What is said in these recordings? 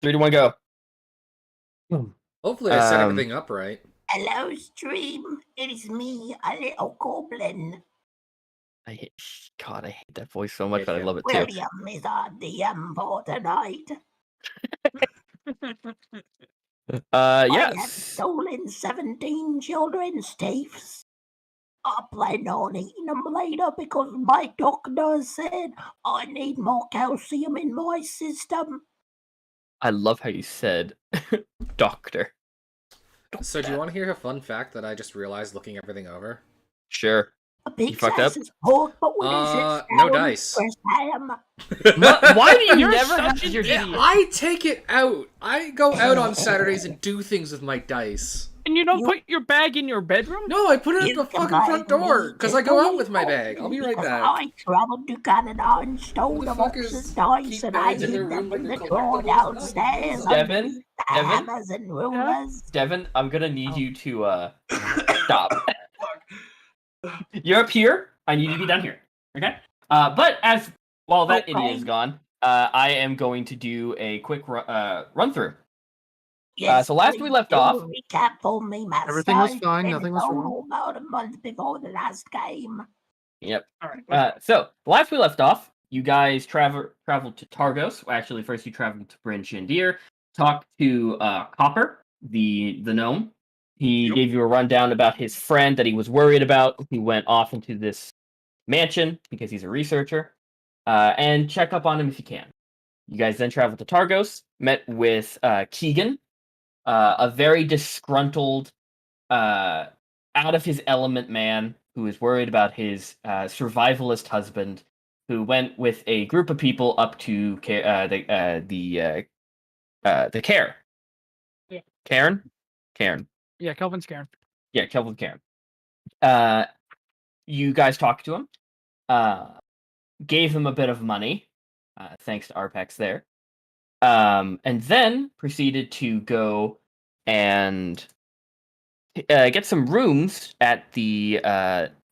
3, 2, 1, go. Hopefully I set everything up right. Hello, stream. It is me, a little goblin. God, I hate that voice so much, but I Idiot. love it too. William is our DM for tonight. I have Yes. stolen 17 children's teeth. I plan on eating them later because my doctor said I need more calcium in my system. I love how you said doctor. So do you want to hear a fun fact that I just realized looking everything over? Sure. A big fucked up? sass is pork, but when is it No dice. fresh ham? Why do you You're never such have an your idiot. I take it out. I go out on Saturdays and do things with my dice. And you don't You- put your bag in your bedroom? No, I put it at You the can fucking front buy door me because I go out this with my bag. I'll be right because back. I traveled to Canada and stole Who the the fuck boxes is dice keep and I bags in their hid room them in like the a drawer collectibles? downstairs Devin? underneath the Devin? hammers and rulers. Devin, I'm gonna need Oh. you to stop. You're up here. I need you to be down here. Okay? But while that idiot is Okay. gone, I am going to do a quick run through. Yes, so last we please left do off- a recap for me, master. Everything was fine, It's nothing was been wrong. about a month before the last game. Yep. All right. So last we left off, you guys traveled to Targos. Well, actually, first you traveled to Bryn Shindir, talked to Copper, the gnome. He gave you a rundown about his friend that he was worried about. He went off into this mansion because he's a researcher, and check up on him if you can. You guys then traveled to Targos, met with Keegan, a very disgruntled, out of his element man who is worried about his survivalist husband, who went with a group of people up to the Care. Yeah. Cairn. Yeah, Kelvin's Karen. Yeah, Kelvin Cairn. You guys talked to him, gave him a bit of money, thanks to Arpex there, and then proceeded to go and get some rooms at the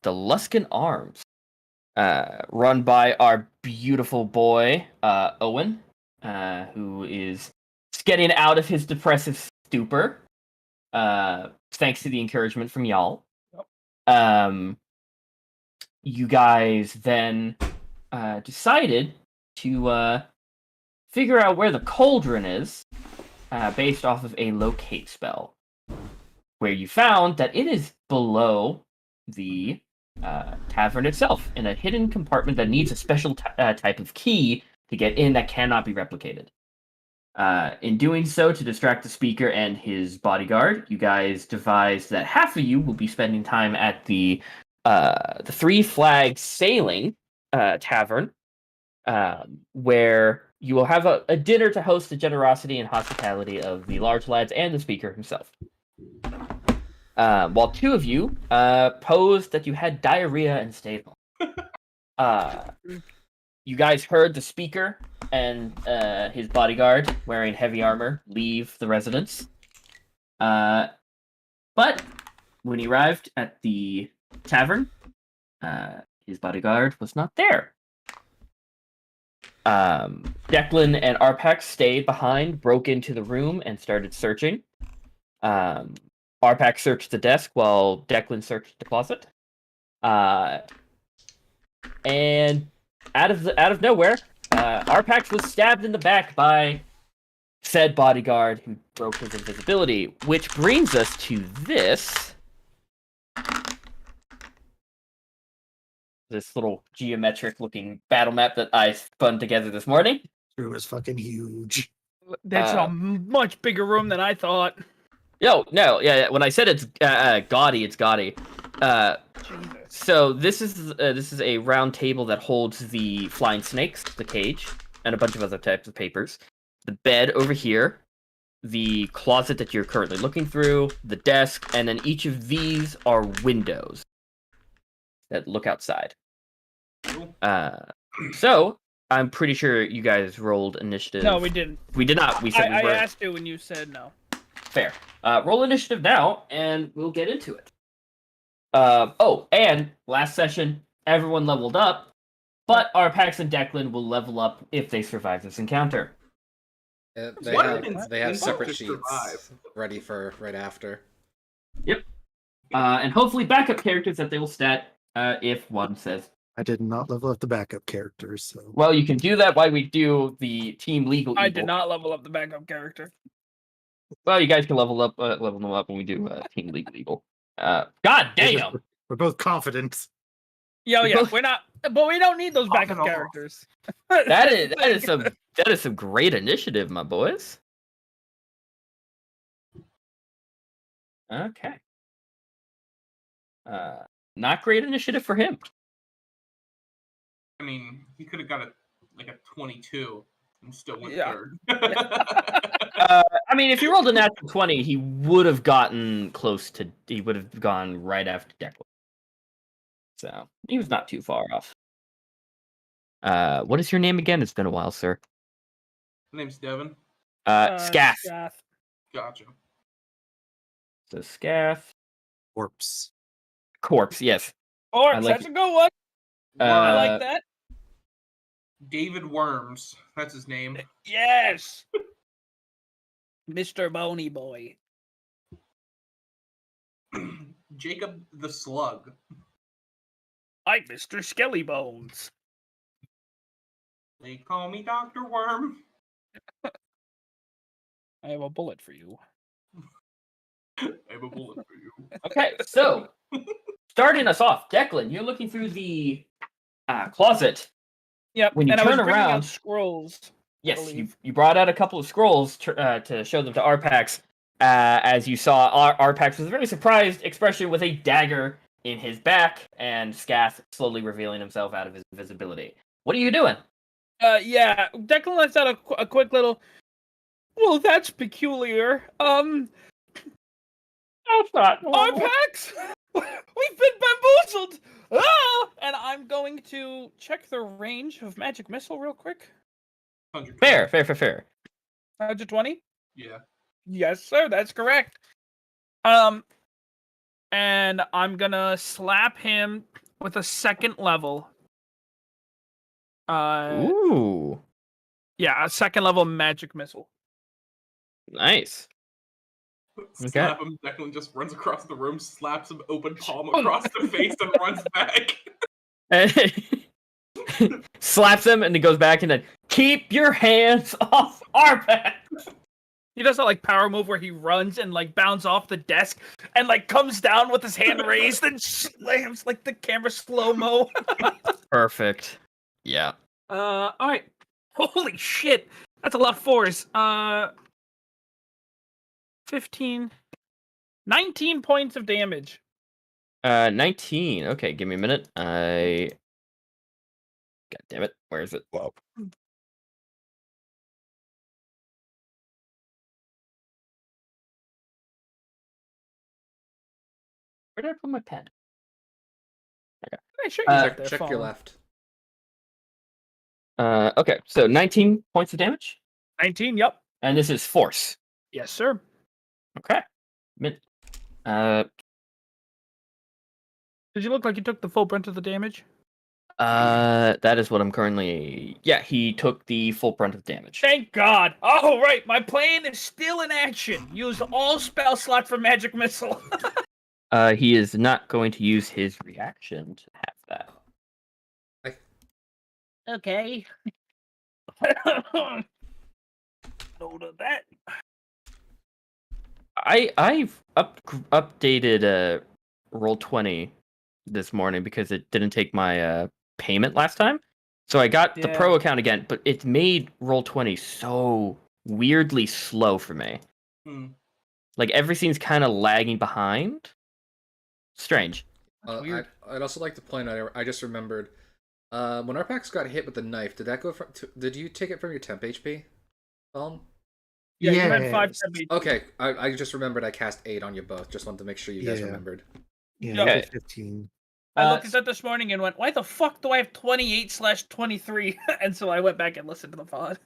Luskin Arms, run by our beautiful boy Owen, who is getting out of his depressive stupor, thanks to the encouragement from y'all. You guys then decided to figure out where the cauldron is, based off of a locate spell, where you found that it is below the tavern itself, in a hidden compartment that needs a special type of key to get in that cannot be replicated. In doing so, to distract the speaker and his bodyguard, you guys devised that half of you will be spending time at the Three Flags Sailing Tavern, where you will have a dinner to host the generosity and hospitality of the large lads and the speaker himself. While two of you posed that you had diarrhea and stayed home. You guys heard the speaker and his bodyguard, wearing heavy armor, leave the residence. But when he arrived at the tavern, his bodyguard was not there. Declan and Arpax stayed behind, broke into the room, and started searching. Arpax searched the desk while Declan searched the closet. And out of nowhere, Arpax was stabbed in the back by said bodyguard who broke his invisibility, which brings us to this little geometric looking battle map that I spun together this morning. It was fucking huge. That's a much bigger room than I thought. No, yeah. When I said it's gaudy, it's gaudy. Jesus. So this is a round table that holds the flying snakes, the cage, and a bunch of other types of papers. The bed over here, the closet that you're currently looking through, the desk, and then each of these are windows that look outside. So I'm pretty sure you guys rolled initiative. No, we didn't. We did not. We said I we were. asked you when you said no. Fair. Roll initiative now, and we'll get into it. Oh, and last session, everyone leveled up, but Arpax and Declan will level up if they survive this encounter. They What have an they have instinct separate to sheets survive. ready for right after. And hopefully backup characters that they will stat if one says. I did not level up the backup characters, so Well, you can do that while we do the team legal. I evil. did not level up the backup character. Well, you guys can level them up when we do team legal evil. God damn! we're both confident. Yeah, We yeah, both- we're not, but we don't need those Off backup and off. characters. That is some great initiative, my boys. Okay. Not great initiative for him. I mean, he could have got a 22 and still went Yeah. third. I mean, if he rolled a natural 20, he would have gotten close to. He would have gone right after Declan. So he was not too far off. What is your name again? It's been a while, sir. Name's Devin. Scath. Scath. Gotcha. So Scath. Corpse. Corpse, yes. Or I like that's a good one. I Uh, like that. David Worms. That's his name. Yes. Mr. Bony Boy. Jacob the Slug. I'm Mr. Skelly Bones. They call me Dr. Worm. I have a bullet for you. I have a bullet for you. Okay, so starting us off, Declan, you're looking through the closet. Yep. When you and I turn was bringing around- out scrolls. Yes, believe. you brought out a couple of scrolls to show them to Arpax. As you saw, Arpax was very surprised, especially with a dagger in his back, and Scath slowly revealing himself out of his invisibility. What are you doing? Yeah. Declan lets out a quick little. Well, that's peculiar. That's not Arpax, we've been bamboozled. Ah! And I'm going to check the range of magic missile real quick. 100. Fair. 120. Yeah. Yes, sir. That's correct. And I'm gonna slap him with a second level. Ooh, Yeah, a second level magic missile. nice. Slap him. Declan just runs across the room, slaps him open palm across the face, and runs back. Slaps him and he goes back and then keep your hands off Arpax. He does that like power move where he runs and like bounds off the desk and like comes down with his hand raised and slams like the camera slow mo. Perfect. Yeah. All right. Holy shit, that's a lot of fours. 15, 19 points of damage. 19. Okay, give me a minute. God damn it. Where is it? Whoa. Where did I put my pen? Hey, sure, you Check, there, check your phone. left. Okay, so 19 points of damage. 19, yep. And this is force. Yes, sir. Okay. Does he look like he took the full brunt of the damage? That is what I'm currently. Yeah, he took the full brunt of damage. Thank God. Oh, right. My plan is still in action. Use all spell slot for magic missile. He is not going to use his reaction to have that. Okay. Note of that. I've updated Roll20 this morning because it didn't take my payment last time. So I got the pro account again, but it made Roll20 so weirdly slow for me. Like everything's kind of lagging behind. Strange. I'd also like to point out, I just remembered, when Arpax got hit with the knife, did that go from? Did you take it from your temp HP? Yeah, you had 5 Yes. HP. Okay, I just remembered I cast 8 on you both. Just wanted to make sure you guys Yeah. remembered. Yeah, Okay. 15. I looked at that this morning and went, why the fuck do I have 28/23? And so I went back and listened to the pod.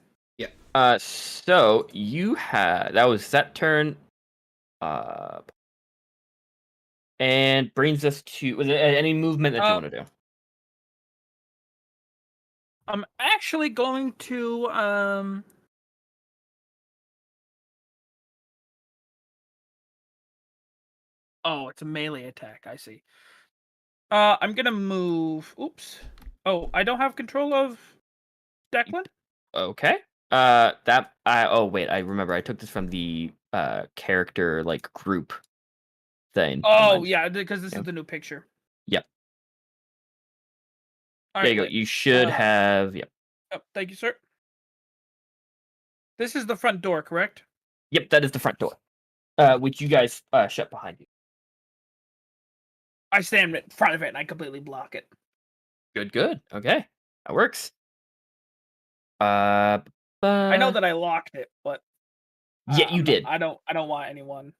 So you had that was that turn. And brings us to was there any movement that you want to do? I'm actually going to Oh, it's a melee attack. I see. I'm gonna move. Oops. Oh, I don't have control of Declan. Okay. Oh wait, I remember. I took this from the character like group thing. Never Oh mind. yeah, because this Yeah. is the new picture. Yep. All There right, you go. wait. You should have. Yep. Oh, thank you, sir. This is the front door, correct? Yep. That is the front door, which you guys shut behind you. I stand in front of it and I completely block it. Good. Good. Okay. That works. I know that I locked it, but Yeah, you did. I don't want anyone.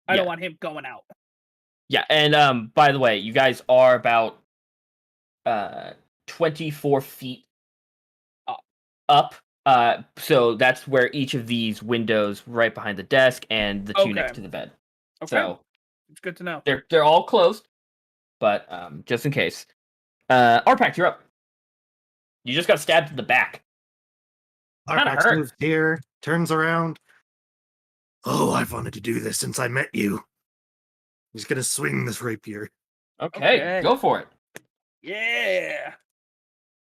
I Yeah. don't want him going out. Yeah, and by the way, you guys are about 24 feet up. So that's where each of these windows right behind the desk and the two next Okay. to the bed. Okay, So it's good to know. they're all closed, but just in case. Arpac, you're up. You just got stabbed in the back. Kinda Arpax hurt. moves here, turns around. Oh, I've wanted to do this since I met you. He's gonna swing this rapier. Okay, Okay. go for it. Yeah.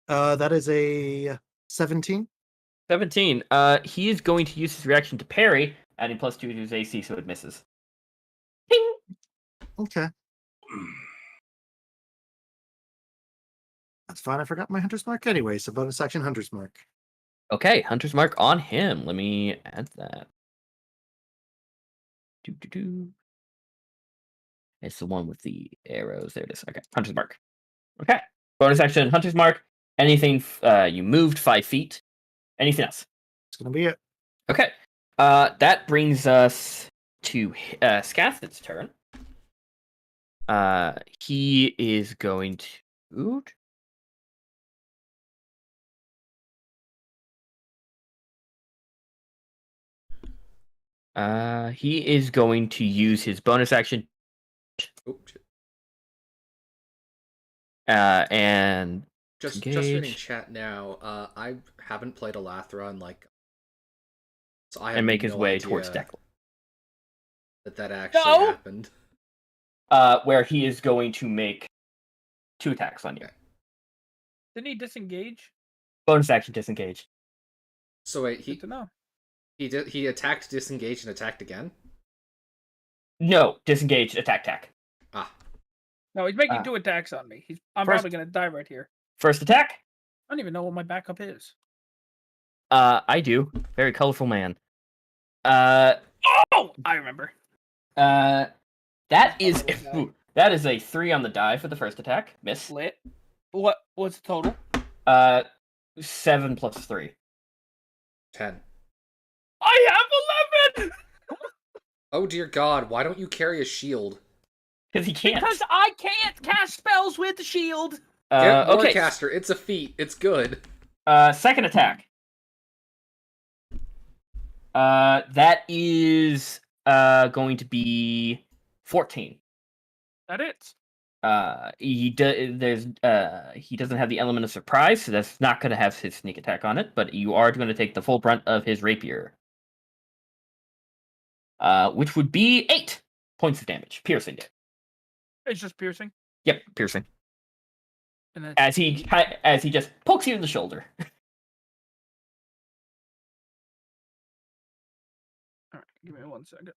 That is a 17. 17. He is going to use his reaction to parry, adding +2 to his AC, so it misses. Ping! Okay. That's fine. I forgot my hunter's mark anyway, so bonus action hunter's mark. Okay, Hunter's Mark on him. Let me add that. It's the one with the arrows. There it is. Okay, Hunter's Mark. Okay, bonus action, Hunter's Mark. Anything you moved 5 feet. Anything else? It's gonna be it. Okay, that brings us to Scathid's turn. He is going to. He is going to use his bonus action. Oh, shit. And Just reading engage. chat now. I haven't played Elathra in like, so I have and make his no way idea towards Declan. that actually No! happened. Where he is going to make 2 attacks on you. Okay. Didn't he disengage? Bonus action disengage. So wait, Good to know. he attacked, disengaged, and attacked again. No, disengage, attack. Ah, No, he's making Uh, 2 attacks on me. I'm first- probably gonna die right here. First attack. I don't even know what my backup is. I do. Very colorful man. Uh, Oh, I remember. that is Oh, okay. ooh, that is a 3 on the die for the first attack. Miss. Lit. What's the total? 7 plus 3. 10. I have 11. Oh dear God! Why don't you carry a shield? Because he can't. Because I can't cast spells with the shield. Get Okay. Warcaster. It's a feat. It's good. Second attack. That is going to be 14. That it. He doesn't have the element of surprise, so that's not going to have his sneak attack on it. But you are going to take the full brunt of his rapier, which would be 8 points of damage, piercing it. It's just piercing. Yep, piercing. And then As he just pokes you in the shoulder. all right, give me 1 second.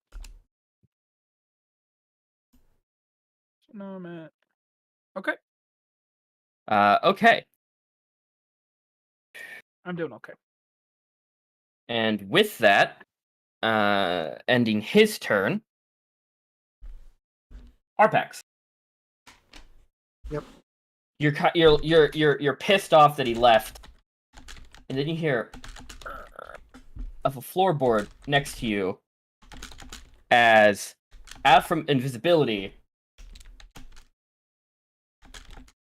So now I'm at. Okay, Okay, I'm doing okay. and with that, ending his turn, Arpax. Yep. You're pissed off that he left, and then you hear of a floorboard next to you as out from invisibility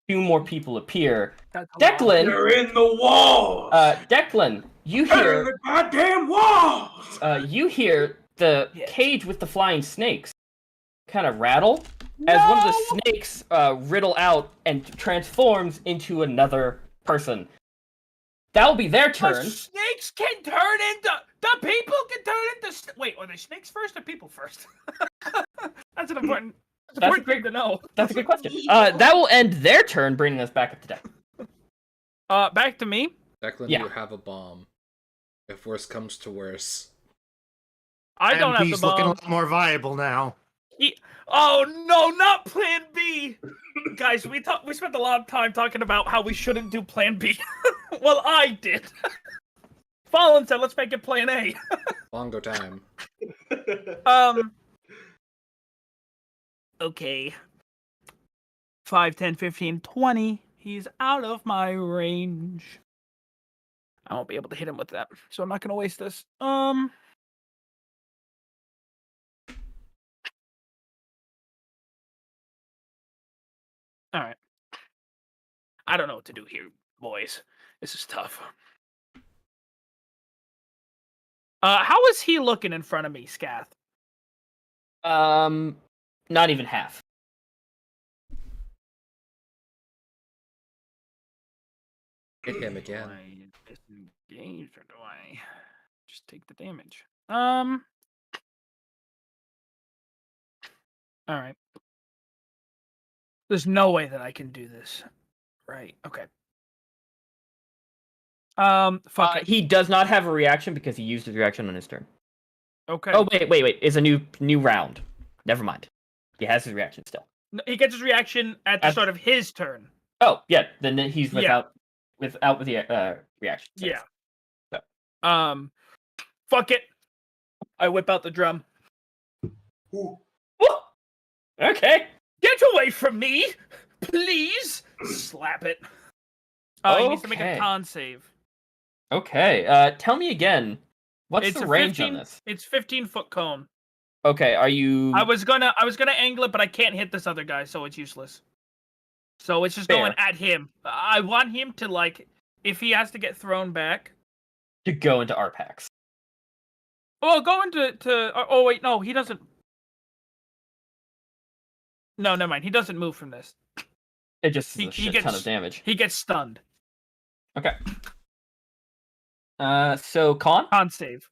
2 more people appear. That's a lot. Declan, They're in the walls. Declan, you They're in hear the goddamn walls. the Yeah. cage with the flying snakes kind of rattle as one of the snakes riddle out and transforms into another person. That'll be their The turn. snakes can turn into the people can turn into. Wait, are they snakes first or people first? That's an important. That's That's a important thing to know. That's a good question. That will end their turn, bringing us back up to deck. Back to me. Declan, Yeah. you have a bomb. If worse comes to worse. I don't have the He's looking a bomb. lot more viable now. Oh no, not Plan B, guys. We spent a lot of time talking about how we shouldn't do Plan B. Well, I did. Fallen said, "Let's make it Plan A." Bongo time. Okay. 5, 10, 15, 20. He's out of my range. I won't be able to hit him with that, so I'm not gonna waste this. All right. I don't know what to do here, boys. This is tough. How is he looking in front of me, Scath? Not even half. Hit him again. Do I disengage or do I just take the damage? All right. There's no way that I can do this. Right. Okay. Fuck it. He does not have a reaction because he used his reaction on his turn. Okay. Oh wait! It's a new round. Never mind. He has his reaction still. No, he gets his reaction at the start of his turn. Oh yeah, then he's Yeah. without the reaction. Yeah. So. Fuck it. I whip out the drum. Ooh. Whoa! Okay. Get away from me, please. Slap it. He needs to make a Okay. con save. Okay. Tell me again. What's It's the a range 15 on this? It's 15-foot cone. Okay. Are you? I was gonna angle it, but I can't hit this other guy, so it's useless. So it's just Fair. going at him. I want him to, like, if he has to get thrown back. to go into Arpax. Oh, go into oh wait, no, he doesn't. No, never mind. He doesn't move from this. It just He- is a he shit ton gets- of damage. He gets stunned. Okay. So con. Con save.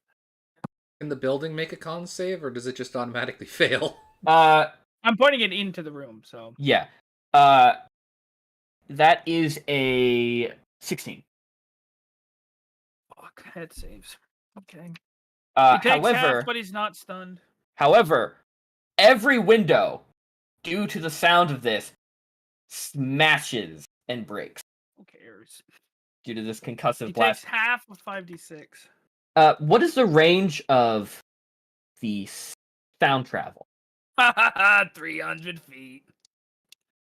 Can the building make a con save, or does it just automatically fail? I'm pointing it into the room, so. Yeah. That is a 16. Fuck, head saves. Okay. He takes However, half, but he's not stunned. every window, due to the sound of this, smashes and breaks Who cares? due to this concussive He blast. takes half of 5d6. What is the range of the sound travel? 300 feet.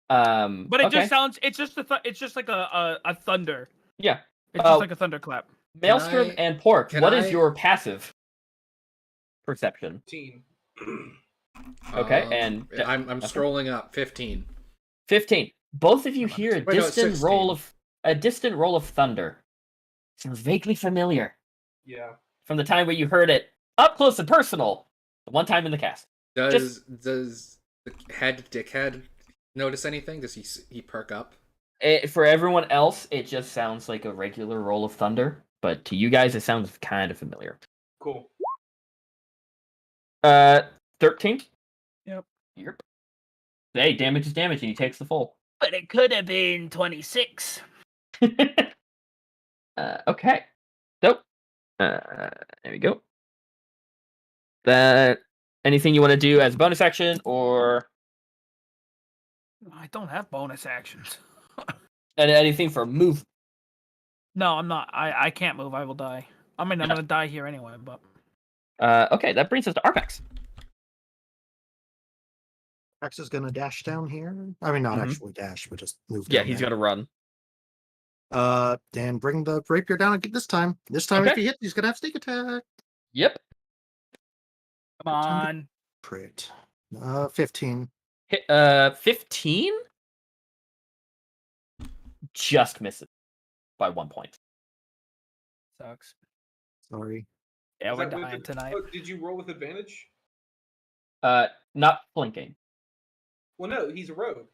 But But it just sounds. It's just it's just like a thunder. Yeah. It's just like a thunderclap. Maelstrom I- and Pork, can what is I- your passive perception? 15. Okay, and I'm Declan? scrolling up. 15. 15. Both of you hear a Wait, no, it's distant roll 16. of thunder. Sounds vaguely familiar Yeah. from the time where you heard it up close and personal. The one time in the cast. Does the dickhead notice anything? Does he perk up? For everyone else, it just sounds like a regular roll of thunder, but to you guys, it sounds kind of familiar. Cool. 13. Yep. Yep. Hey, damage is damage, and he takes the full. But it could have been 26. Okay. So, there we go. That anything you want to do as a bonus action, or I don't have bonus actions. anything for move? No, I'm not. I can't move. I will die. I mean, I'm gonna die here anyway. But Okay, that brings us to Arpax. Rex is gonna dash down here. I mean, not Mhm. actually dash, but just move. Yeah, down he's there. gonna run. And bring the rapier down again this time. This time, if Okay. he hits, he's gonna have sneak attack. Yep. come on. Crit. 15. 15 just misses by 1 point. Sucks. Sorry. Yeah, Is we're that with dying the- tonight. oh, did you roll with advantage? Not flanking. Well, no, he's a rogue.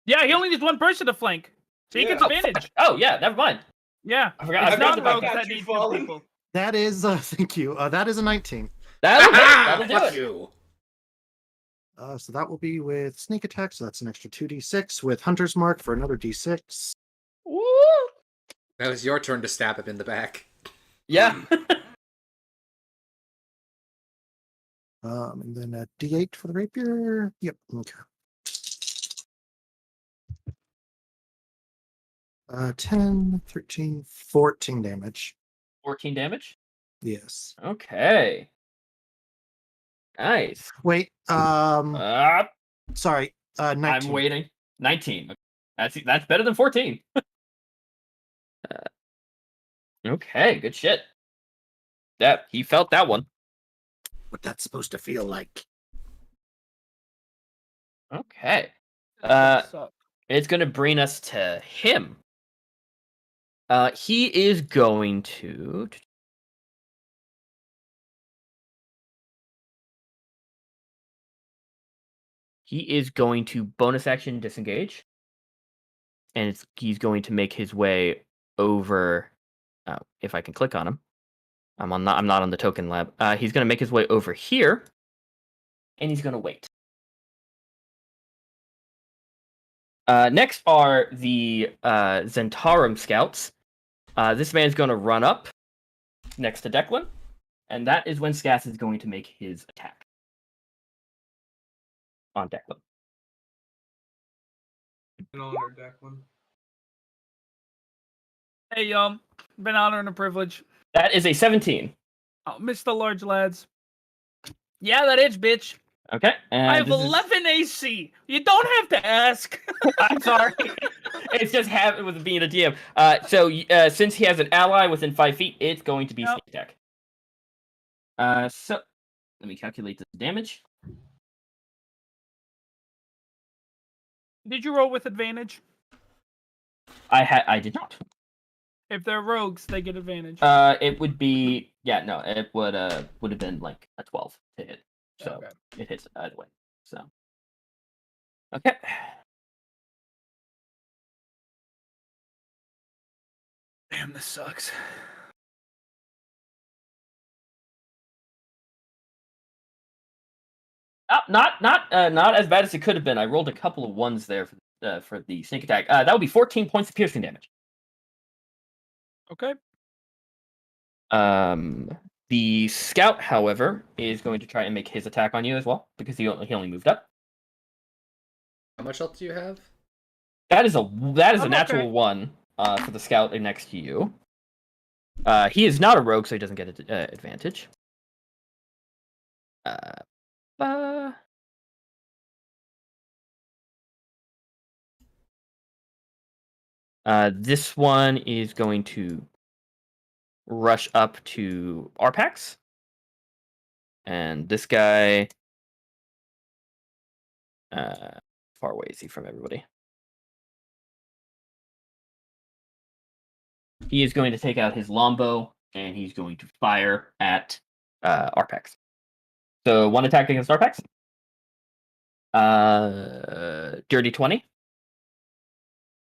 Yeah, he only needs one person to flank, so he Yeah. gets advantage. Oh yeah, never mind. Yeah, I forgot. it's I forgot not about rogues that. that Got you, need two Fallen. people. That is, thank you. That is a 19. That'll do it. That'll Fuck do it. you. So that will be with sneak attack. So that's an extra 2d6 with Hunter's Mark for another d6. Woo! Now it's your turn to stab him in the back. Yeah. And then a d8 for the rapier. Yep. Okay. 10, 13, 14 damage. 14 damage. Yes. Okay. Nice. Wait. Sorry. 19. I'm waiting. 19. That's better than 14. Okay, good shit. Yeah, he felt that one. What that's supposed to feel like. Okay. That sucks. It's gonna bring us to him. He is going to. He is going to bonus action disengage, and he's going to make his way over. If I can click on him, I'm not on the token lab. He's going to make his way over here, and he's going to wait. Next are the Zentarum scouts. This man's going to run up next to Declan, and that is when Scass is going to make his attack on Declan. An honor, Declan. Hey, been honor and a privilege. That is a 17. Oh, Mr. Large Lads. Yeah, that is, bitch. Okay. And I have 11 AC. You don't have to ask. I'm sorry. It's just habit with being a DM. So since he has an ally within 5 feet, it's going to be sneak attack. So let me calculate the damage. Did you roll with advantage? I did not. If they're rogues, they get advantage. It would be it would have been like a 12 to hit. So Okay. it hits either way. So okay. Damn, this sucks. Not as bad as it could have been. I rolled a couple of ones there for the sneak attack. That would be 14 points of piercing damage. Okay. The scout, however, is going to try and make his attack on you as well because he only moved up. How much health do you have? That is a I'm natural okay. 1 for the scout next to you. He is not a rogue, so he doesn't get advantage. This one is going to rush up to Arpax. And this guy... far away is he from everybody? He is going to take out his longbow, and he's going to fire at Arpax. So 1 attack against Arpax. Dirty 20.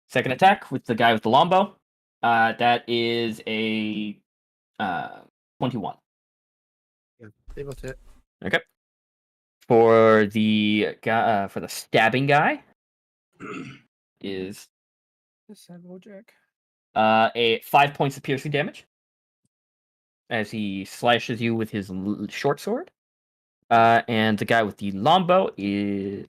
Second attack with the guy with the longbow. That is a 21. Yeah, they both hit. Okay. For the guy, for the stabbing guy, is This said Wojak. a 5 points of piercing damage as he slashes you with his short sword. And the guy with the longbow is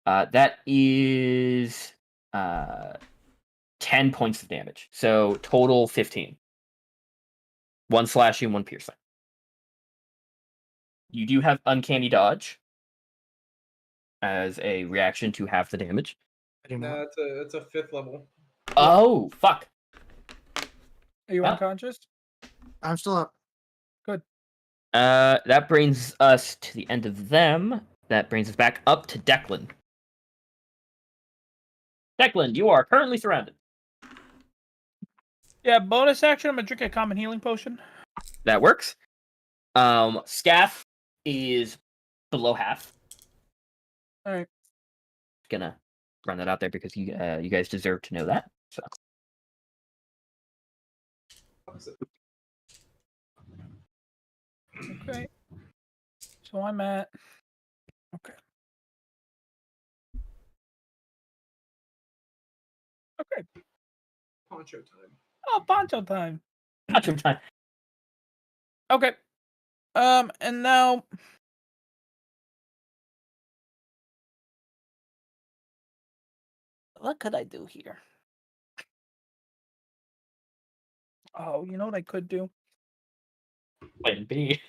that is 10 points of damage. So total 15. 1 slashing, 1 piercing. You do have uncanny dodge as a reaction to half the damage. I do not. Nah, it's a 5th level. Oh, fuck. Are you Huh? unconscious? I'm still up. That brings us to the end of them. That brings us back up to Declan. Declan, you are currently surrounded. Yeah, bonus action. I'm gonna drink a common healing potion. That works. Scaff is below half. All right. Gonna run that out there because you guys deserve to know that. So Okay. So I'm at. Okay. Okay. Poncho time. Oh, poncho time. Not your time. Okay. And now. What could I do here? Oh, you know what I could do? Plan B.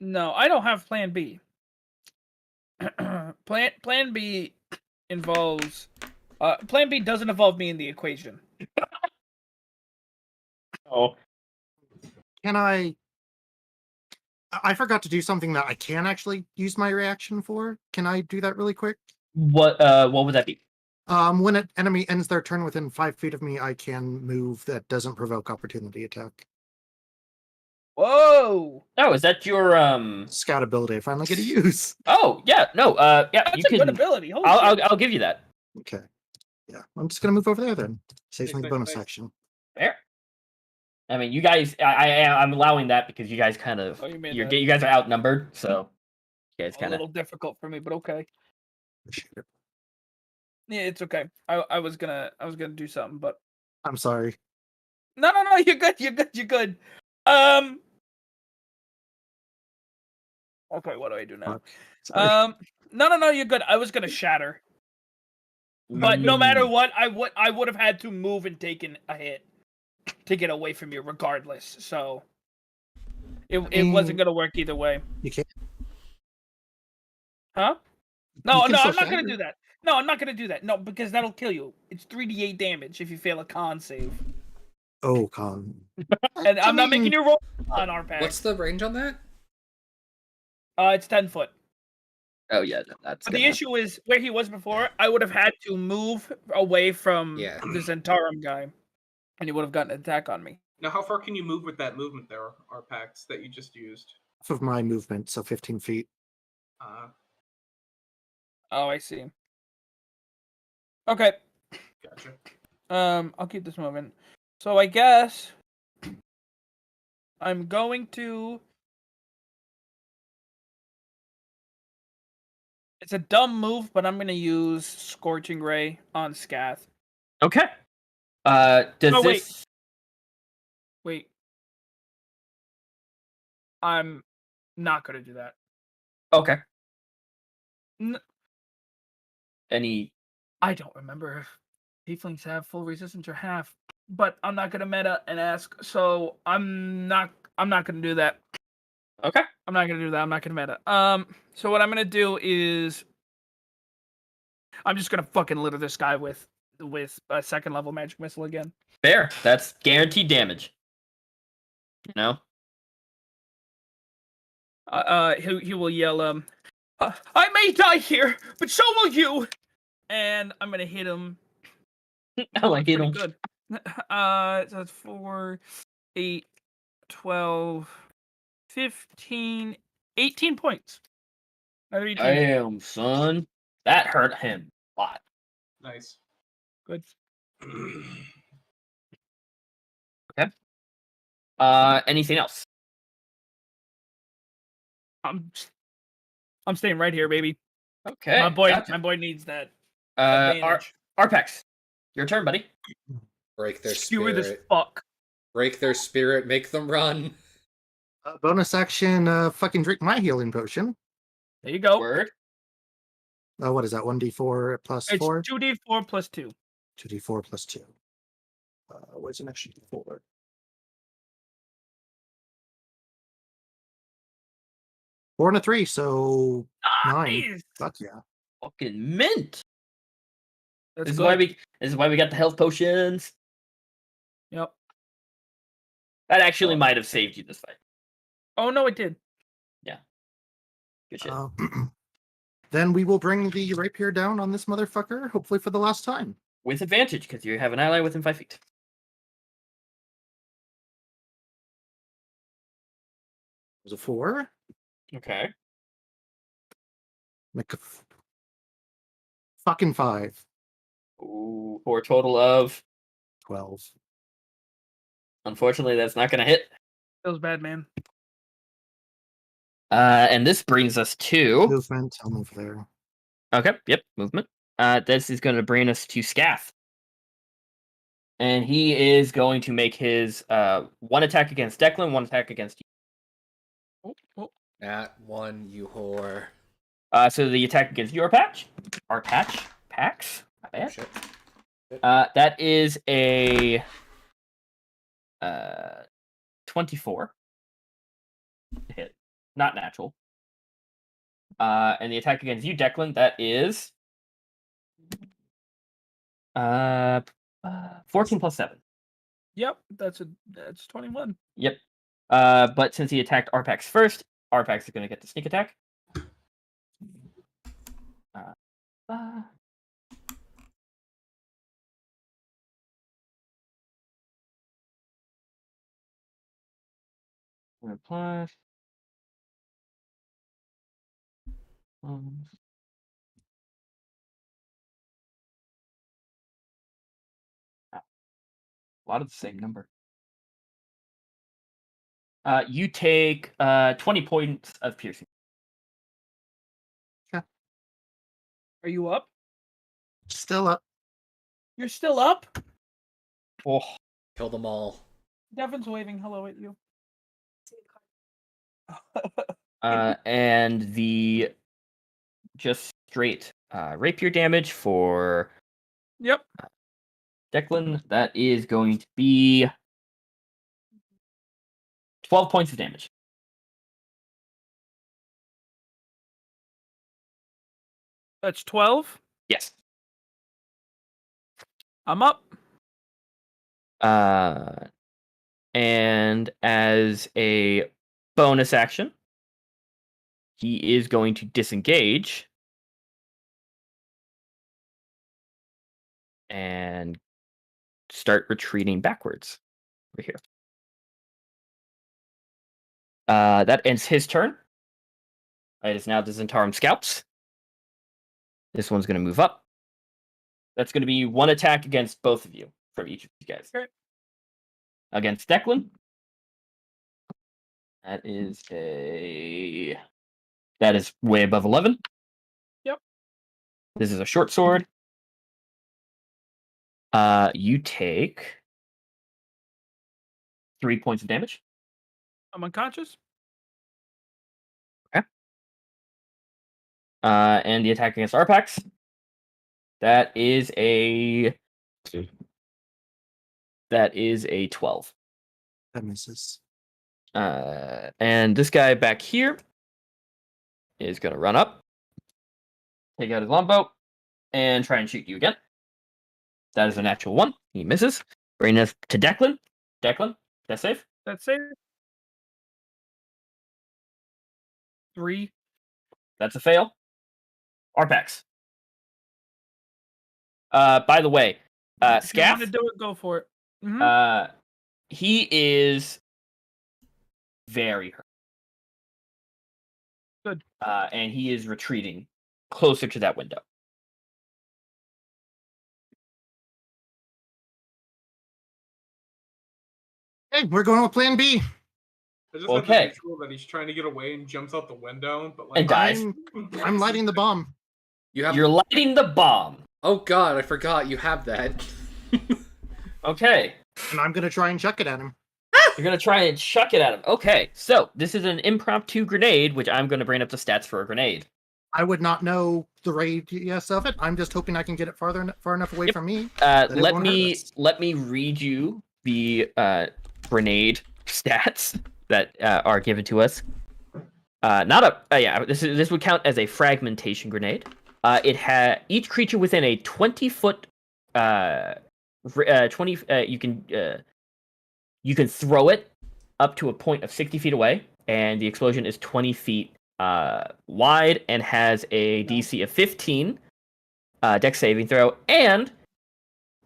No, I don't have Plan B. Plan B involves. Plan B doesn't involve me in the equation. Oh, Can I forgot to do something that I can actually use my reaction for. Can I do that really quick? what would that be? When an enemy ends their turn within 5 feet of me, I can move that doesn't provoke opportunity attack. Whoa! Oh, is that your Scout ability I finally get to use. Oh yeah, no, yeah, That's you a can. good ability. Holy I'll shit. I'll give you that. Okay. Yeah, I'm just gonna move over there then. Saves Nice, me the nice, bonus nice. action. Fair. I mean, you guys, I'm allowing that because you guys kind of Oh, you made you that. guys are outnumbered, so you guys A kind of. little difficult for me, but okay. Appreciate it. Yeah, it's okay. I was gonna do something, but I'm sorry. no, you're good. You're good. Okay, what do I do now? Sorry. No, you're good. I was gonna shatter, but no matter what, I would have had to move and taken a hit to get away from you, regardless. So it wasn't gonna work either way. You can't. Huh? You No, can still I'm not gonna shatter. do that. No, I'm not gonna do that. No, because that'll kill you. It's 3d8 damage if you fail a con save. Oh, con. And I'm not making you. you roll on our pack. What's the range on that? It's 10 foot. Oh yeah, that's. But the issue is where he was before. I would have had to move away from Yeah. the Zentarum guy, and he would have gotten an attack on me. Now, how far can you move with that movement there, Arpax, that you just used? Half of my movement, so 15 feet. Oh, I see. Okay. Gotcha. I'll keep this moving. So I guess I'm going to. It's a dumb move, but I'm gonna use Scorching Ray on Scath. Okay. Does Oh, this? Wait. I'm not gonna do that. Okay. N- Any? I don't remember if Tieflings have full resistance or half, but I'm not gonna meta and ask, so I'm not gonna do that. Okay. I'm not gonna do that. I'm not gonna meta. So what I'm gonna do is I'm just gonna fucking litter this guy with a second level magic missile again. Fair. That's guaranteed damage. You know. He will yell, I may die here, but so will you. And I'm gonna hit him. I like it. Pretty good. So that's 4, 8, 12, 15, 18 points. Another 18. Damn, son, that hurt him a lot. Nice. Good. Okay. Anything else? I'm staying right here, baby. Okay. My boy gotcha. needs that Ar- advantage. Arpex, your turn, buddy. Break their Skewer this spirit. fuck. Break their spirit. Make them run. Bonus action, fucking drink my healing potion. There you go. Word. What is that? 1d4 plus It's 4? 2d4 plus 2. 2d4 plus 2. What's an extra 4? Four and a 3, so 9. Nice. Fuck yeah. Fucking mint. That's This is good. why we got the health potions. Yep. That actually might have saved you this fight. Oh no, it did. Good shit. Then we will bring the rapier down on this motherfucker, hopefully for the last time. With advantage, because you have an ally within 5 feet. It was a 4. Okay. Make a fucking 5. Ooh, for a total of. 12. Unfortunately, that's not going to hit. Feels bad, man. And this brings us to Movement. I'll move there. okay. Yep, movement. This is going to bring us to Scath, and he is going to make his one attack against Declan, one attack against you. At one, you whore. So the attack against your patch, our Pax. My bad. Shit. That is a 24 to hit, not natural. And the attack against you, Declan, that is 14 plus 7. Yep, that's 21. Yep. But since he attacked Arpax first, Arpax is going to get the sneak attack. Plus. A lot of the same number. You take 20 points of piercing. Are you up? Still up. You're still up? Oh, Kill them all. Devin's waving hello at you. and the just straight rapier damage for Yep. Declan, that is going to be 12 points of damage. That's 12. Yes. I'm up. And as a bonus action, he is going to disengage and start retreating backwards over here. That ends his turn. It is now the Zentarum Scouts. This one's going to move up. That's going to be one attack against both of you from each of you guys. Okay. Against Declan. That is way above 11. Yep. This is a short sword. You take 3 points of damage. I'm unconscious. Okay. And the attack against Arpax. That is a 12. That misses. And this guy back here is going to run up, take out his longbow, and try and shoot you again. That is a natural 1. He misses. Bringing us to Declan. Declan, death save. That's it. 3. That's a fail. Arpax. By the way, If you want Scaff, to do it, go for it. Mhm. he is very hurt. Good. And he is retreating closer to that window. Hey, we're going with Plan B. I just Okay. have the visual that he's trying to get away and jumps out the window, but like And dies. I'm lighting the bomb. You have. You're lighting the bomb. Oh God, I forgot you have that. Okay. And I'm gonna try and chuck it at him. You're going to try and chuck it at him. Okay. So this is an impromptu grenade, which I'm going to bring up the stats for a grenade. I would not know the radius of it. I'm just hoping I can get it far enough away Yep. from me. Let it won't hurt me us. read you the grenade stats that are given to us. This would count as a fragmentation grenade. It had each creature within a 20-foot 20 you can throw it up to a point of 60 feet away, and the explosion is 20 feet wide and has a DC of 15 dex saving throw, and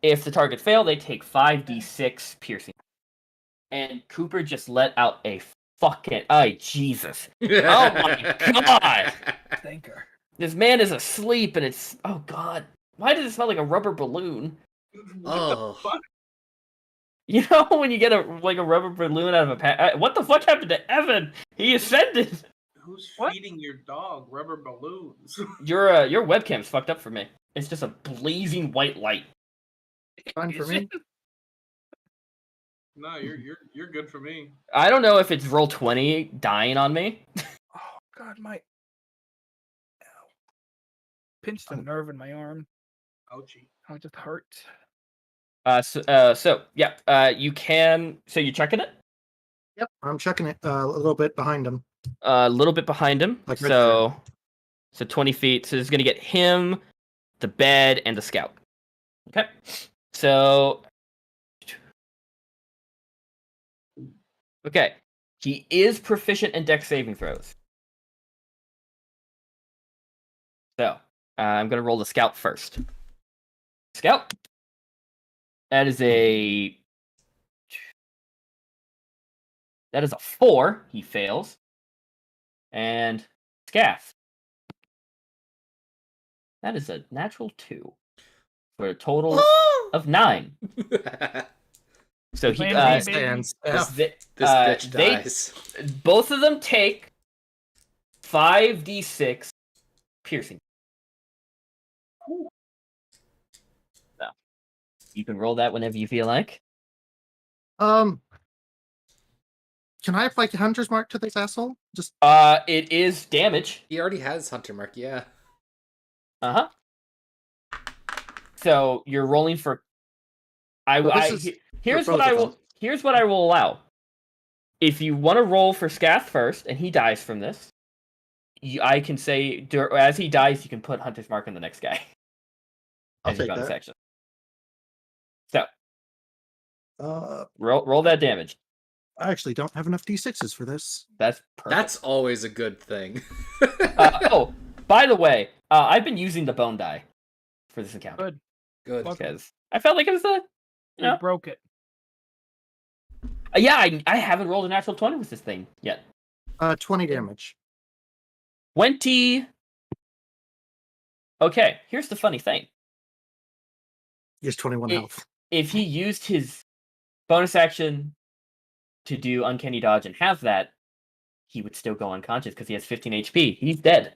if the target fail, they take 5d6 piercing. And Cooper just let out a fucking... Oh, Jesus. Oh my God! Thinker. This man is asleep, and it's... Oh, God. Why does it smell like a rubber balloon? Oh. You know when you get a rubber balloon out of a pack? What the fuck happened to Evan? He ascended. Who's What? feeding your dog rubber balloons? Your webcam's fucked up for me. It's just a blazing white light. Fine for Is me. it? No, you're good for me. I don't know if it's Roll20 dying on me. Oh God, my pinched a nerve in my arm. Ouchie. Oh, it just hurt. So yeah, you can. So you're checking it Yep, I'm checking it a little bit behind him. a little bit behind him. Like right So 20 feet. So it's gonna get him, the bed, and the scout. Okay. So okay, he is proficient in dex saving throws. So I'm gonna roll the scout first. Scout. That is a 4. He fails. And Scaff. That is a natural 2. For a total of 9. So he Plan B, baby. Stands. This bitch they dies. both of them take 5d6 piercing. So, you can roll that whenever you feel like. Can I apply Hunter's Mark to this asshole? Just It is damage. He already has Hunter Mark, yeah. Uh-huh. So you're rolling for here's for what both I of will them. here's what I will allow. If you want to roll for Scath first and he dies from this, I can say as he dies you can put Hunter's Mark on the next guy. I'll As your take bonus that. action. So I roll that damage. actually don't have enough d6s for this. That's perfect. That's always a good thing. Oh, by the way, I've been using the bone die for this encounter. Good. Good. Because I felt like it was a You broke it. yeah, I haven't rolled a natural 20 with this thing yet. 20 damage. 20. Okay, here's the funny thing. He has 21 health. If he used his bonus action to do Uncanny Dodge and have that, he would still go unconscious because he has 15 HP. He's dead.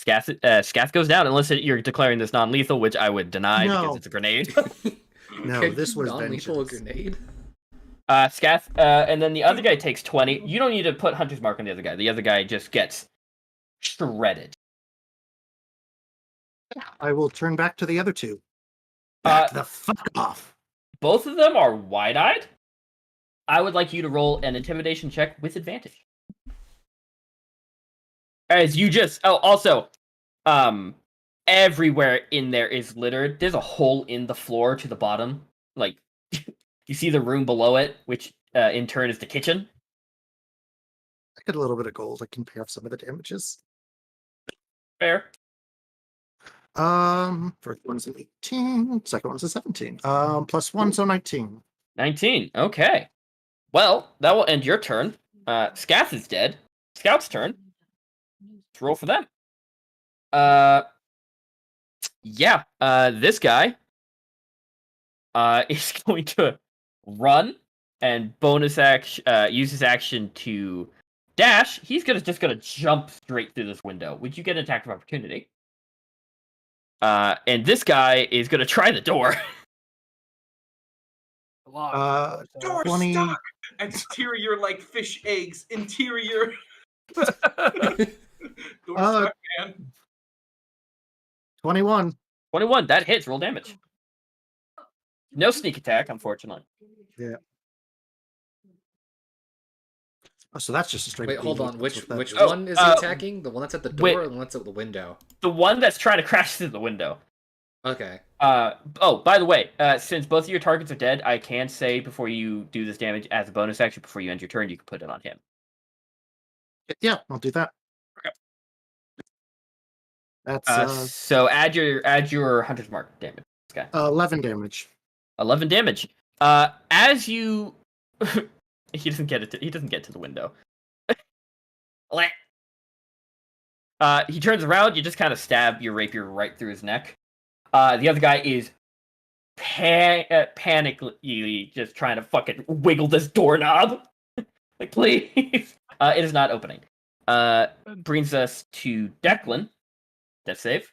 Scath goes down unless you're declaring this non-lethal, which I would deny No. because it's a grenade. No, Can this you was non-lethal vengeance. grenade. Scath, and then the other guy takes 20. You don't need to put Hunter's Mark on the other guy. The other guy just gets shredded. I will turn back to the other two. Back Uh, the fuck off. Both of them are wide-eyed. I would like you to roll an intimidation check with advantage. As you just also everywhere in there is littered. There's a hole in the floor to the bottom. Like you see the room below it, which in turn is the kitchen. I got a little bit of gold. I can pay off some of the damages. Fair. First one's an 18, second one's a 17. Plus one, so 19. 19. Okay. Well, that will end your turn. Scath is dead. Scout's turn. Let's roll for them. Yeah. This guy is going to run and bonus action. Use his action to dash. He's just gonna jump straight through this window. Would you get an attack of opportunity? And this guy is gonna try the door. Lock. Door 20. stuck. Exterior like fish eggs. Interior. Door stuck, man. 21. 21. That hits. Roll damage. No sneak attack, unfortunately. Yeah. Oh, so that's just a straight. Wait, hold beat. on. Which What's that? which Oh, one is he attacking? The one that's at the door wait. or the one that's at the window? The one that's trying to crash through the window. Okay. Oh, by the way, since both of your targets are dead, I can say before you do this damage as a bonus action, before you end your turn, you can put it on him. Yeah, I'll do that. Okay. That's So add your Hunter's Mark damage. Okay. 11 damage. 11 damage. As you, he doesn't get to the window. He turns around. You just kind of stab your rapier right through his neck. The other guy is panically just trying to fucking wiggle this doorknob. Like, please. It is not opening. Brings us to Declan. Death save.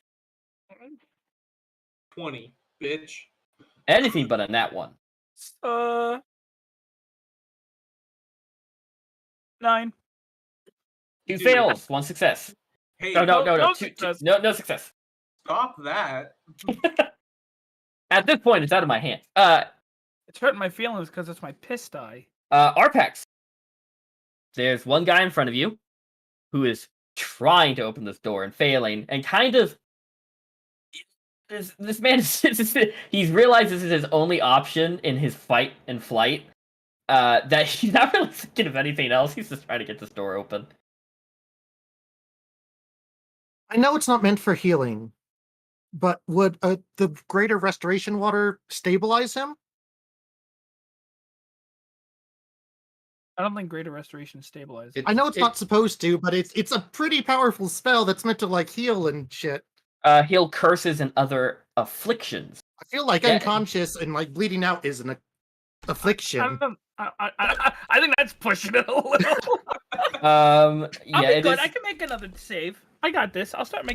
20, bitch. Anything but a nat 1. 9. 2 Dude. fails, 1 success. Hey, No, no two, success. no success. stop that. At this point, it's out of my hands. It's hurting my feelings because it's my piss die. Arpax. There's one guy in front of you who is trying to open this door and failing, and kind of. This man he's realized this is his only option in his fight and flight. That he's not really thinking of anything else. He's just trying to get this door open. I know it's not meant for healing, but would the greater restoration water stabilize him? I don't think Greater Restoration stabilizes. I know it's not supposed to, but it's a pretty powerful spell that's meant to like heal and shit. Heal curses and other afflictions. I feel like Yeah. unconscious and like bleeding out is an affliction. I think that's pushing it a little. Yeah, I'll be it good. is. I can make another save. I got this. I'll start I-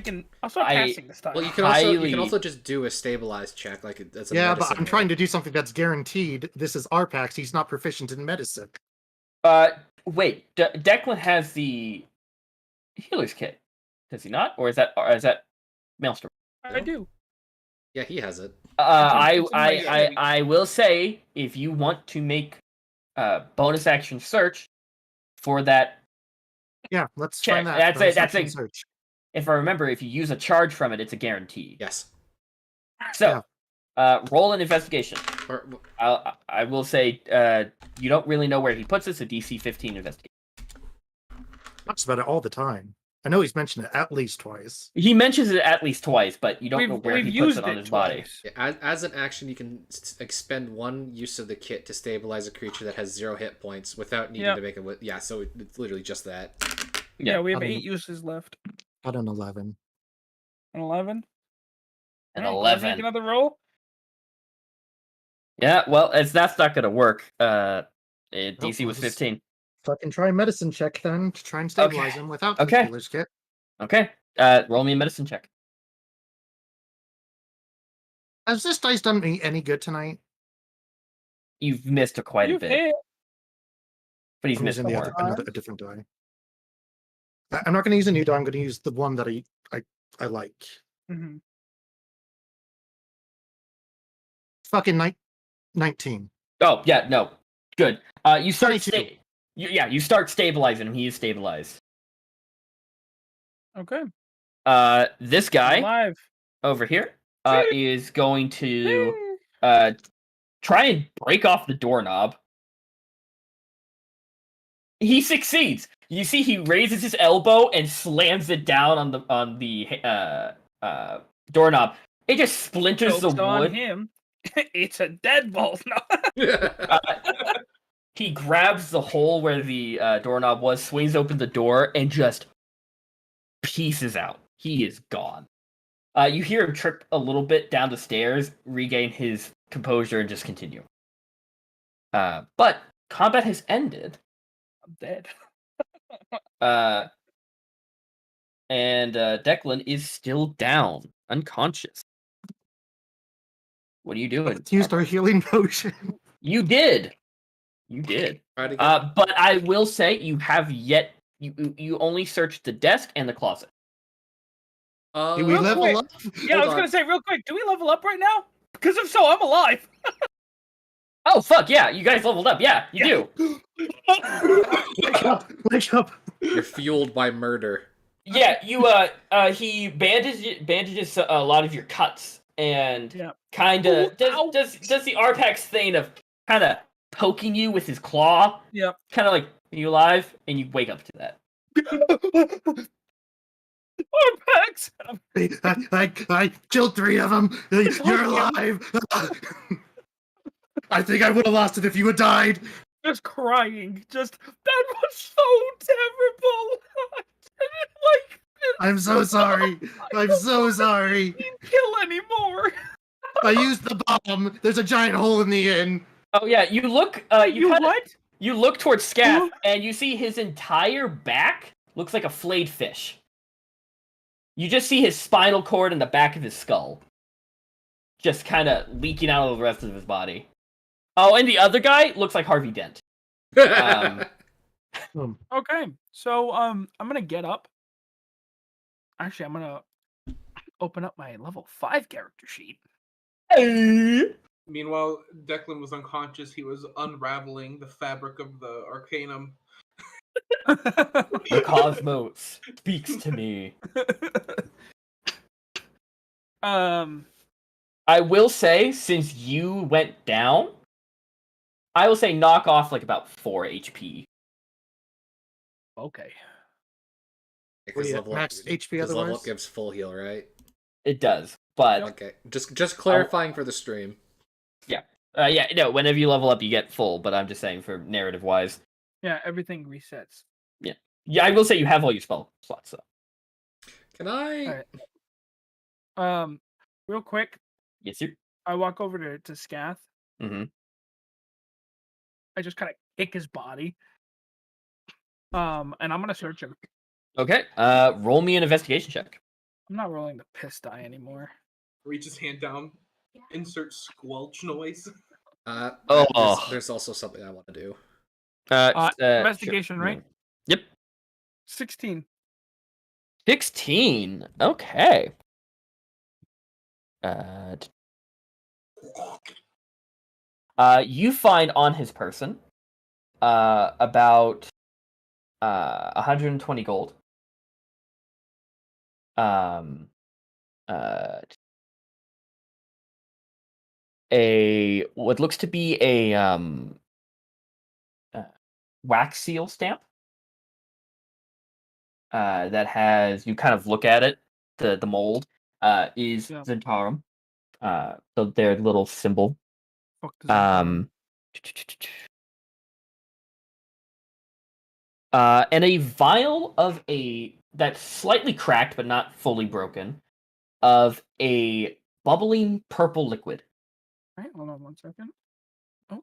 passing this time. Well, you can Highly- also just do a stabilized check, like that's a Yeah, but medicine I'm roll. trying to do something that's guaranteed. This is Arpax. He's not proficient in medicine. Wait. Declan has the healer's kit, does he not? Or is that Maelstrom? I do. Yeah, he has it. I will say, if you want to make bonus action search for that, Yeah, let's Check. find that. That's bonus it, that's action it. Search. if I remember, if you use a charge from it, it's a guarantee. Yes. So, roll an investigation. Or, I will say, you don't really know where he puts it, so DC 15 investigation. Talks about it all the time. I know he's mentioned it at least twice. He mentions it at least twice, but you don't know where he puts it on his body. twice. as an action, you can expend one use of the kit to stabilize a creature that has 0 hit points without needing Yep. to make a. Yeah, so it's literally just that. Yeah, we have I 8 don't- uses left. Got an 11. An 11. An Alright, wanna 11. Make another roll. Yeah, well, that's not going to work. DC was was- 15. Fucking try a medicine check then to try and stabilize Okay. him without Okay. the healer's kit. Okay, roll me a medicine check. Has this dice done me any good tonight? You've missed quite a You've bit, hit. but he's I'm missed using more. a different die. I'm not going to use a new die. I'm going to use the one that I like. Mhm. Fucking 19. Oh yeah, no, good. You start 22. you start stabilizing him. He is stabilized. Okay. This guy Alive. over here is going to try and break off the doorknob. He succeeds. You see, he raises his elbow and slams it down on the doorknob. It just splinters Joke's the on wood. him. It's a deadbolt. No. He grabs the hole where the doorknob was, swings open the door, and just pieces out. He is gone. You hear him trip a little bit down the stairs, regain his composure, and just continue. But combat has ended. I'm dead. And Declan is still down, unconscious. What are you doing? Let's use our healing potion. You did. You did. Try to get- But I will say you have yet. You only searched the desk and the closet. Do we real level quick. up? Yeah, I Hold was on. gonna say real quick. Do we level up right now? Because if so, I'm alive. Oh fuck yeah! You guys leveled up. Yeah, you do. Wake up! Wake up! You're fueled by murder. Yeah, you he bandages a lot of your cuts and Yeah. kind of Ooh, ow. does the Arpax thing of kind of poking you with his claw. Yep. Kind of like, are you alive? And you wake up to that. Arpax. I killed 3 of them. You're alive. I think I would have lost it if you had died. Just crying. Just that was so terrible. like I'm so sorry. I'm so sorry. didn't kill anymore. I used the bomb. There's a giant hole in the inn. Oh yeah, you look. You kinda, what? You look towards Scath, and you see his entire back looks like a flayed fish. You just see his spinal cord and the back of his skull. Just kind of leaking out of the rest of his body. Oh, and the other guy looks like Harvey Dent. Okay, so I'm gonna get up. Actually, I'm gonna open up my level 5 character sheet. Meanwhile, Declan was unconscious. He was unraveling the fabric of the Arcanum. The cosmos speaks to me. I will say, since you went down, I will say knock off like about 4 HP. Okay. Because max HP level otherwise? up gives full heal, right? It does, but Okay, just clarifying for the stream. yeah, no. Whenever you level up, you get full. But I'm just saying for narrative wise. Yeah, everything resets. Yeah, I will say you have all your spell slots though. Can I? Alright. Real quick, Yes, sir. I walk over to Scath. Mm-hmm. I just kind of kick his body. And I'm gonna search him. Okay. Roll me an investigation check. I'm not rolling the piss die anymore. Reach his hand down. Insert squelch noise. There's also something I want to do. Investigation, sure. right? Yep. 16. 16. Okay. You find on his person about 120 gold. What looks to be a wax seal stamp. That has, you kind of look at it, the mold is Zentarum. So their little symbol. Fuck the Zentarum. And a vial of that's slightly cracked but not fully broken, of a bubbling purple liquid. All right, hold on 1 second. Oh.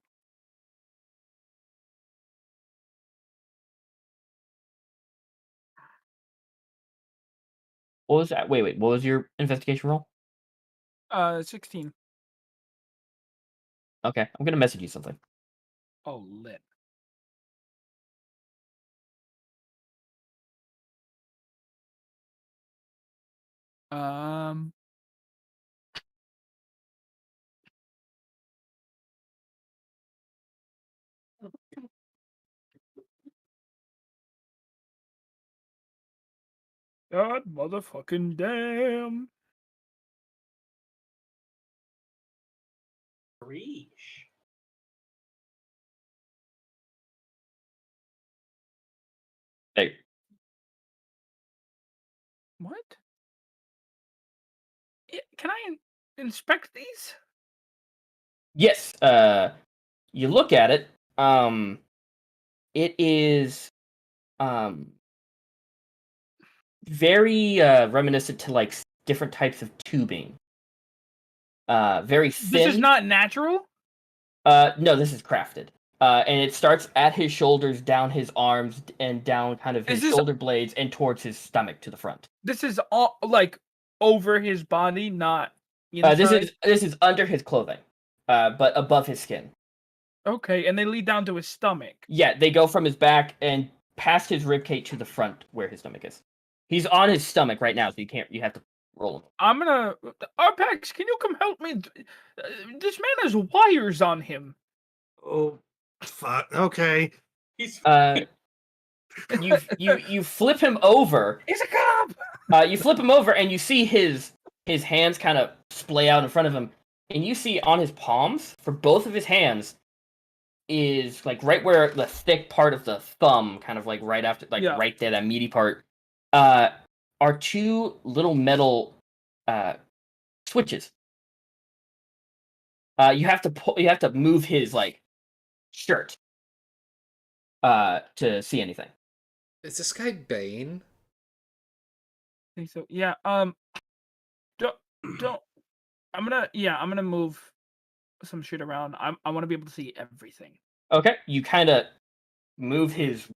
What was that? Wait. What was your investigation roll? 16. Okay, I'm gonna message you something. Oh, lit. God motherfucking damn. Reach. Hey. What? Can I inspect these? Yes. You look at it. It is very reminiscent to like different types of tubing. Very thin. This is not natural? No, this is crafted. And it starts at his shoulders, down his arms, and down kind of his shoulder blades, and towards his stomach to the front. This is all like over his body, not inside? This is under his clothing, but above his skin. Okay, and they lead down to his stomach. Yeah, they go from his back and past his ribcage to the front where his stomach is. He's on his stomach right now, so you have to roll him. I'm gonna... Arpax, can you come help me? This man has wires on him. Oh, fuck. Okay. He's You flip him over. He's a cop! You flip him over, and you see his hands kind of splay out in front of him, and you see on his palms, for both of his hands, is like right where the thick part of the thumb, kind of like right after, like right there, that meaty part, are two little metal switches. You have to move his like shirt to see anything. Is this guy Bane? I think so. Yeah. Don't. I'm gonna move some shit around. I want to be able to see everything. Okay, you kind of move his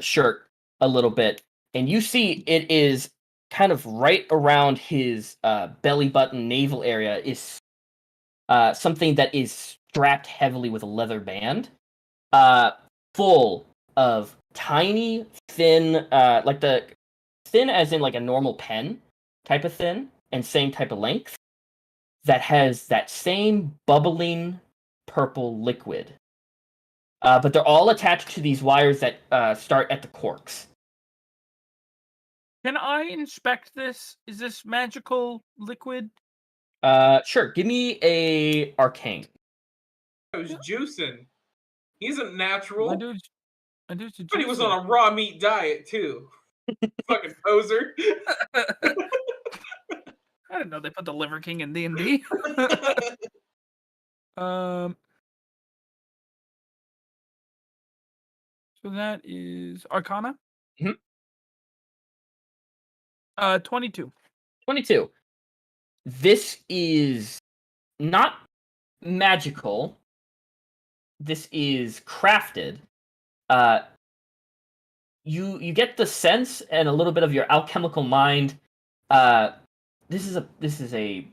shirt a little bit, and you see it is kind of right around his belly button navel area is something that is strapped heavily with a leather band, full of tiny, thin, like the thin as in like a normal pen type of thin, and same type of length, that has that same bubbling purple liquid. But they're all attached to these wires that start at the corks. Can I inspect this? Is this magical liquid? Sure. Give me a arcane. I was juicing. He isn't natural. My dude's a But he was juicer. on a raw meat diet too. Fucking poser. I didn't know they put the Liver King in D&D. So that is Arcana. Mhm. 22. 22. This is not magical. This is crafted. You get the sense and a little bit of your alchemical mind. This is a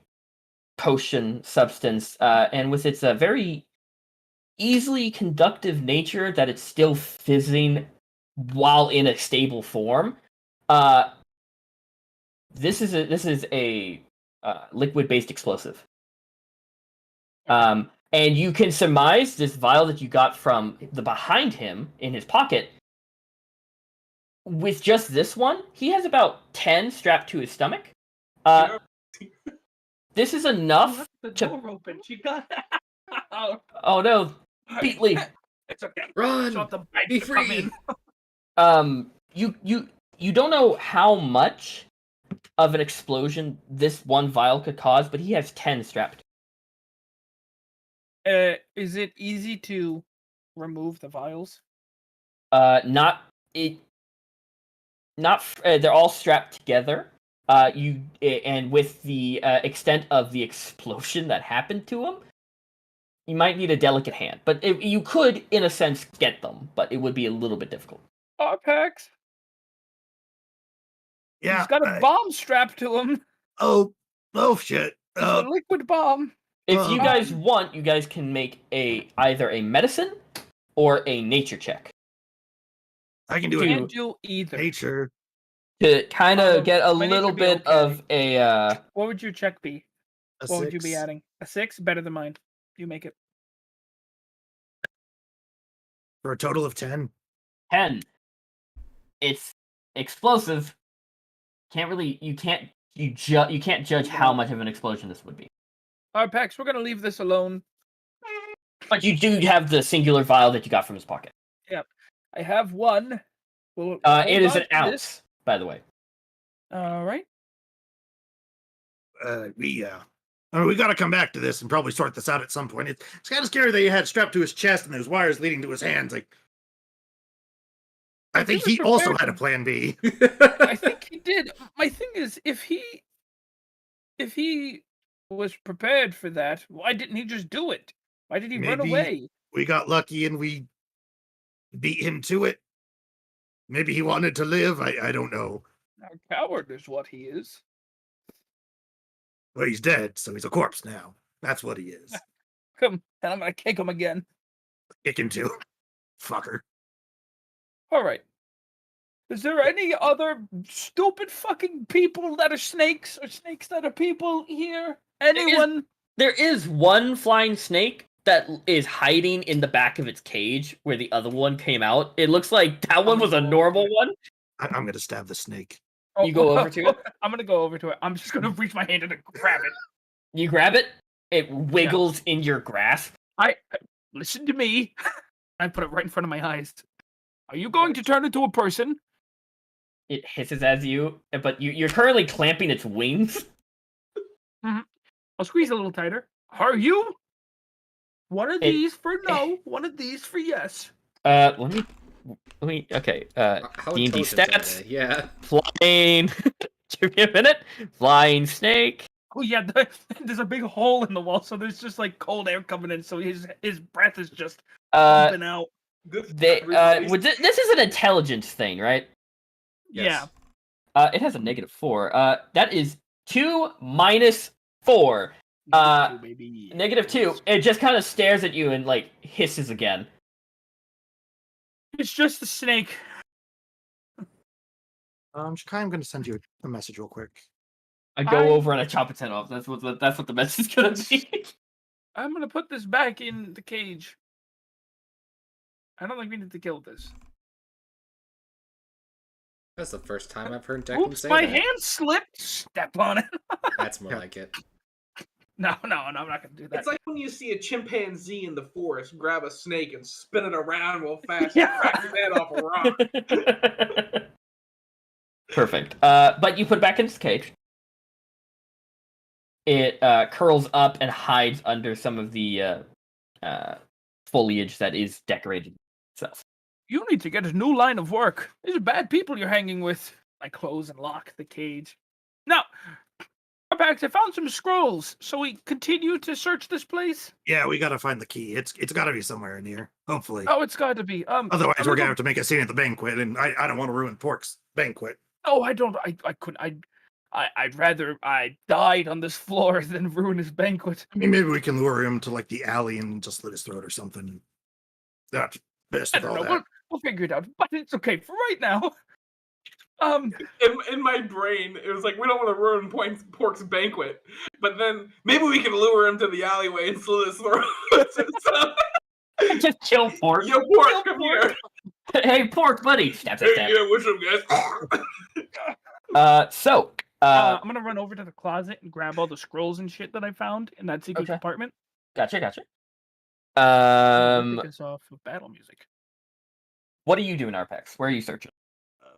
potion substance, and with its very easily conductive nature, that it's still fizzing while in a stable form. This is a liquid-based explosive. And you can surmise this vial that you got from the behind him in his pocket. With just this one, he has about 10 strapped to his stomach. This is enough The to... door open. She got out. Oh no, Beatley. It's okay. Run! Shut the bike Be to come free! in. You don't know how much of an explosion this one vial could cause, but he has 10 strapped. Is it easy to remove the vials? They're all strapped together. And with the extent of the explosion that happened to him, you might need a delicate hand. But you could, in a sense, get them, but it would be a little bit difficult. Pax. Yeah. He's got a bomb strapped to him. Oh shit. It's a liquid bomb. If you guys want, you guys can make either a medicine or a nature check I can do Can't it. do either. Nature. to kind of get a my nature little be bit okay. of a. What would your check be? A What would you 6. be adding? A 6? Better than mine. You make it. For a total of 10. 10. It's explosive. You can't judge how much of an explosion this would be. Alright, Pax, we're gonna leave this alone. But you do have the singular vial that you got from his pocket. I have one. We'll It is hold an on to ounce, this. by the way. Alright. I mean, we got to come back to this and probably sort this out at some point. It's kind of scary that he had strapped to his chest and there's wires leading to his hands. Like, I think he also had a plan B. I think he did. My thing is, if he was prepared for that, why didn't he just do it? Why did he run Maybe- away? We got lucky and we beat him to it. Maybe he wanted to live. I don't know. A coward is what he is. Well, he's dead, so he's a corpse now. That's what he is. Come, and I'm gonna kick him again. Kick him too. Fucker. All right. Is there any other stupid fucking people that are snakes or snakes that are people here? Anyone? There is one flying snake that is hiding in the back of its cage where the other one came out. It looks like that one was a normal one. I'm going to stab the snake. You go over to it? I'm gonna go over to it. I'm just gonna reach my hand in and grab it. You grab it, it wiggles in your grasp. Listen to me. I put it right in front of my eyes. Are you going to turn into a person? It hisses at you, but you're currently clamping its wings. I'll squeeze a little tighter. Are you? One of It- these for no, one of these for yes. Let me. Okay. How D&D intelligent are stats. they? Yeah. Flying. Give me a minute. Flying snake. Oh yeah, there's a big hole in the wall, so there's just like cold air coming in, so his breath is just pumping out. This is an intelligence thing, right? Yes. It has a -4. That is 2 minus 4. Baby. -2. It just kind of stares at you and like hisses again. It's just a snake. Shakai, I'm going to send you a message real quick. I go over and I chop its head off. That's what the message is gonna be. I'm gonna put this back in the cage. I don't think we need to kill this. That's the first time I've heard Declan Oops, say my that. hand slipped. Step on it. That's more like it. No, I'm not gonna do that. It's like when you see a chimpanzee in the forest grab a snake and spin it around real fast Yeah. and crack his head off a rock. Perfect. But you put it back in its cage. It curls up and hides under some of the foliage that is decorated itself. You need to get a new line of work. These are bad people you're hanging with. I close and lock the cage. Now, Arpax, I found some scrolls. So we continue to search this place? Yeah, we got to find the key. It's got to be somewhere in here. Hopefully. Oh, it's got to be. Otherwise, I'm we're gonna gonna have to make a scene at the banquet, and I don't want to ruin Pork's banquet. Oh, I don't. I couldn't. I'd rather I died on this floor than ruin his banquet. I mean, maybe we can lure him to like the alley and just slit his throat or something. That's best I with don't all know. that. We'll figure it out. But it's okay for right now. In my brain, it was like, we don't want to ruin Pork's banquet, but then maybe we can lure him to the alleyway and slit his throat. Just kill Pork. Yo, Pork, come here. Hey, Pork, buddy. Stab, stab, Hey, stab. yeah, what's up, guys? I'm gonna run over to the closet and grab all the scrolls and shit that I found in that secret Okay. compartment. Gotcha. Kick us off with battle music. What are you doing, Arpex? Where are you searching?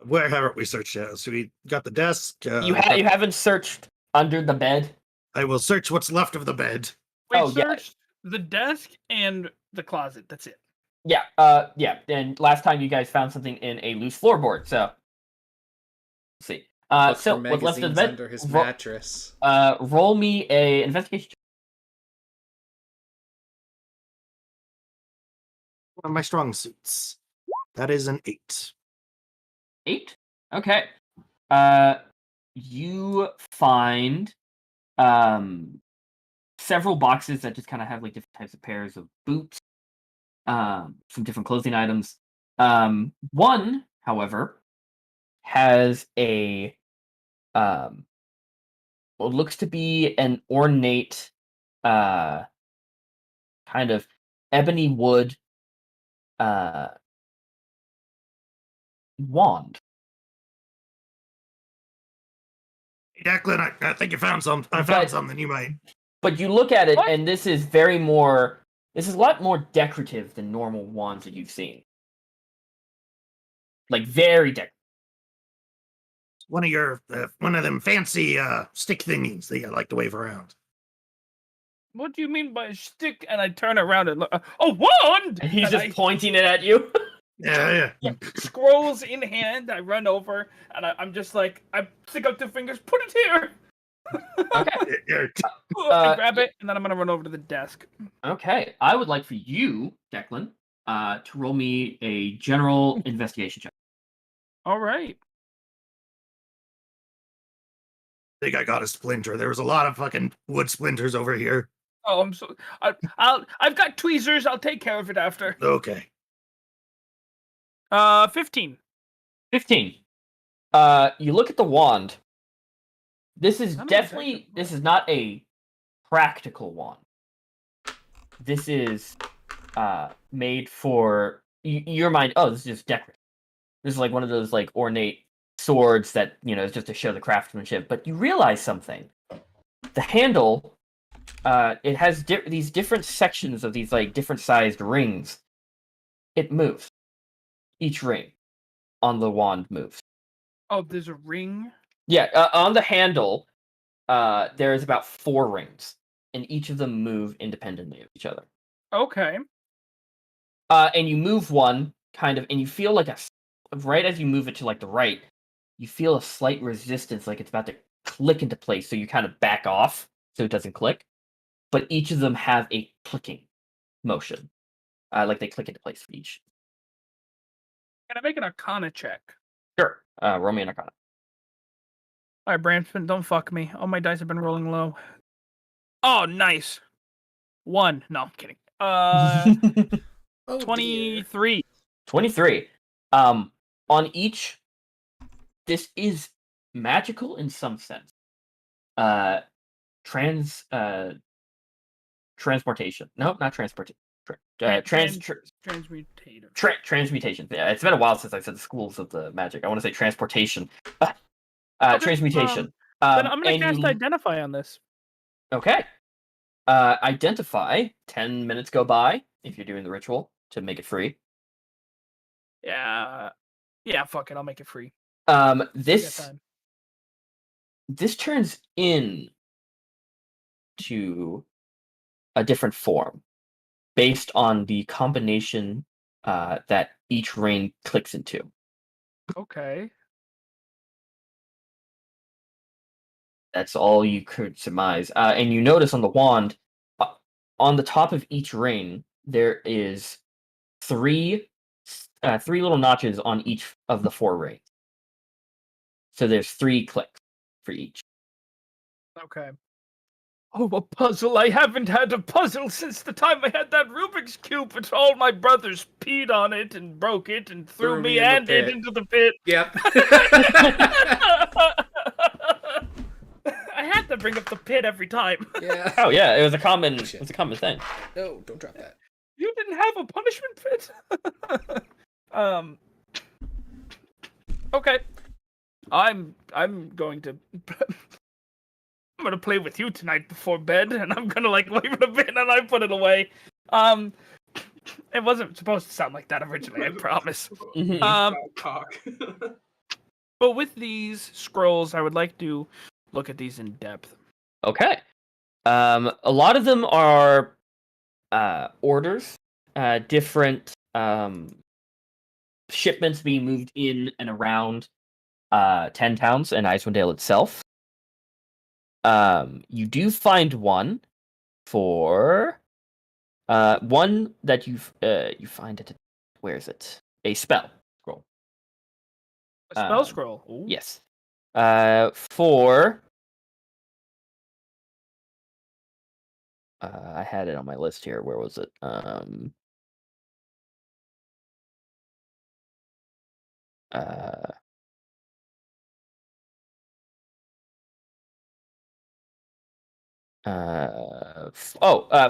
Where haven't we searched yet? So we got the desk. You haven't searched under the bed? I will search what's left of the bed. We Oh, yeah. searched the desk and the closet. That's it. Yeah, yeah. And last time you guys found something in a loose floorboard, so let's see. Look So for what's left of the magazines bed? under his mattress. Roll me a investigation check. One of my strong suits. That is an 8. 8? Okay. You find several boxes that just kind of have like different types of pairs of boots, some different clothing items. One, however, has a what looks to be an ornate kind of ebony wood wand. Hey, Declan, I think you found some. I found something you might. But you look at it, What? and this is a lot more decorative than normal wands that you've seen. Like very decorative. One of them fancy stick thingies that you like to wave around. What do you mean by a stick? And I turn around and look. Oh, wand! And he's And just I- pointing it at you. Yeah. scrolls in hand. I run over and I'm just like, I stick up 2 fingers. Put it here. Okay. Yeah. I grab it and then I'm gonna run over to the desk. Okay. I would like for you, Declan, to roll me a general investigation check. All right. I think I got a splinter. There was a lot of fucking wood splinters over here. Oh, I'm so. I've got tweezers. I'll take care of it after. Okay. 15. 15. You look at the wand. This is I don't definitely this is not a practical wand. This is made for your mind. Oh, this is just decorative. This is like one of those like ornate swords that is just to show the craftsmanship. But you realize something. The handle, it has these different sections of these like different sized rings. It moves. Each ring on the wand moves. Oh, there's a ring. Yeah, on the handle, there's about 4 rings, and each of them move independently of each other. Okay. And you move one kind of, and you feel like right as you move it to like the right, you feel a slight resistance, like it's about to click into place. So you kind of back off so it doesn't click. But each of them have a clicking motion, like they click into place for each. Can I make an Arcana check? Sure. Roll me an Arcana. All right, Branston, don't fuck me. All my dice have been rolling low. Oh, nice. 1. No, I'm kidding. Oh, dear. 23. 23. On each, this is magical in some sense. Transportation. No, not transportation. Transmutative. Transmutation. Yeah, it's been a while since I said the schools of the magic. I want to say transportation. Okay, Transmutation. Then I'm gonna and cast you- Identify on this. Okay. Identify. 10 minutes go by if you're doing the ritual to make it free. Yeah. Yeah, fuck it. I'll make it free. This time. this turns in to a different form based on the combination that each ring clicks into. Okay. That's all you could surmise. And you notice on the wand, on the top of each ring, there is three little notches on each of the 4 rings. So there's 3 clicks for each. Okay. Oh, a puzzle. I haven't had a puzzle since the time I had that Rubik's Cube, but all my brothers peed on it and broke it and threw me in the and it pit. into the pit. Yep. I had to bring up the pit every time. Yeah. Oh yeah, it was a common Oh, shit. thing. No, don't drop that. You didn't have a punishment pit? Okay. I'm going to I'm gonna play with you tonight before bed, and I'm gonna like leave it a bit, and I put it away. It wasn't supposed to sound like that originally, I promise. Mhm. Cock. But with these scrolls, I would like to look at these in depth. Okay. A lot of them are orders, different shipments being moved in and around 10 towns and Icewind Dale itself. You do find one for one that you find it. Where is it? A spell scroll. A spell Um, scroll. Ooh. Yes. For I had it on my list here. Where was it?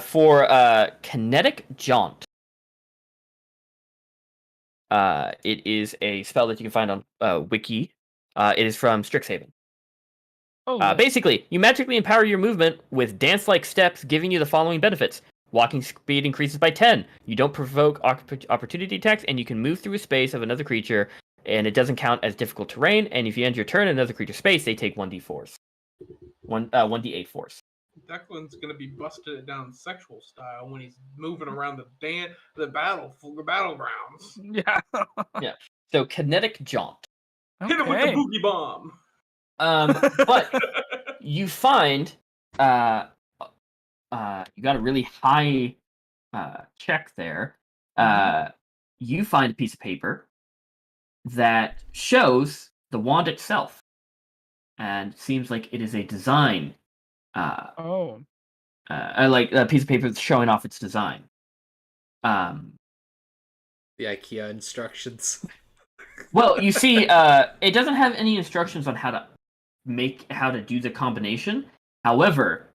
For Kinetic Jaunt. It is a spell that you can find on Wiki. It is from Strixhaven. Oh, yeah. Basically, you magically empower your movement with dance-like steps, giving you the following benefits. Walking speed increases by 10. You don't provoke opportunity attacks, and you can move through a space of another creature, and it doesn't count as difficult terrain. And if you end your turn in another creature's space, they take 1d4s. 1d8 force. Declan's gonna be busted it down sexual style when he's moving around the battlegrounds. Yeah. So Kinetic Jaunt. Hit him with the Okay. boogie bomb. But you find you got a really high check there. You find a piece of paper that shows the wand itself, and seems like it is a design. Oh. Like a piece of paper that's showing off its design. The IKEA instructions. Well, you see, it doesn't have any instructions on how to do the combination. However,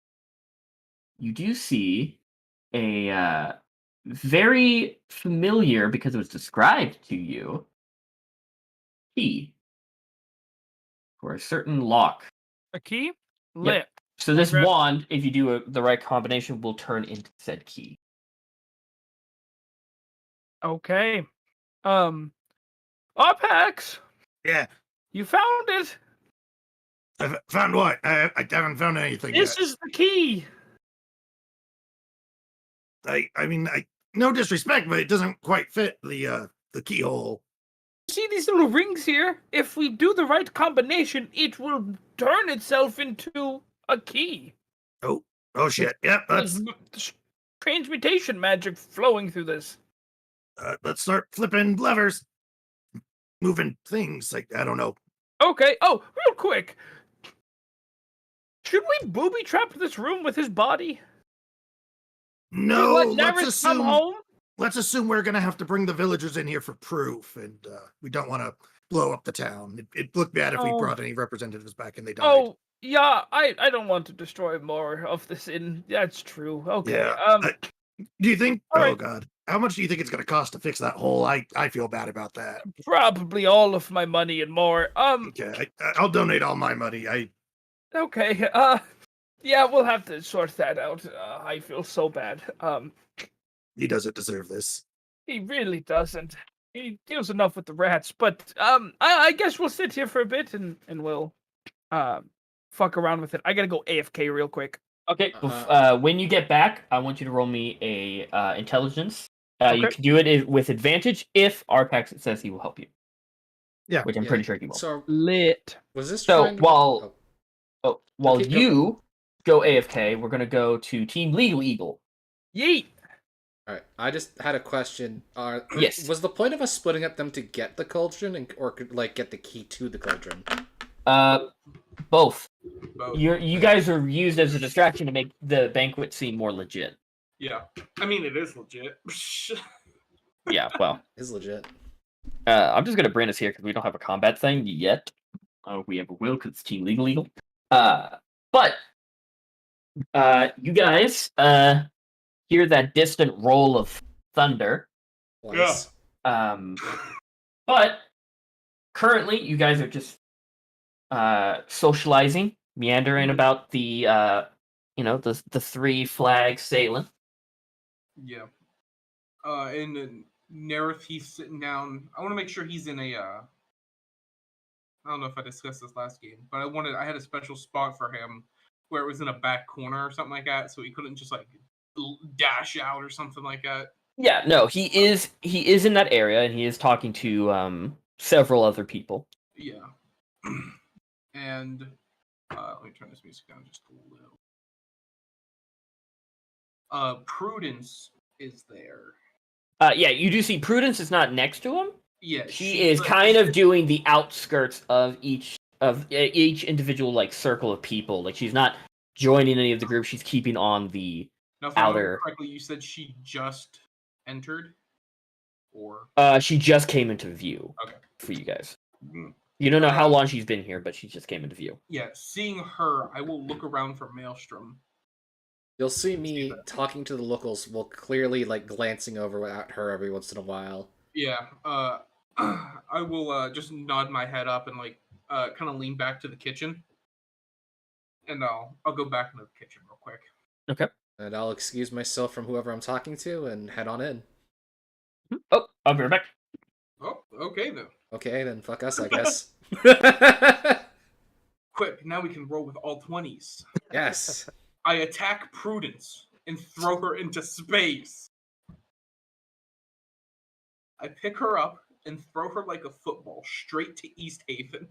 you do see a very familiar, because it was described to you, key for a certain lock. A key? Lit. So this Grab- wand, if you do the right combination, will turn into said key. Okay. Apex, Yeah. you found it. I found what? I haven't found anything This yet. is the key. I mean, no disrespect, but it doesn't quite fit the keyhole. See these little rings here? If we do the right combination, it will turn itself into a key. Oh shit! Yep, There's transmutation magic flowing through this. let's start flipping levers. moving things. Like, I don't know. Okay. Oh, real quick. Should we booby trap this room with his body? No, Let let's Neris come assume. home? Let's assume we're gonna have to bring the villagers in here for proof, and we don't want to blow up the town. It looked bad if we Oh. brought any representatives back and they died. Oh, yeah, I don't want to destroy more of this inn. That's true. Okay. Yeah. Do you think? All Oh right. God, how much do you think it's gonna cost to fix that hole? I feel bad about that. Probably all of my money and more. Okay, I'll donate all my money. Okay. Yeah, we'll have to sort that out. I feel so bad. He doesn't deserve this. He really doesn't. He deals enough with the rats, but I guess we'll sit here for a bit and we'll fuck around with it. I gotta go AFK real quick. Okay. When you get back, I want you to roll me a intelligence. You Okay. can do it with advantage if Arpax says he will help you. Yeah. Which I'm pretty sure he will. So Lit. was this So, trying to while- While Okay, go. you go AFK, we're gonna go to Team Legal Eagle. Yeet. All right, I just had a question. Yes. Was the point of us splitting up them to get the cauldron, or like get the key to the cauldron? Both. Both. You guys are used as a distraction to make the banquet seem more legit. Yeah. I mean, it is legit. Yeah, well, Is legit. I'm just gonna bring us here because we don't have a combat thing yet. We ever will because it's Team Legal Eagle. But you guys hear that distant roll of thunder. Twice. But currently, you guys are just socializing, meandering about the the three flags sailing. Yeah. And Nerith, he's sitting down. I want to make sure he's in a. I don't know if I discussed this last game, but I had a special spot for him where it was in a back corner or something like that, so he couldn't just like dash out or something like that. Yeah, no, he is in that area, and he is talking to several other people. Yeah. And let me turn this music down just a little. Prudence is there. Yeah, you do see Prudence is not next to him. Yeah, She is kind of doing the outskirts of each individual like circle of people. Like she's not joining any of the group. She's keeping on the Now, if I remember outer. correctly, you said she just entered, or She just came into view. Okay. For you guys. You don't know how long she's been here, but she just came into view. yeah, seeing her, I will look around for Maelstrom. You'll see me talking to the locals while clearly like glancing over at her every once in a while. Yeah, I will just nod my head up and like kind of lean back to the kitchen, and I'll go back into the kitchen real quick. Okay. And I'll excuse myself from whoever I'm talking to and head on in. Oh, I'll be right back. Oh, okay then. Okay, then fuck us, I guess. Quick, now we can roll with all 20s. Yes. I attack Prudence and throw her into space. I pick her up and throw her like a football straight to East Haven.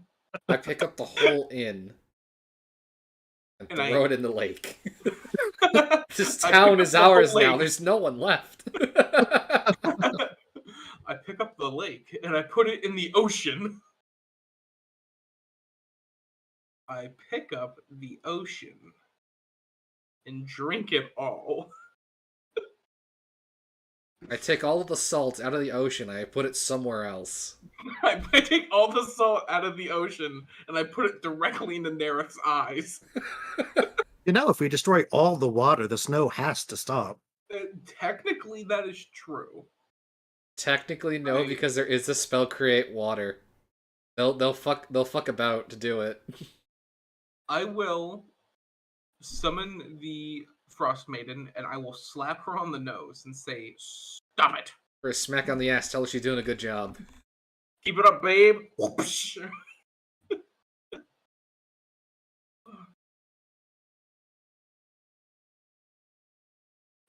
I pick up the whole inn and throw it in the lake. This town is ours now. There's no one left. I pick up the lake and I put it in the ocean. I pick up the ocean and drink it all. I take all of the salt out of the ocean and I put it somewhere else. I take all the salt out of the ocean and I put it directly into Nerith's eyes. You know, if we destroy all the water, the snow has to stop. Technically, that is true. Technically, no, because there is a spell create water. They'll fuck about to do it. I will summon the Frost Maiden and I will slap her on the nose and say, "Stop it!" For a smack on the ass, tell her she's doing a good job. Keep it up, babe. Whoosh.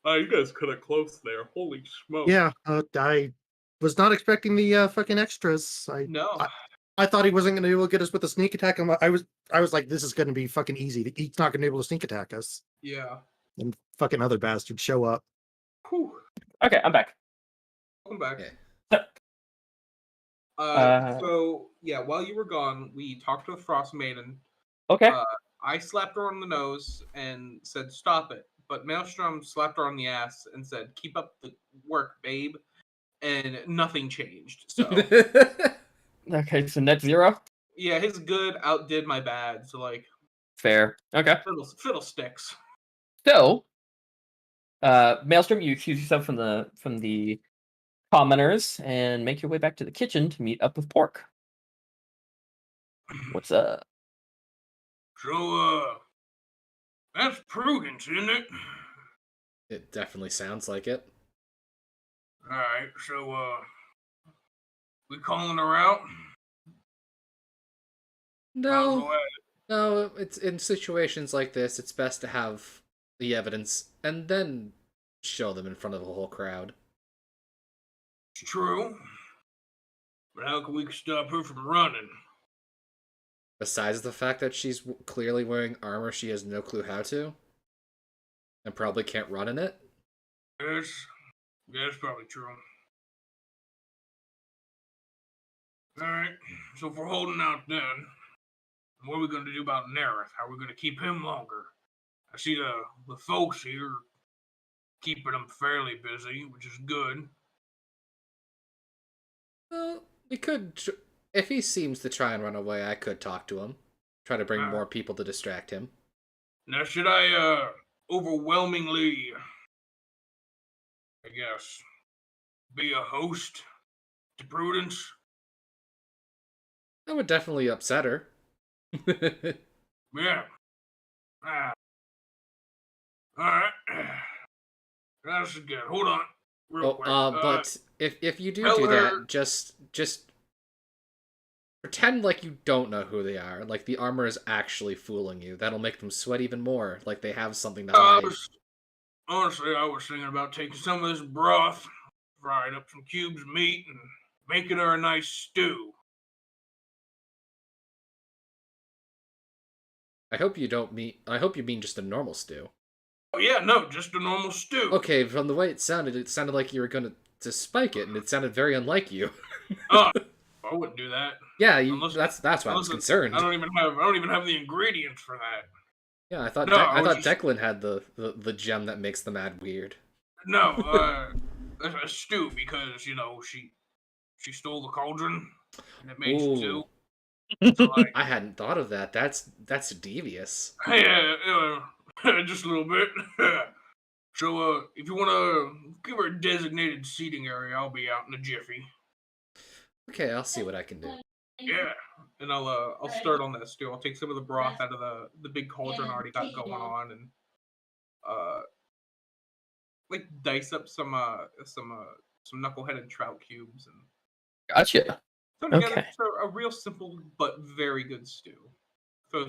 Oh, you guys cut it close there. Holy smoke. Yeah, I was not expecting the fucking extras. No. I thought he wasn't going to be able to get us with a sneak attack. I was like, this is going to be fucking easy. He's not going to be able to sneak attack us. Yeah. And fucking other bastards show up. Whew. Okay, I'm back. Welcome back. Okay. So yeah, while you were gone, we talked to the Frost Maiden. Okay. I slapped her on the nose and said, "Stop it." But Maelstrom slapped her on the ass and said, "Keep up the work, babe." And nothing changed. So Okay, so net 0? yeah, his good outdid my bad. So like, Fair. Okay. fiddlesticks. So, Maelstrom, you excuse yourself from the commoners and make your way back to the kitchen to meet up with Pork. What's up? So that's Prudence, isn't it? It definitely sounds like it. All right. So we calling her out? I'll go No, at it. no. It's in situations like this. It's best to have the evidence and then show them in front of a whole crowd. It's true. But how can we stop her from running? Besides the fact that she's clearly wearing armor she has no clue how to, and probably can't run in it. Yes, that's probably true. Alright, so if we're holding out then, what are we going to do about Nerith? How are we going to keep him longer? I see the folks here keeping him fairly busy, which is good. Well, we could, if he seems to try and run away, I could talk to him. Try to bring more people to distract him. Now, should I, overwhelmingly, I guess, be a host to Prudence? That would definitely upset her. Yeah. Alright. That's good. Hold on. Real quick. But if you do tell her- that, just pretend like you don't know who they are. Like the armor is actually fooling you. That'll make them sweat even more. Like they have something to hide. Honestly, I was thinking about taking some of this broth, frying up some cubes of meat, and making her a nice stew. I hope you mean just a normal stew. Oh yeah, no, just a normal stew. Okay, from the way it sounded like you were gonna to spike it, and it sounded very unlike you. I wouldn't do that. Yeah, Unless- that's why I was concerned. I don't even have the ingredients for that. Yeah, I thought No, I I was thought just- Declan had the gem that makes the mad weird. No, a stew because she stole the cauldron and it made Ooh. stew. So like, I hadn't thought of that. That's devious. yeah, just a little bit. So if you want to give her a designated seating area, I'll be out in a jiffy. Okay, I'll see what I can do. Yeah, and I'll start on that stew. I'll take some of the broth out of the big cauldron I already got going on, and like dice up some knuckle-headed trout cubes and Gotcha. throw together Okay. just a real simple but very good stew. Throw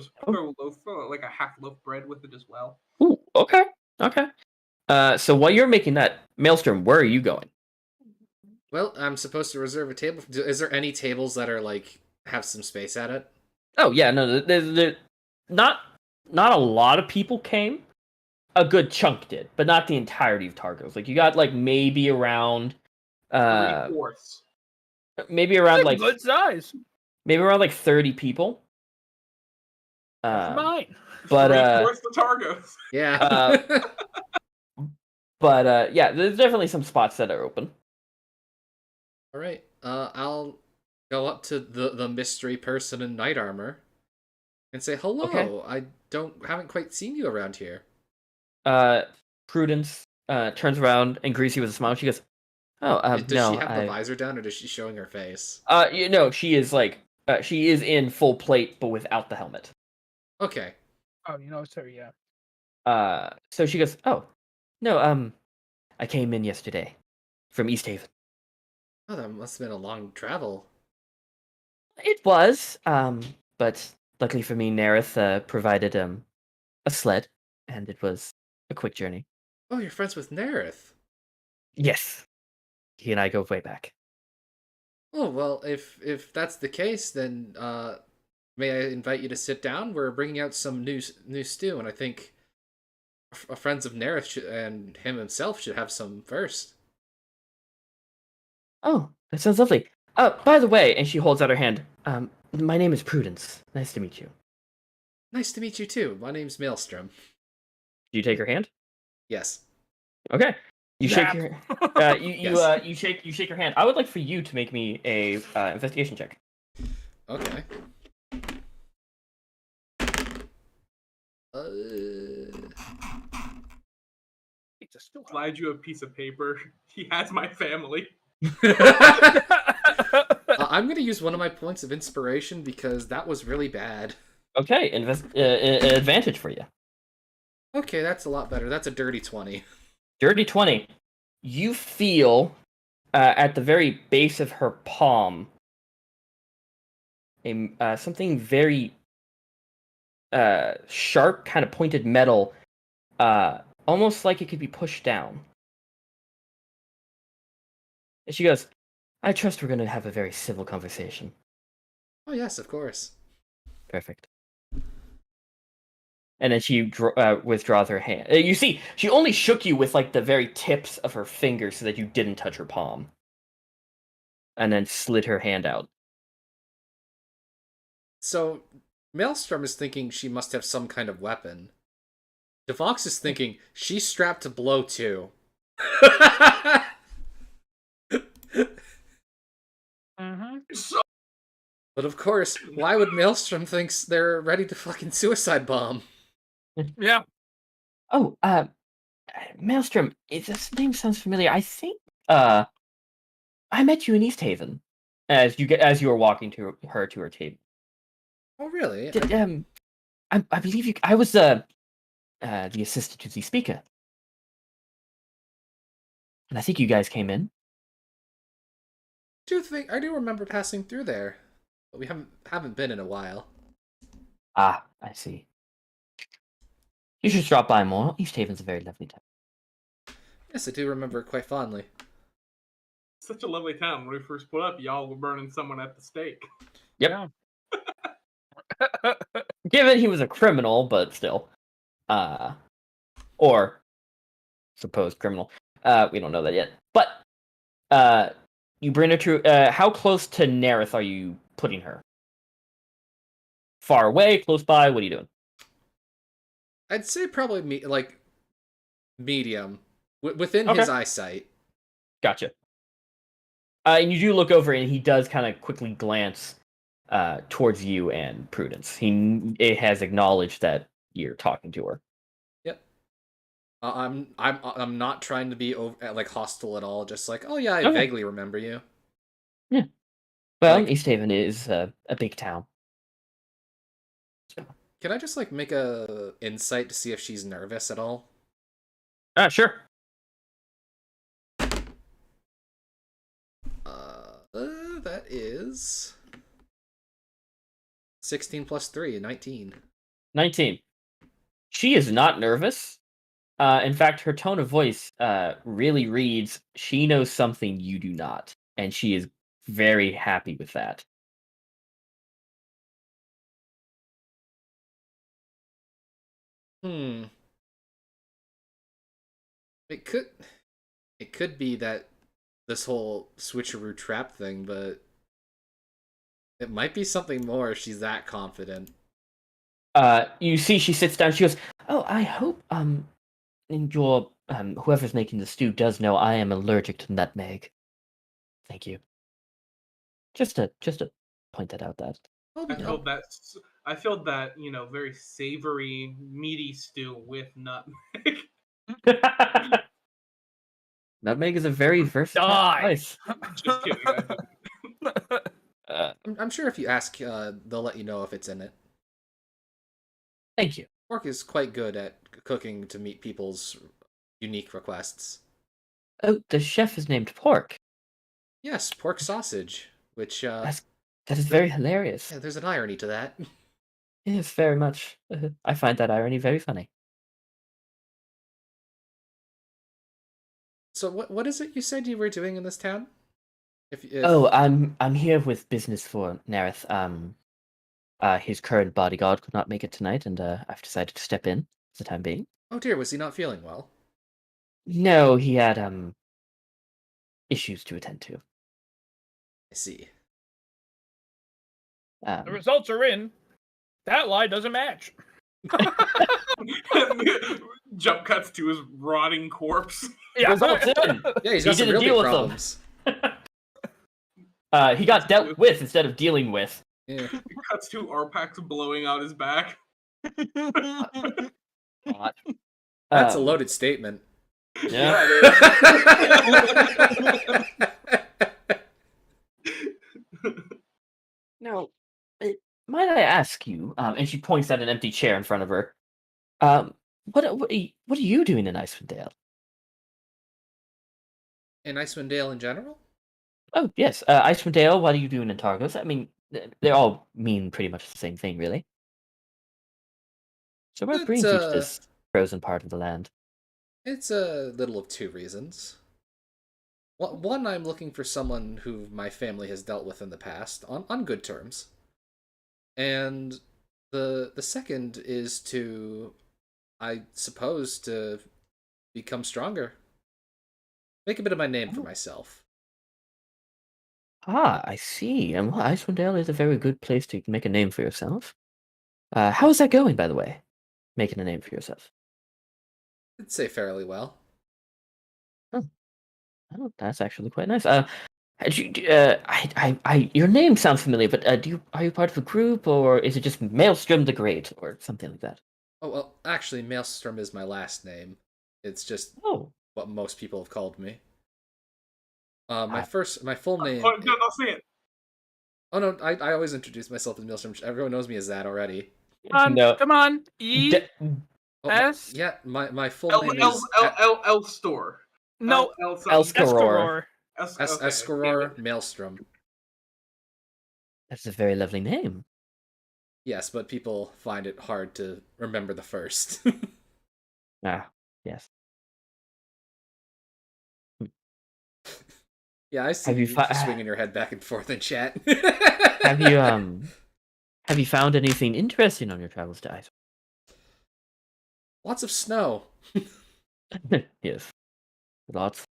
like a half loaf bread with it as well. Ooh, okay. Okay. So while you're making that, Maelstrom, where are you going? Well, I'm supposed to reserve a table. Is there any tables that are like have some space at it? Oh yeah, no, not a lot of people came. A good chunk did, but not the entirety of Targos. Like you got like maybe around 3/4. maybe around That's a like good size. maybe around like 30 people. Mine. But 3/4 for Targos. Yeah. yeah, there's definitely some spots that are open. All right. I'll go up to the mystery person in knight armor and say hello. Okay. I haven't quite seen you around here. Prudence turns around and greets you with a smile. She goes, "Oh, Does no, she have the visor down, or is she showing her face? she is like she is in full plate, but without the helmet. Okay. Oh, it's her, yeah. So she goes, "Oh, no, I came in yesterday from East Haven. Oh, that must have been a long travel. It was, but luckily for me, Nerith provided a sled, and it was a quick journey. Oh, you're friends with Nerith. Yes, he and I go way back. Oh, well, if that's the case, then may I invite you to sit down? We're bringing out some new stew, and I think friends of Nerith and him himself should have some first. Oh, that sounds lovely. By the way, and she holds out her hand. My name is Prudence. Nice to meet you. Nice to meet you too. My name's Maelstrom. Do you take her hand? Yes. Okay. You shake Zap. your Yes. you shake her hand. I would like for you to make me a investigation check. Okay. It's a stew. Slide you a piece of paper. He has my family. I'm gonna use one of my points of inspiration because that was really bad. Okay, advantage for you. Okay, that's a lot better. That's a dirty 20. Dirty 20. You feel at the very base of her palm something very sharp, kind of pointed metal, almost like it could be pushed down. And she goes, I trust we're going to have a very civil conversation. Oh yes, of course. Perfect. And then she withdraws her hand. You see, she only shook you with like the very tips of her fingers so that you didn't touch her palm. And then slid her hand out. So, Maelstrom is thinking she must have some kind of weapon. Devox is thinking she's strapped to blow too. So But of course, why would Maelstrom think they're ready to fucking suicide bomb? Yeah. Oh, Maelstrom, this name sounds familiar. I think I met you in East Haven as you were walking to her table. Oh really? Did, I believe you. I was the assistant to the speaker, and I think you guys came in. I do remember passing through there, but we haven't been in a while. Ah, I see. You should drop by more. East Haven's a very lovely town. Yes, I do remember it quite fondly. such a lovely town. When we first put up, y'all were burning someone at the stake. Yep. Yeah. Given he was a criminal, but still, or supposed criminal. We don't know that yet. But you bring her to. How close to Nerith are you putting her? Far away, close by. What are you doing? I'd say probably medium, within his eyesight. Gotcha. And you do look over, and he does kind of quickly glance towards you and Prudence. He has acknowledged that you're talking to her. Yep. I'm not trying to be hostile at all. Just like, oh yeah, I vaguely remember you. Yeah. Well, East Haven is a big town. Can I just make a insight to see if she's nervous at all? Sure. That is 16 plus 3, 19. 19. She is not nervous. In fact, her tone of voice really reads she knows something you do not, and she is very happy with that. It could be that this whole switcheroo trap thing, but it might be something more if she's that confident. You see, she sits down. She goes, "Oh, I hope your whoever's making the stew does know I am allergic to nutmeg. Thank you. Just to point that out. That I feel that very savory, meaty stew with nutmeg. Nutmeg is a very versatile spice. Just kidding. I'm sure if you ask, they'll let you know if it's in it. Thank you. Pork is quite good at cooking to meet people's unique requests. Oh, the chef is named Pork. Yes, pork sausage, which that is very hilarious. Yeah, there's an irony to that. Yes, very much. I find that irony very funny. So what is it you said you were doing in this town? If Oh, I'm here with business for Nerith. His current bodyguard could not make it tonight, and I've decided to step in for the time being. Oh dear, was he not feeling well? No, he had issues to attend to. I see. The results are in. That lie doesn't match. Jump cuts to his rotting corpse. Yeah. Results in. Yeah, he's He got some didn't real big deal with them. problems. He got dealt with instead of dealing with. Yeah. It cuts to Arpax blowing out his back. God. That's a loaded statement. Yeah. Now, might I ask you? And she points at an empty chair in front of her. What are you doing in Icewind Dale? In Icewind Dale in general? Oh yes, Icewind Dale. What are you doing in Targos? I mean, they all mean pretty much the same thing, really. So what brings you to this frozen part of the land? It's a little of two reasons. One, I'm looking for someone who my family has dealt with in the past on good terms. And the second is to, I suppose, to become stronger. Make a bit of my name for myself. Ah, I see. And well, Icewind Dale is a very good place to make a name for yourself. How is that going, by the way? Making a name for yourself. I'd say fairly well. Oh, that's actually quite nice. Your name sounds familiar, but are you part of a group, or is it just Maelstrom the Great, or something like that? Oh, well, actually, Maelstrom is my last name. It's just what most people have called me. My full name. Oh, no, I'll say it. Oh no, I always introduce myself as Maelstrom. Everyone knows me as that already. Come on. S. Yeah, my full L name L is L L Store. No. Elskaror. Escaror Maelstrom. That's a very lovely name. Yes, but people find it hard to remember the first. Yes. Yeah, I see you swinging your head back and forth in chat. Have you found anything interesting on your travels to Icewind? Lots of snow. Yes, lots.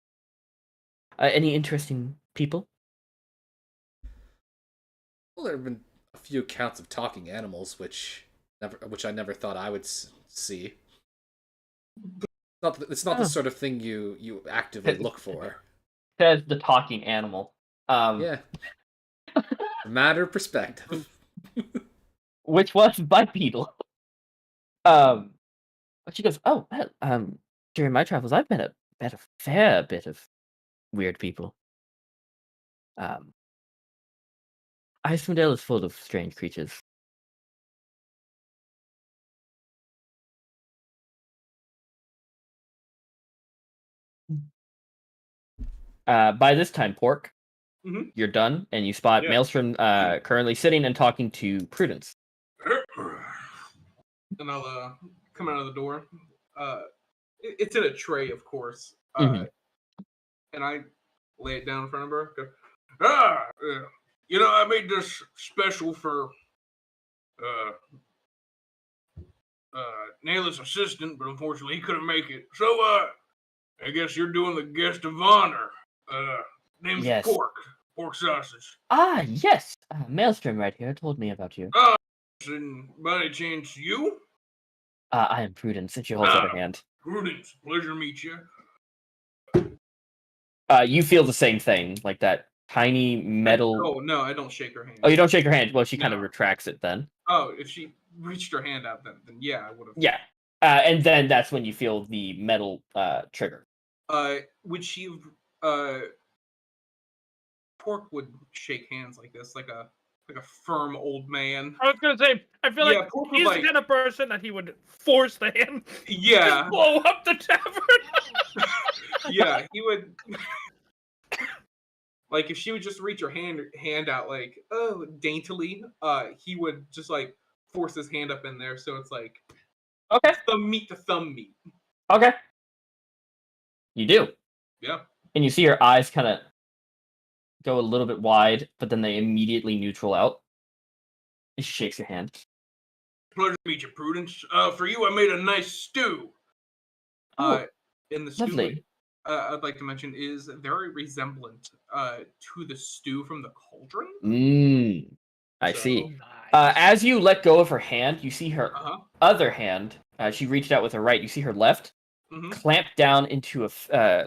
Any interesting people? Well, there have been a few accounts of talking animals, which I never thought I would see. It's not the sort of thing you actively look for. Says the talking animal. Yeah. Matter of perspective. Which was bipedal. She goes, oh, well, during my travels, I've met a fair bit of weird people. Icewind Dale is full of strange creatures. By this time, Pork, you're done, and you spot Maelstrom currently sitting and talking to Prudence. And I'll come out of the door. It's in a tray, of course. And I lay it down in front of her. Go, I made this special for Nayla's assistant, but unfortunately he couldn't make it. So, I guess you're doing the guest of honor. Name's Pork. Pork sausage. Ah, yes. Maelstrom right here told me about you. And by any chance, you? I am Prudence, and she holds out her hand. Prudence, pleasure to meet you. You feel the same thing, like that tiny metal... Oh, no, I don't shake her hand. Oh, you don't shake her hand? Well, she kind of retracts it then. Oh, if she reached her hand out, then yeah, I would have. Yeah. And then that's when you feel the metal trigger. Would she Pork would shake hands like this, like a firm old man. I was gonna say, I feel like he's the kind of person that he would force the hand. Yeah. Just blow up the tavern. Yeah, he would. Like if she would just reach her hand out like daintily, he would just like force his hand up in there, so it's like thumb meat to thumb meat. Okay. You do. Yeah. And you see her eyes kind of go a little bit wide, but then they immediately neutral out. She shakes your hand. Pleasure to meet you, Prudence. For you, I made a nice stew. Oh, in the stew, lovely. I'd like to mention is very resemblant to the stew from the cauldron. I So- see. Nice. As you let go of her hand, you see her Uh-huh. other hand. She reached out with her right. You see her left Hmm. clamp down into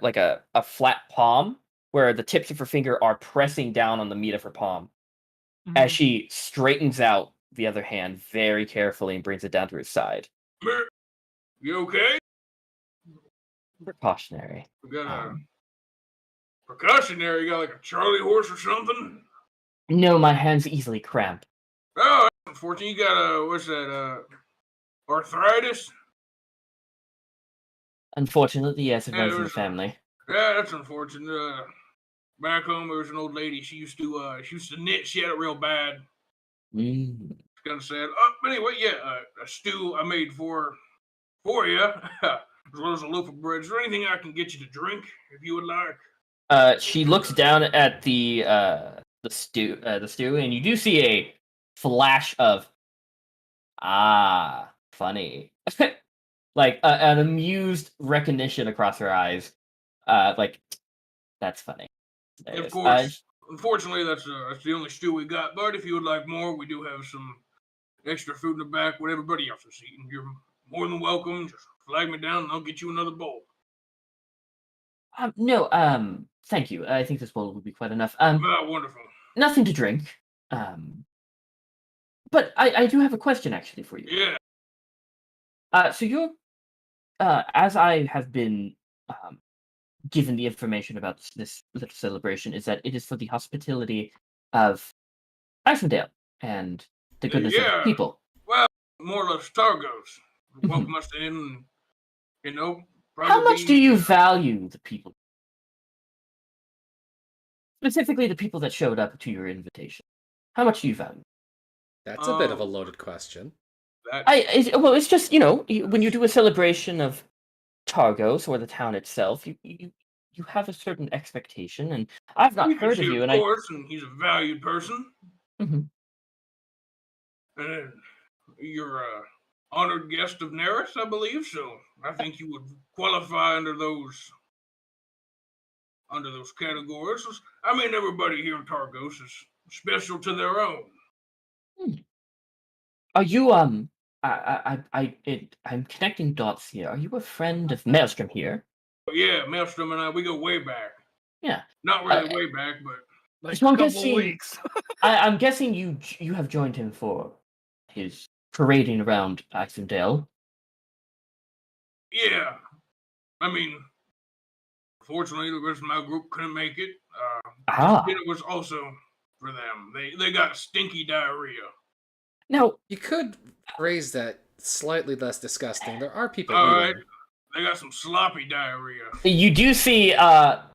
like a flat palm, where the tips of her finger are pressing down on the meat of her palm. As Mhm. she straightens out the other hand very carefully and brings it down to her side. You okay? Precautionary. We got a Um, precautionary. You got like a Charlie horse or something? no, my hands easily cramp. Oh, that's unfortunate. You got what's that? Arthritis? Unfortunately, yes, it Yeah, runs in the there's a- family. Yeah, that's unfortunate. Back home, there was an old lady. She used to knit. She had it real bad. Mm. It's kind of sad. But anyway, yeah, a stew I made for you, as well as a loaf of bread. Is there anything I can get you to drink if you would like? She looks down at the stew, and you do see a flash of funny, like an amused recognition across her eyes. Like that's funny. Of course. Unfortunately, that's the only stew we got. But if you would like more, we do have some extra food in the back. What everybody else is eating, you're more than welcome. Just flag me down, and I'll get you another bowl. No, thank you. I think this bowl will be quite enough. Wonderful. Nothing to drink. But I do have a question actually for you. Yeah. So you're, as I have been given the information about this little celebration, is that it is for the hospitality of Icewind and the goodness of the Yeah. people. Well, more or less Targos. Mhm. Welcome us in, you know. How much do probably- you value the people? Specifically, the people that showed up to your invitation. How much do you value? That's a bit of a loaded question. That, Well, it's just, when you do a celebration of Targos or the town itself, you have a certain expectation, and I've not we can heard see, of you, of and course, and he's a valued person. Mhm. And you're a honored guest of Neris, I believe. So I think you would qualify under those categories. I mean, everybody here in Targos is special to their own. Are you I'm connecting dots here. Are you a friend of Maelstrom here? But yeah, Maelstrom and I, we go way back. Yeah. Not really way back, but Like So I'm a couple guessing- weeks. I'm guessing you have joined him for his parading around Icewind. yeah. I mean, fortunately, the rest of my group couldn't make it. Ah. It was also for them. They got stinky diarrhea. Now, You could phrase that slightly less disgusting. There are people All eating. right. They got some sloppy diarrhea. you do see a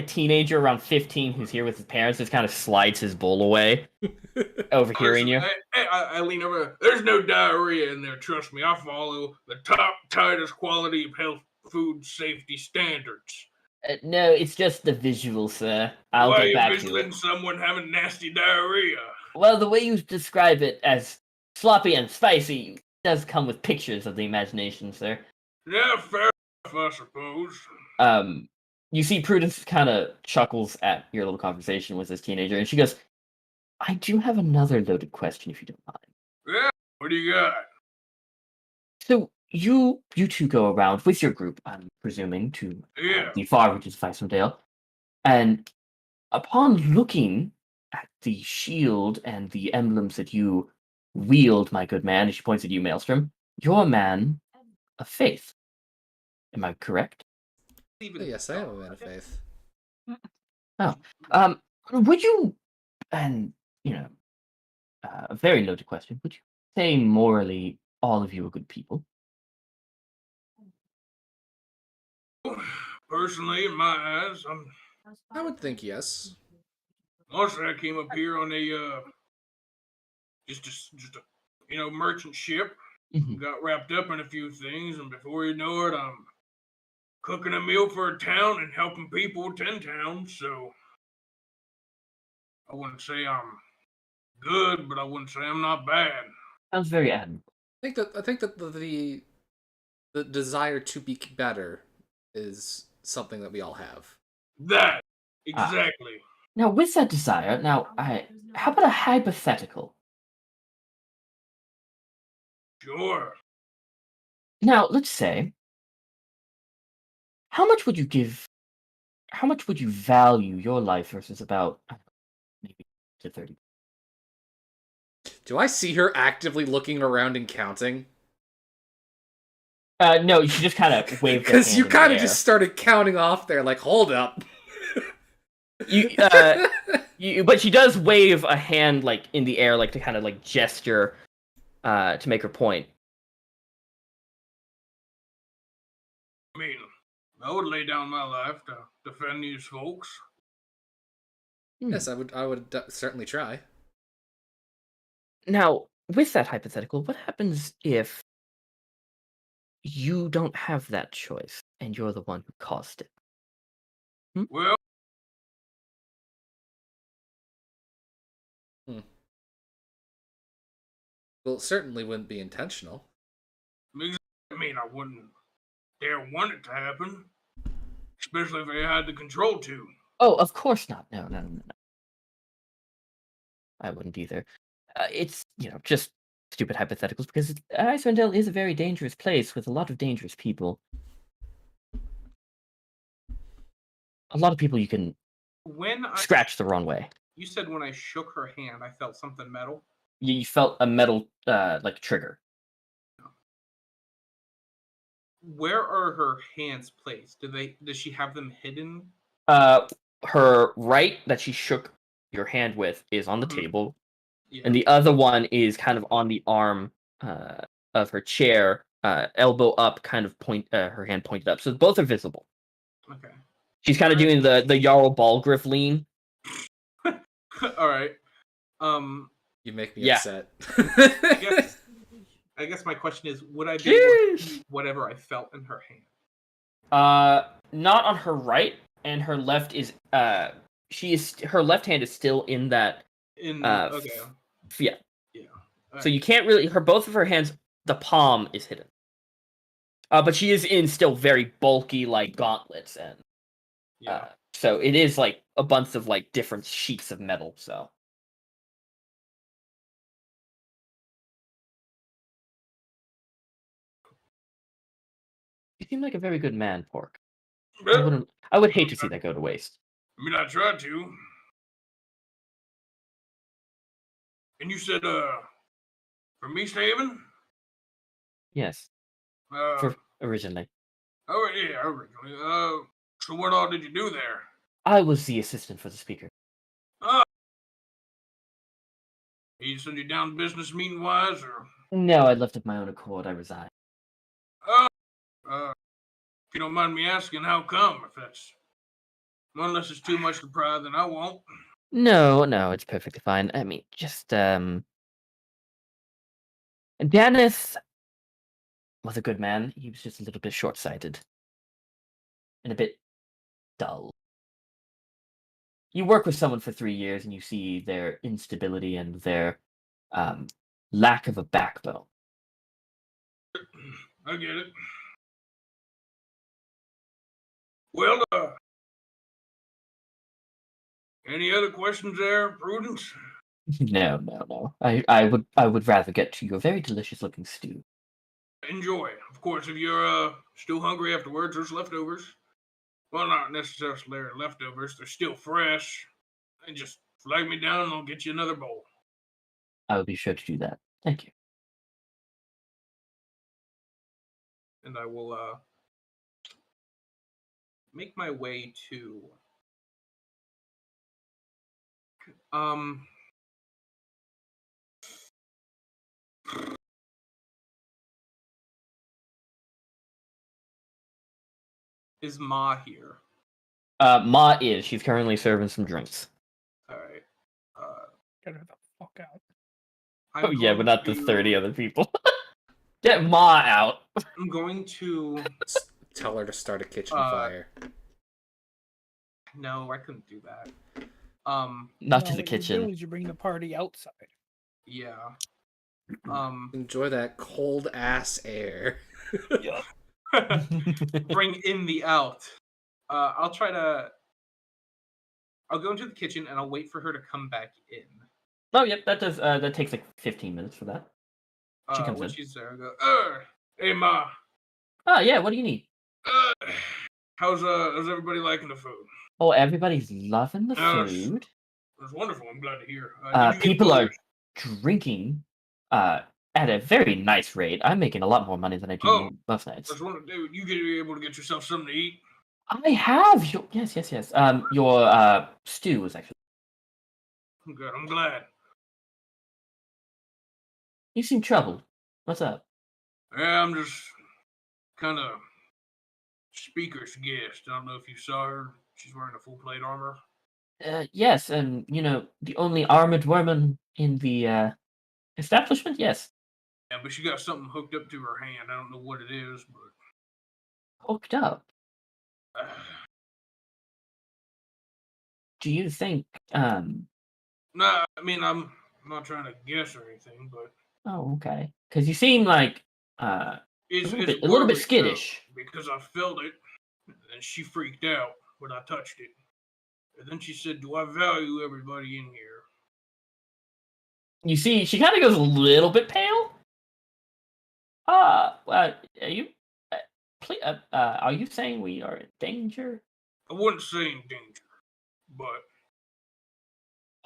teenager around 15 who's here with his parents just kind of slides his bowl away, overhearing you. I lean over. There's no diarrhea in there. Trust me. I follow the top tightest quality of health food safety standards. No, it's just the visual, sir. I'll Why are get you back to visiting it. someone having nasty diarrhea? Well, the way you describe it as sloppy and spicy does come with pictures of the imagination, sir. Yeah, fair enough, I suppose. You see Prudence kind of chuckles at your little conversation with this teenager, and she goes, I do have another loaded question, if you don't mind. Yeah, what do you got? So, you two go around with your group, I'm presuming, to Yeah. the far reaches of Icewind, and upon looking at the shield and the emblems that you wield, my good man, and she points at you, Maelstrom, you're a man of faith. Am I correct? Yes, I am a man of faith. Would you, and, a very loaded question, would you say morally all of you are good people? Personally, in my eyes, I would think yes. mostly I came up here on a just a merchant ship. Mhm. Got wrapped up in a few things, and before you know it, I'm cooking a meal for a town and helping people with 10 towns. So I wouldn't say I'm good, but I wouldn't say I'm not bad. Sounds very admirable. I think that the desire to be better is something that we all have. That exactly. Now, with that desire, how about a hypothetical? Sure. Now, let's say, how much would you value your life versus about maybe to 30? Do I see her actively looking around and counting? No, you just kind of wave the Because hand you in the kind of air. just started counting off there, like, hold up. But she does wave a hand like in the air, like to kind of like gesture, to make her point. I mean, I would lay down my life to defend these folks. Yes, I would certainly try. Now, with that hypothetical, what happens if you don't have that choice and you're the one who caused it? Well, Well, it certainly wouldn't be intentional. I mean, I wouldn't dare want it to happen, especially if I had the control to. Oh, of course not. No. I wouldn't either. It's, just stupid hypotheticals because Icewind is a very dangerous place with a lot of dangerous people. A lot of people you can When I scratch the wrong way. You said when I shook her hand, I felt something metal. You felt a metal like trigger. Where are her hands placed? Does she have them hidden? Her right that she shook your hand with is on the table, Yeah. and the other one is kind of on the arm of her chair, elbow up, kind of her hand pointed up. So both are visible. Okay. She's kind of doing the Jarl Balgriff lean. All right. You make me Yeah. upset. I guess my question is, would I be able to see whatever I felt in her hand? Not on her right, and her left is her left hand is still in that. Okay. Yeah. Yeah. So you can't really both of her hands. The palm is hidden. But she is in still very bulky like gauntlets and. Yeah. So it is like a bunch of like different sheets of metal. So. You seem like a very good man, Pork. I would hate to see that go to waste. I mean, I tried to. And you said, from East Haven? Yes. Originally. Oh, yeah, originally. So what all did you do there? I was the assistant for the speaker. He sent you down business meeting-wise, or? No, I left of my own accord. I resigned. If you don't mind me asking, how come? If that's... Unless it's too much to pry, then I won't. No, it's perfectly fine. I mean, just, Dennis was a good man. He was just a little bit short-sighted. And a bit dull. You work with someone for 3 years and you see their instability and their, lack of a backbone. I get it. Well, any other questions there, Prudence? No. I would rather get to your very delicious-looking stew. Enjoy. Of course, if you're still hungry afterwards, there's leftovers. Well, not necessarily leftovers. They're still fresh. And just flag me down and I'll get you another bowl. I will be sure to do that. Thank you. And I will make my way to is Ma here? Ma is. She's currently serving some drinks. All right. Get her the fuck out. I'm Oh yeah, but going not the to- 30 other people. Get Ma out. I'm going to. Tell her to start a kitchen fire. No, I couldn't do that. Not to No, the what kitchen. You do is you bring the party outside. Yeah. Enjoy that cold ass air. Yeah. bring in the out. I'll try to. I'll go into the kitchen and I'll wait for her to come back in. Oh, yep, that does. That takes like 15 minutes for that. She comes When in. she's there, I go, hey ma, Oh, yeah. What do you need? how's everybody liking the food? Oh, everybody's loving the Yes. food. That's wonderful. I'm glad to hear. Did you get People are yours? drinking at a very nice rate. I'm making a lot more money than I do Oh, most nights. That's wonderful. Dude, you able to get yourself something to eat? I have your yes. Your stew was actually. Good. I'm glad. You seem troubled. What's up? Yeah, I'm just kind of speaker's guest. I don't know if you saw her. She's wearing a full plate armor. Yes, and the only armored woman in the establishment. Yes, Yeah, but she got something hooked up to her hand. I don't know what it is, but hooked up. uh, Do you think? nah. I mean, I'm not trying to guess or anything, but Oh, okay. Because you seem like it's a little bit worried, skittish. because I felt it, and she freaked out when I touched it. And then she said, "Do I value everybody in here?" You see, she kind of goes a little bit pale. Are you? Please, are you saying we are in danger? I wouldn't say in danger, but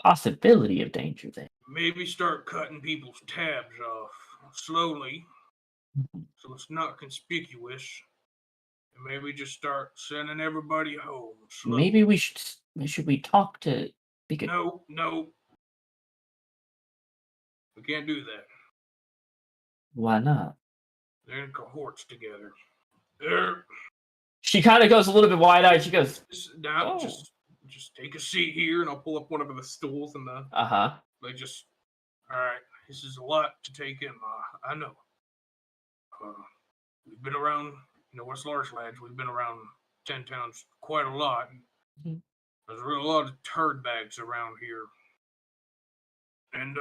Possibility of danger, then. maybe start cutting people's tabs off slowly Mhm. so it's not conspicuous. And maybe just start sending everybody home slowly. Maybe we should we talk to? Because No. We can't do that. why not? They're in cohorts together. They're She kind of goes a little bit wide-eyed. She goes, now "Oh, just take a seat here, and I'll pull up one of the stools and uh-huh." just. All right, this is a lot to take in, Ma. I know. We've been around, West Large lads. We've been around 10 towns quite a lot. Mhm. There's a real lot of turd bags around here. And,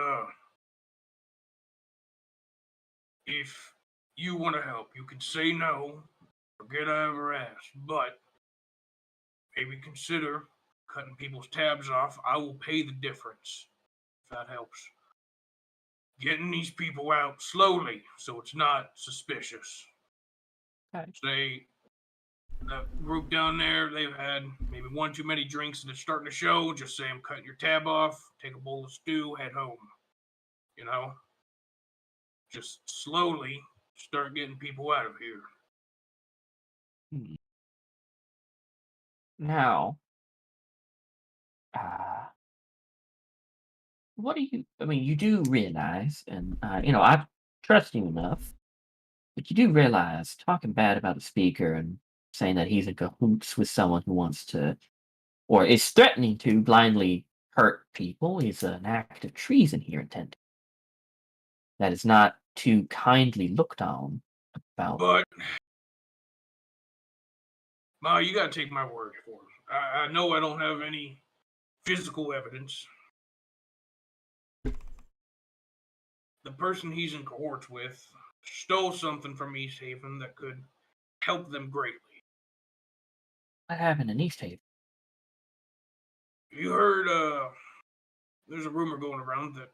if you want to help, you can say no. Forget I ever asked. But maybe consider cutting people's tabs off. I will pay the difference, if that helps. Getting these people out slowly so it's not suspicious. Okay. Say, that group down there, they've had maybe one too many drinks and it's starting to show. Just say I'm cutting your tab off, take a bowl of stew, head home. Just slowly start getting people out of here. Hmm. Now, uh, what do you? I mean, you do realize, and I trust you enough, but you do realize talking bad about the speaker and saying that he's in cahoots with someone who wants to, or is threatening to blindly hurt people is an act of treason here in Tent. That is not too kindly looked on about. But, Ma, you gotta take my word for it. I know I don't have any physical evidence. The person he's in cohorts with stole something from East Haven that could help them greatly. What happened in East Haven? You heard, there's a rumor going around that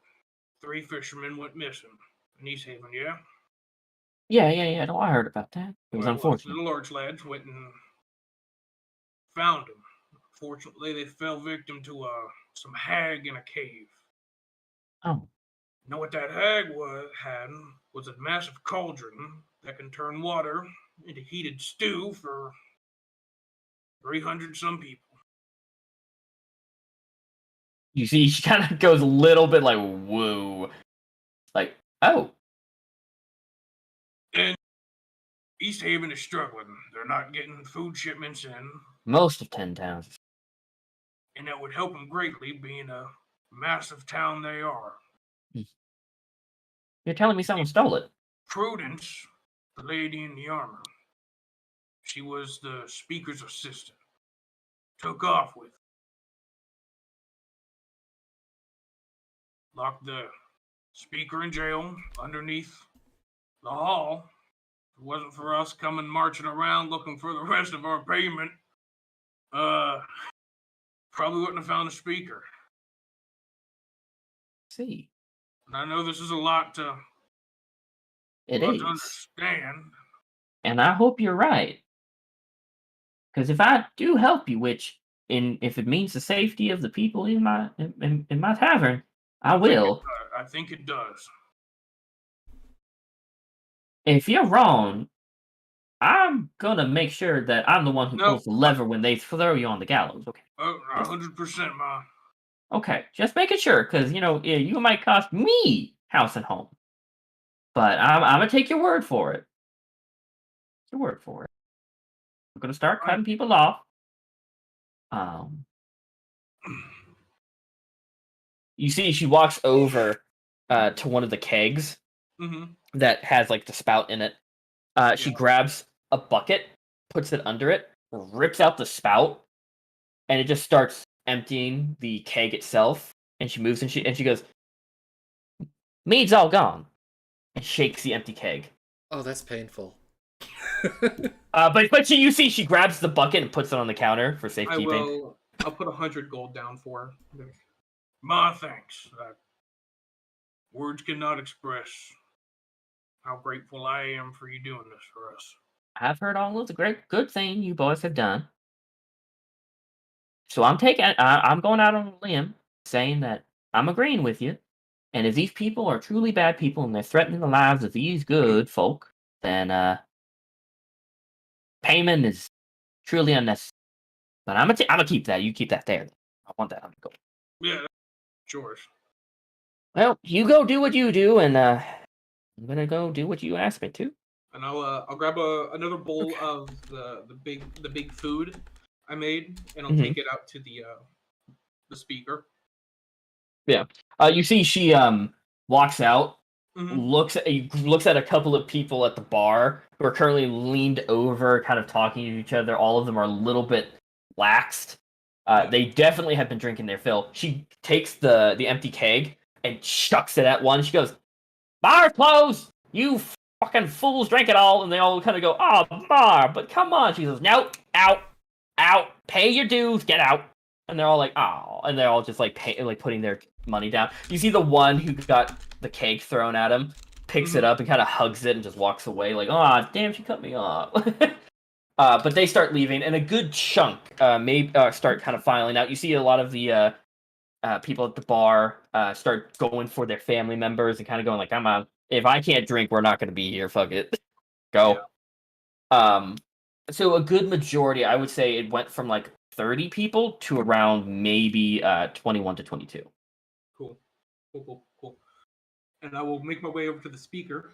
3 fishermen went missing in East Haven, yeah? Yeah. No, I heard about that. It was Well, unfortunate. the large lads went and found him. Fortunately, they fell victim to some hag in a cave. Oh, You know what that hag had was a massive cauldron that can turn water into heated stew for 300 some people. you see, she kind of goes a little bit like, whoa. Like, oh. And East Haven is struggling. They're not getting food shipments in, Most of 10 towns. and that would help them greatly, being a massive town they are. You're telling me someone stole it? Prudence, the lady in the armor, she was the speaker's assistant. Took off with. Locked the speaker in jail underneath the hall If it wasn't for us coming marching around looking for the rest of our payment, probably wouldn't have found a speaker. See, And I know this is a lot to it to is, understand. and I hope you're right. Because if I do help you, which if it means the safety of the people in my tavern, I will. I think it does. If you're wrong, I'm gonna make sure that I'm the one who No. pulls the lever when they throw you on the gallows. Okay. 100%, Ma. Okay, just making sure, because you might cost me house and home, but I'm gonna take your word for it. Your word for it. I'm gonna start All right. cutting people off. Um, you see, she walks over to one of the kegs Mm-hmm. that has like the spout in it. She grabs a bucket, puts it under it, rips out the spout, and it just starts emptying the keg itself. And she moves and she goes, "Mead's all gone," and shakes the empty keg. Oh, that's painful. But you see, she grabs the bucket and puts it on the counter for safekeeping. I'll put 100 gold down for her. Ma, thanks. Words cannot express how grateful I am for you doing this for us. I've heard all of the good thing you boys have done. So I'm going out on a limb saying that I'm agreeing with you. And if these people are truly bad people and they're threatening the lives of these good folk, then payment is truly unnecessary. But I'm gonna keep that. You keep that there. I want that on the gold. Yeah, that's yours. Well, you go do what you do, and I'm gonna go do what you asked me to. And I'll grab another bowl of the big food I made, and I'll take it out to the speaker. Yeah. You see, she walks out, Mm-hmm. looks at a couple of people at the bar who are currently leaned over, kind of talking to each other. All of them are a little bit laxed. They definitely have been drinking their fill. She takes the empty keg and chucks it at one. She goes, "Bar closed! You fucking fools, drank it all!" And they all kind of go, "Oh, bar, but come on!" She goes, "Nope, out, pay your dues, get out." And they're all like, "Oh," and they're all just like putting their money down. You see the one who got the cake thrown at him picks it up and kind of hugs it and just walks away like, "Oh, damn, she cut me off." But they start leaving, and a good chunk start kind of filing out. You see a lot of the people at the bar start going for their family members and kind of going like, "Come on, if I can't drink, we're not going to be here. Fuck it, go." Yeah. So a good majority, I would say, it went from like 30 people to around maybe 21 to 22. Cool. And I will make my way over to the speaker.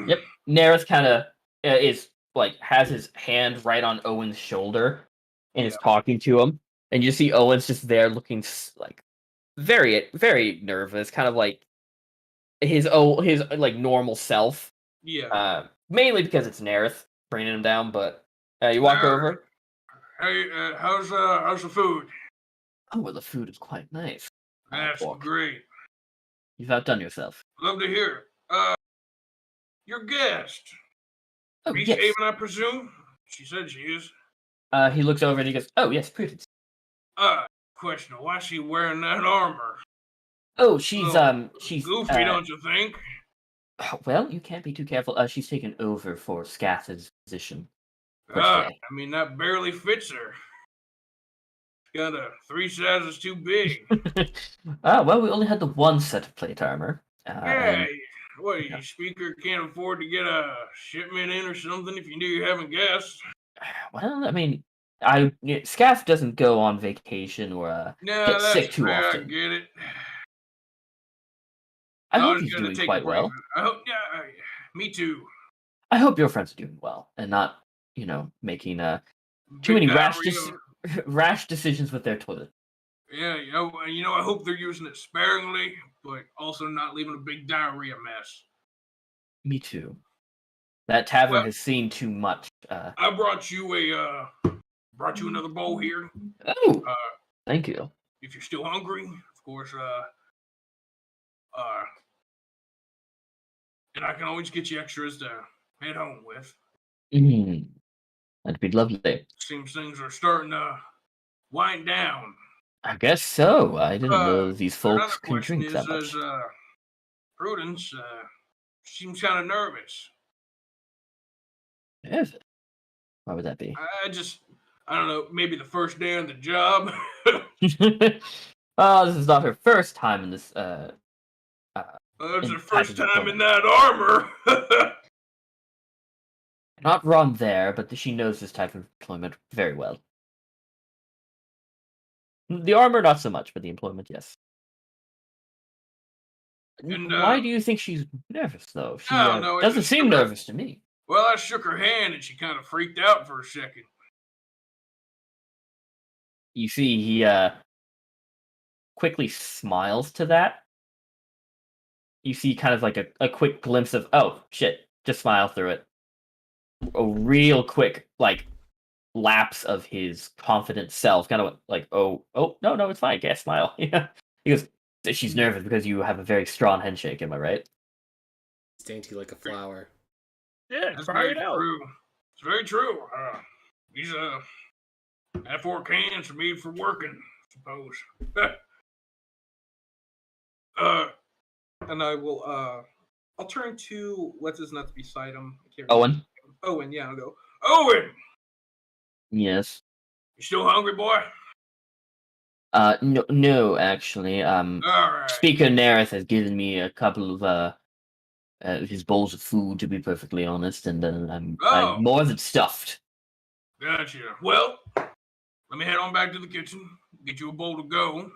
Yep. Nerith kind of is like has his hand right on Owen's shoulder and is talking to him, and you see Owen's just there looking like very, very nervous, kind of like his like normal self. Yeah. Mainly because it's Nerith bringing him down, but you walk over. Hey, how's the food? Oh, well, the food is quite nice. That's great. You've outdone yourself. Love to hear it. Your guest. Oh, Reese yes. Haven, I presume? She said she is. He looks over and he goes, "Oh, yes, Prudence." Question, why is she wearing that armor? Oh, she's goofy, don't you think? Well, you can't be too careful. She's taken over for Scath's position. I mean, that barely fits her. She's got 3 sizes too big. Well, we only had the one set of plate armor. What, your speaker can't afford to get a shipment in or something if you knew you haven't guessed? Well, I mean, Scath doesn't go on vacation or get sick too often. I get it. I hope he's doing quite well. I hope, me too. I hope your friends are doing well and not, making too many rash decisions with their toilet. Yeah, I hope they're using it sparingly, but also not leaving a big diarrhea mess. Me too. That tavern has seen too much. I brought you another bowl here. Oh, thank you. If you're still hungry, of course. And I can always get you extras to head home with. That'd be lovely. Seems things are starting to wind down. I guess so. I didn't know these Another folks can question drink that is, much. Prudence seems kind of nervous. Nervous? Why would that be? I don't know, maybe the first day on the job. Oh, this is not her first time in this It's in her type first of time in employment. that armor. Not wrong there, but she knows this type of employment very well. The armor, not so much, but the employment, yes. And, Why do you think she's nervous, though? She I don't know, I doesn't just seem shook her- nervous to me. Well, I shook her hand and she kind of freaked out for a second. You see, he quickly smiles to that. You see kind of like a quick glimpse of, oh, shit, just smile through it. A real quick, like, lapse of his confident self. Kind of like, oh, no, it's fine, can't smile. Yeah. He goes, she's nervous because you have a very strong handshake, am I right? It's dainty like a flower. Yeah, That's try very it out. true. It's very true. These F4 cans are made for working, I suppose. And I will I'll turn to what's his nuts beside him. I can't remember. Owen? Owen, yeah, I'll go. Owen, Yes. you still hungry, boy? No, actually. All right. Speaker Nareth has given me a couple of his bowls of food, to be perfectly honest, and I'm Oh. more than stuffed. Gotcha. Well, let me head on back to the kitchen. Get you a bowl to go.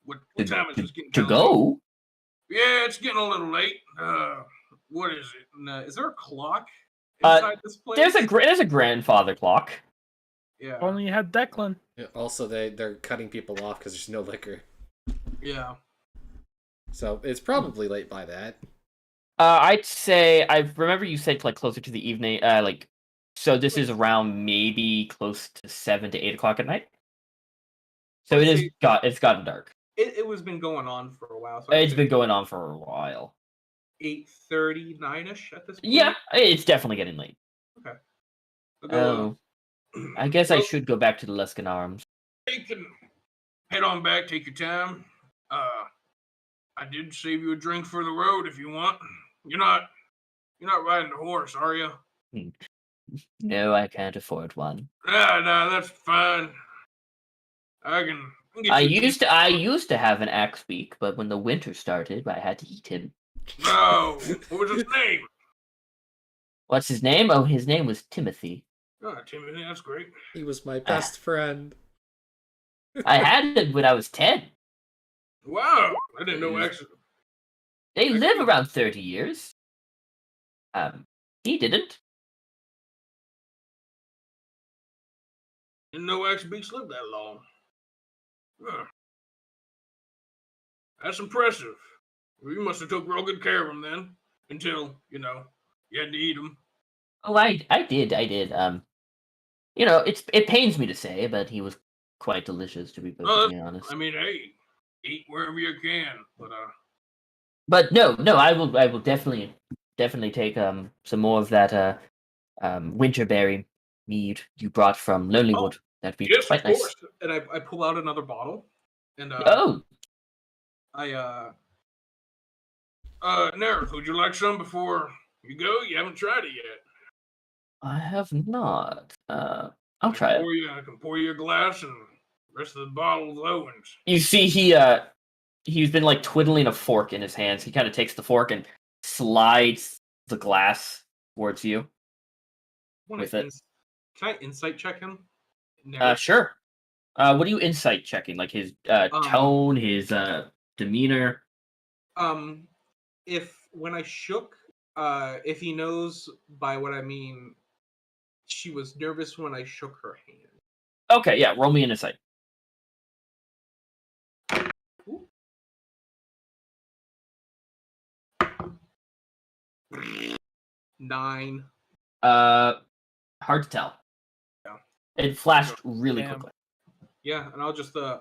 What time is it? It's getting To kinda late. go? Yeah, it's getting a little late. What is it? Is there a clock inside this place? There's a grandfather clock. Yeah. Only you had Declan. Yeah, also, they're cutting people off because there's no liquor. Yeah. So it's probably late by that. I'd say I remember you said like closer to the evening. So this is around maybe close to 7 to 8 o'clock at night. So it's gotten dark. It was been going on for a while. So It's been going on for a while. 8:30, 9ish at this point. Yeah, it's definitely getting late. Okay. I'll go, I guess I well, should go back to the Luskin Arms. You can head on back. Take your time. I did save you a drink for the road if you want. You're not riding a horse, are you? No, I can't afford one. Nah, that's fine. I can get I you. used to have an axe beak, but when the winter started, I had to eat him. No, what was his name? What's his name? Oh, his name was Timothy. Oh, Timothy, that's great. He was my best friend. I had him when I was 10. Wow, I didn't know actually. They live around 30 years. He didn't. Didn't know axe beaks lived that long. Huh. That's impressive. You must have took real good care of him then, until you had to eat him. Oh, I did. It pains me to say, but he was quite delicious, to be perfectly honest. I mean, hey, eat wherever you can, But no, I will definitely take some more of that winterberry mead you brought from Lonelywood. That'd be yes, quite of nice. course. And I pull out another bottle, and Nerith, would you like some before you go? You haven't tried it yet. I have not. I'll try it. I can pour you a glass, and the rest of the bottle is Owen's. You see, he's been like twiddling a fork in his hands. He kind of takes the fork and slides the glass towards you. With it. Can I insight check him? Sure. What are you insight checking? Like his tone, his demeanor? If when I shook, if he knows by what I mean, she was nervous when I shook her hand. Okay, yeah, roll me an insight. Ooh. 9. Hard to tell. Yeah. It flashed really quickly. Yeah, and I'll just and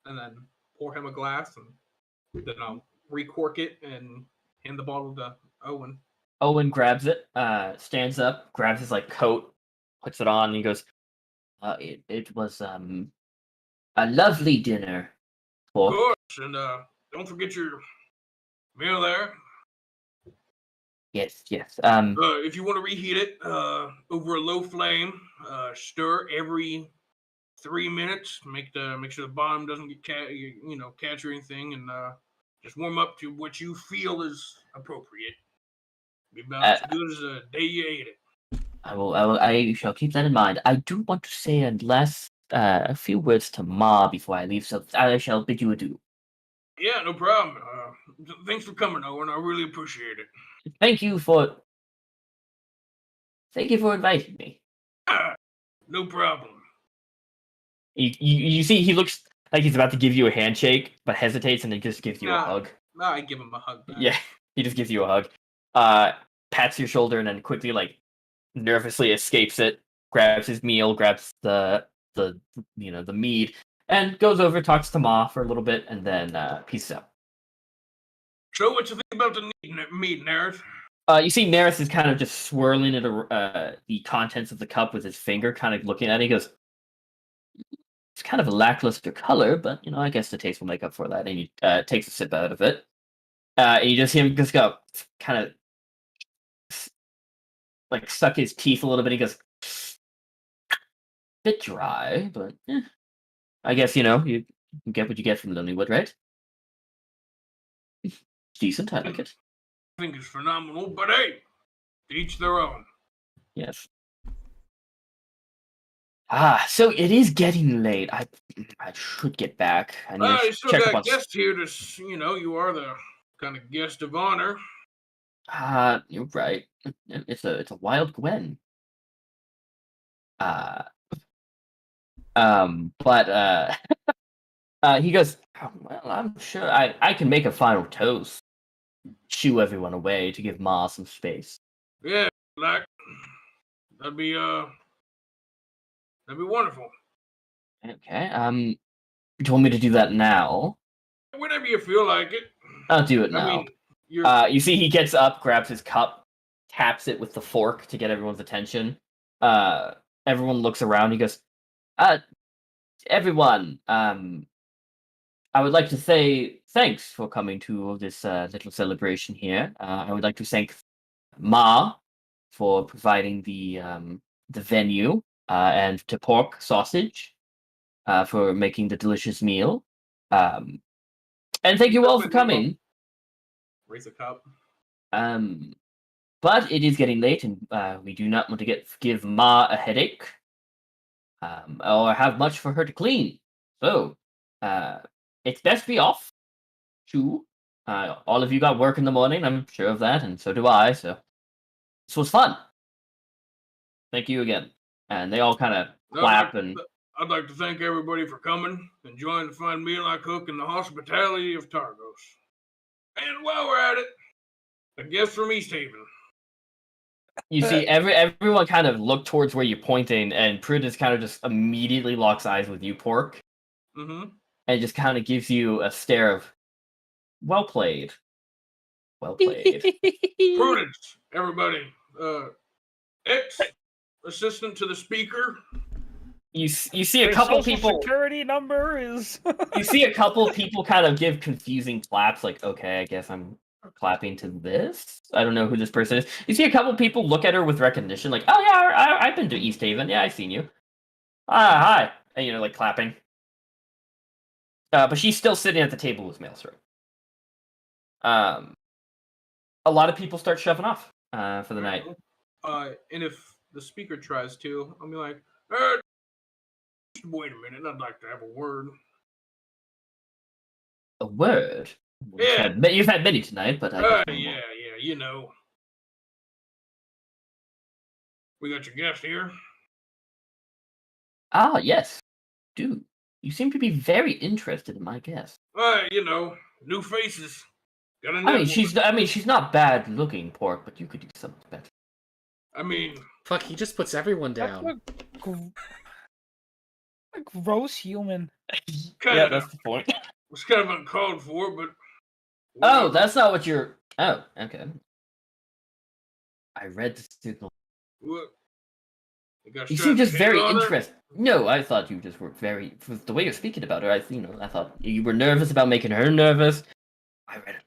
then pour him a glass, and then I'll recork it and hand the bottle to Owen. Owen grabs it, stands up, grabs his like coat, puts it on, and he goes, it was a lovely dinner. Of Pork. course, and don't forget your meal there. Yes. If you want to reheat it over a low flame, stir every 3 minutes. Make sure the bottom doesn't get catch or anything, and just warm up to what you feel is appropriate. Be about as good as the day you ate it. I shall keep that in mind. I do want to say a few words to Ma before I leave, so I shall bid you adieu. Yeah, no problem. Thanks for coming, Owen. I really appreciate it. Thank you for inviting me. No problem. You see, he looks like he's about to give you a handshake, but hesitates and then just gives you a hug. No, I give him a hug back. Yeah, he just gives you a hug. Pats your shoulder and then quickly, like, nervously escapes it. Grabs his meal, grabs the mead, and goes over, talks to Ma for a little bit, and then peace out. So, what you think about the meat, Nerith? You see, Nerith is kind of just swirling the contents of the cup with his finger, kind of looking at it. He goes, "It's kind of a lackluster color, but I guess the taste will make up for that." And he takes a sip out of it. And you just hear him just go, kind of like suck his teeth a little bit. He goes, bit dry, but I guess you get what you get from Lonelywood, right? Decent, I like it. I think it's phenomenal, but hey, to each their own. Yes. So it is getting late. I should get back. I need to You still check up got on. guests here to, you are the kind of guest of honor. You're right. It's a wild Gwen. But he goes, "Oh, well, I'm sure I can make a final toast. Shoo everyone away to give Ma some space." Yeah, that'd be wonderful. Okay. You want me to do that now? Whenever you feel like it. I'll do it now. I mean, you see, he gets up, grabs his cup, taps it with the fork to get everyone's attention. Everyone looks around. He goes, everyone, I would like to say thanks for coming to this little celebration here. I would like to thank Ma for providing the venue, and to Pork Sausage for making the delicious meal. And thank you all for coming. Raise a cup. But it is getting late, and we do not want to give Ma a headache, or have much for her to clean. So, it's best be off. Too. All of you got work in the morning, I'm sure of that, and so do I. So, this was fun. Thank you again. And they all kind of clap and. I'd like to thank everybody for coming, enjoying the fine meal I cook, and the hospitality of Targos. And while we're at it, a guest from East Haven. You see, everyone kind of look towards where you're pointing, and Prudence kind of just immediately locks eyes with you, Pork. Mm-hmm. And just kind of gives you a stare of, well played. Well played. Prudence, everybody. Ex-assistant to the speaker. You see a couple people. Security number is. You see a couple people kind of give confusing claps, like, okay, I guess I'm clapping to this. I don't know who this person is. You see a couple people look at her with recognition, like, oh yeah, I've been to East Haven. Yeah, I've seen you. Hi. And like clapping. But she's still sitting at the table with Maelstrom. A lot of people start shoving off for the night. And if the speaker tries to, I'll be like, wait a minute, I'd like to have a word. A word? Yeah. You've had many tonight, but I guess yeah, you know. We got your guest here. Ah, yes. Dude, you seem to be very interested in my guest. New faces. She's not bad looking, Pork, but you could do something better. Fuck, he just puts everyone down. A gross human. Yeah, that's the point. It's kind of uncalled for, but. Oh, that's not what you're. Oh, okay. I read the signal. What? got You strapped seem just to very on her? interested. No, I thought you just were very. The way you're speaking about her, I thought you were nervous about making her nervous. I read it.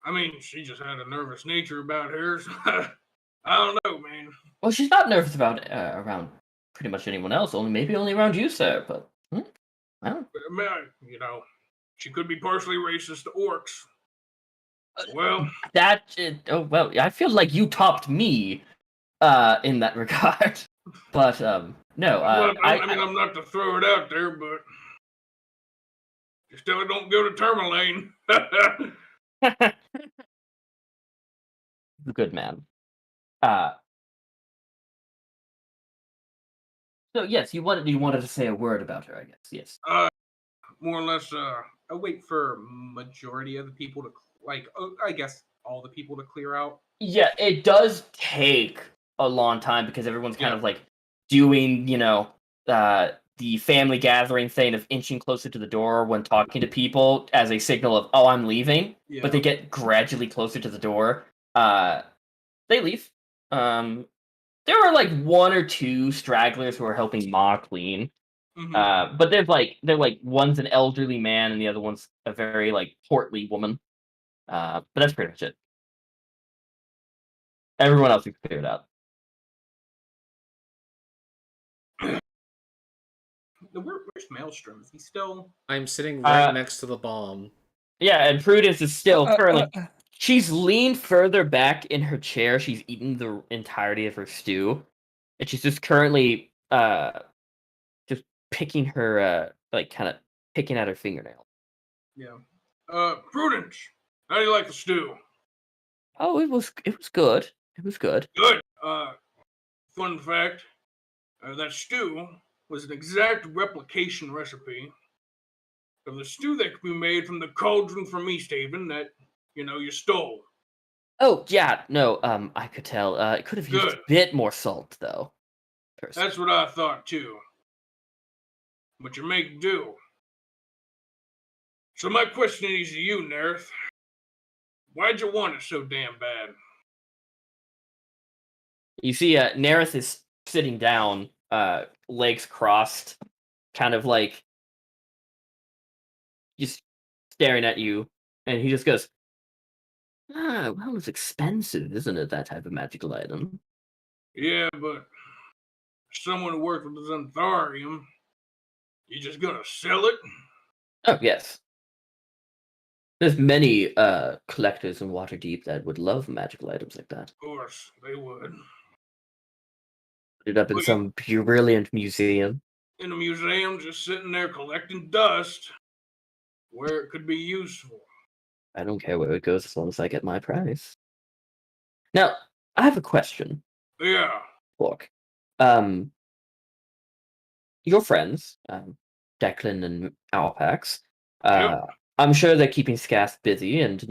I mean, she just had a nervous nature about her. So I don't know, man. Well, she's not nervous about around pretty much anyone else. Maybe only around you, sir. But I don't. But, you know, she could be partially racist to orcs. Well, Oh well, I feel like you topped me in that regard. But no, I'm not to throw it out there, but just tell her don't go to Tourmaline. good man. So yes, you wanted to say a word about her, I guess. Yes. More or less, I wait for majority of the people to I guess all the people to clear out. Yeah, it does take a long time because everyone's kind of like doing, the family gathering thing of inching closer to the door when talking to people as a signal of, oh, I'm leaving. Yeah. But they get gradually closer to the door. They leave. There are like one or two stragglers who are helping Ma clean. Mhm. But they're like one's an elderly man and the other one's a very like portly woman. But that's pretty much it. Everyone else is cleared out. Where's Maelstrom? Is he still? I'm sitting right next to the bomb. Yeah, and Prudence is still currently. She's leaned further back in her chair. She's eaten the entirety of her stew, and she's just currently just picking her kind of picking at her fingernail. Yeah. Prudence, how do you like the stew? Oh, it was good. It was good. Good. Fun fact: that stew was an exact replication recipe of the stew that could be made from the cauldron from East Haven that you stole. Oh yeah, no. I could tell. It could have used a bit more salt, though. Personally. That's what I thought too. But you make do. So my question is to you, Nerth. Why'd you want it so damn bad? You see, Nerith is sitting down, legs crossed, kind of like just staring at you, and he just goes, well, it's expensive, isn't it, that type of magical item? Yeah, but someone who worked with the Xantharium, you just gonna sell it? Oh, yes. There's many collectors in Waterdeep that would love magical items like that. Of course, they would. Put it up in some brilliant museum. In a museum, just sitting there collecting dust, where it could be useful. I don't care where it goes as long as I get my prize. Now, I have a question. Yeah. Look, your friends, Declan and Alpax, I'm sure they're keeping Scath busy, and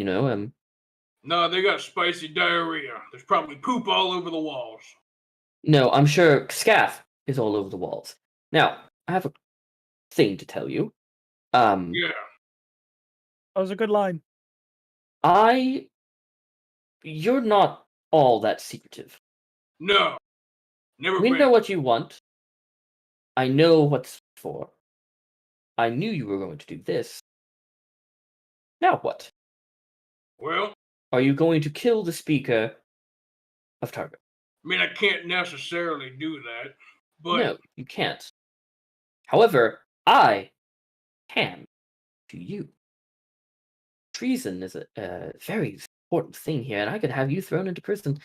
No, they got spicy diarrhea. There's probably poop all over the walls. No, I'm sure Scath is all over the walls. Now, I have a thing to tell you. Yeah. That was a good line. You're not all that secretive. No. Never We been. know what you want. I know what's for. I knew you were going to do this. Now what? Well, are you going to kill the speaker of Target? I mean, I can't necessarily do that, but... No, you can't. However, I can to you. Treason is a very important thing here, and I could have you thrown into prison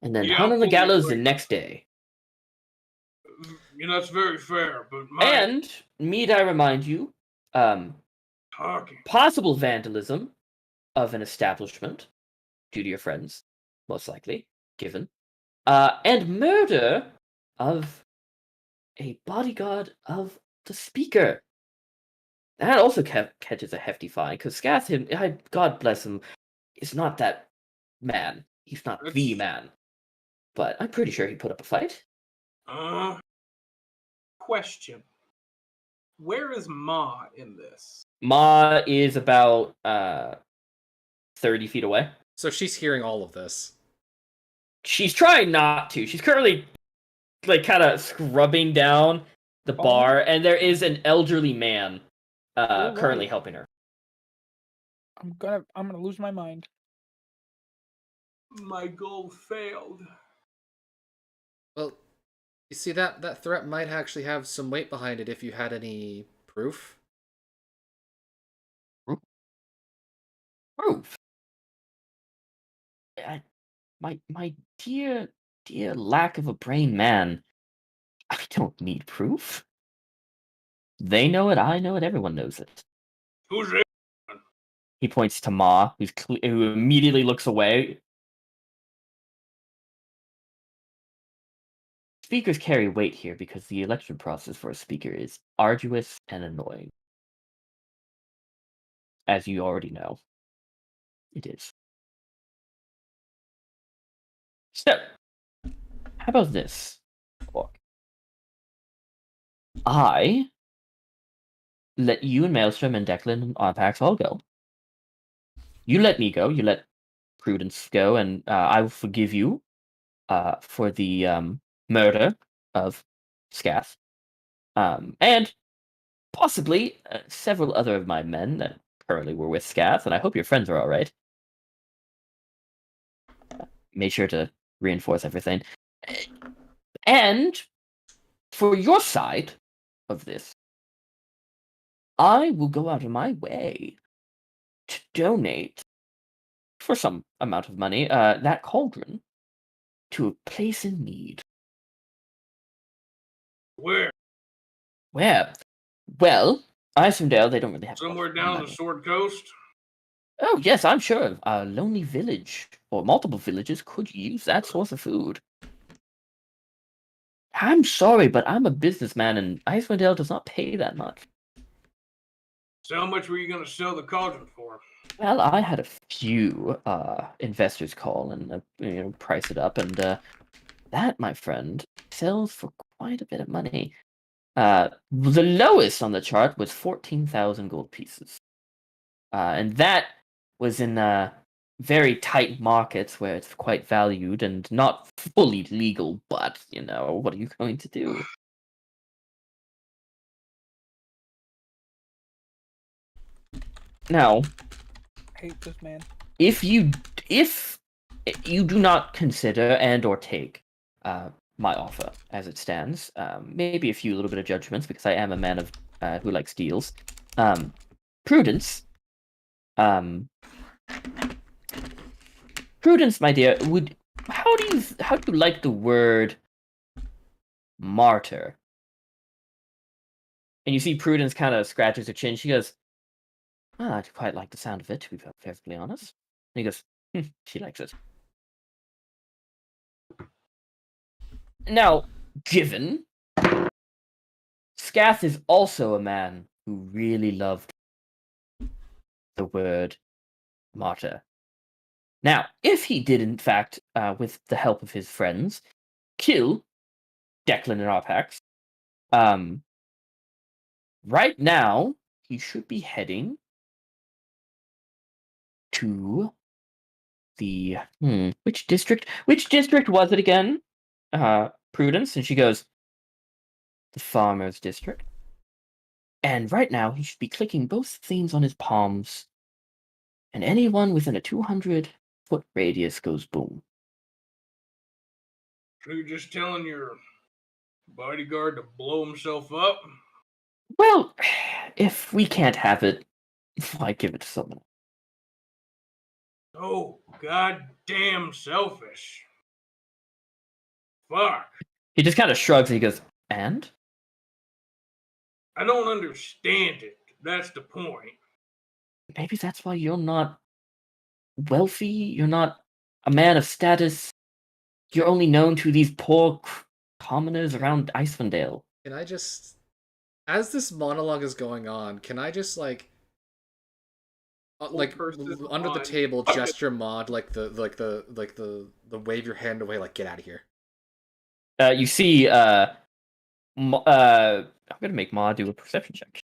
and then hung on the gallows the next day. That's very fair, but And, need I remind you, possible vandalism of an establishment, due to your friends, most likely, given, and murder of a bodyguard of the speaker. That also catches a hefty fine, because Scath, God bless him, is not that man. He's not the man. But I'm pretty sure he put up a fight. Question. Where is Ma in this? Ma is about 30 feet away. So she's hearing all of this. She's trying not to. She's currently like kind of scrubbing down the bar, and there is an elderly man currently right. helping her. I'm gonna lose my mind. My goal failed. Well, you see that threat might actually have some weight behind it if you had any proof. Proof. My dear lack of a brain man. I don't need proof. They know it. I know it. Everyone knows it. Who's it? He points to Ma, who immediately looks away. Speakers carry weight here because the election process for a speaker is arduous and annoying. As you already know. It is. So, how about this? Look. I let you and Maelstrom and Declan and Arpax all go. You let me go. You let Prudence go, and I will forgive you for the murder of Scath. And possibly several other of my men that currently were with Scath, and I hope your friends are all right. Made sure to reinforce everything. And for your side of this, I will go out of my way to donate for some amount of money that cauldron to a place in need. Where? Where? Well, Icewind, they don't really have Somewhere much down the money. Sword Coast? Oh, yes, I'm sure a lonely village or multiple villages could use that source of food. I'm sorry, but I'm a businessman and Icewind does not pay that much. So how much were you going to sell the cauldron for? Well, I had a few investors call and price it up, and that, my friend, sells for quite a bit of money. The lowest on the chart was 14,000 gold pieces, and that was in very tight markets where it's quite valued and not fully legal. But what are you going to do? Now, I hate this man. if you do not consider and or take my offer as it stands, maybe a few little bit of judgments because I am a man of who likes deals. Prudence, Prudence, my dear, how do you like the word martyr? And you see Prudence kind of scratches her chin. She goes, I quite like the sound of it, to be perfectly honest. And he goes, she likes it. Now, given Scath is also a man who really loved the word martyr. Now, if he did, in fact, with the help of his friends, kill Declan and Arpax, right now he should be heading to the which district? Which district was it again? Prudence, and she goes, the Farmers District. And right now he should be clicking both themes on his palms, and anyone within a 200-foot radius goes boom. So you're just telling your bodyguard to blow himself up? Well, if we can't have it, why give it to someone? Oh, goddamn selfish. Fuck. He just kind of shrugs and he goes, and? I don't understand it. That's the point. Maybe that's why you're not wealthy, you're not a man of status, you're only known to these poor commoners around Icewind. Can I just, as this monologue is going on, can I just under the table gesture Maud like the wave your hand away, like get out of here. You see, I'm gonna make Maud do a perception check.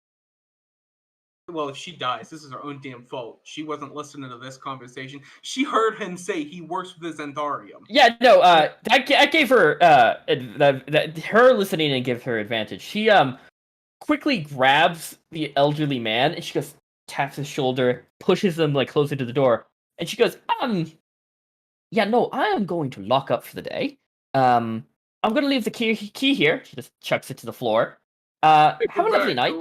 Well, if she dies, this is her own damn fault. She wasn't listening to this conversation. She heard him say he works with the Xantharium. Yeah, no, I gave her her listening and give her advantage. She quickly grabs the elderly man and she goes taps his shoulder, pushes him like closer to the door, and she goes, yeah, no, I am going to lock up for the day. I'm gonna leave the key here. She just chucks it to the floor. Have a lovely night.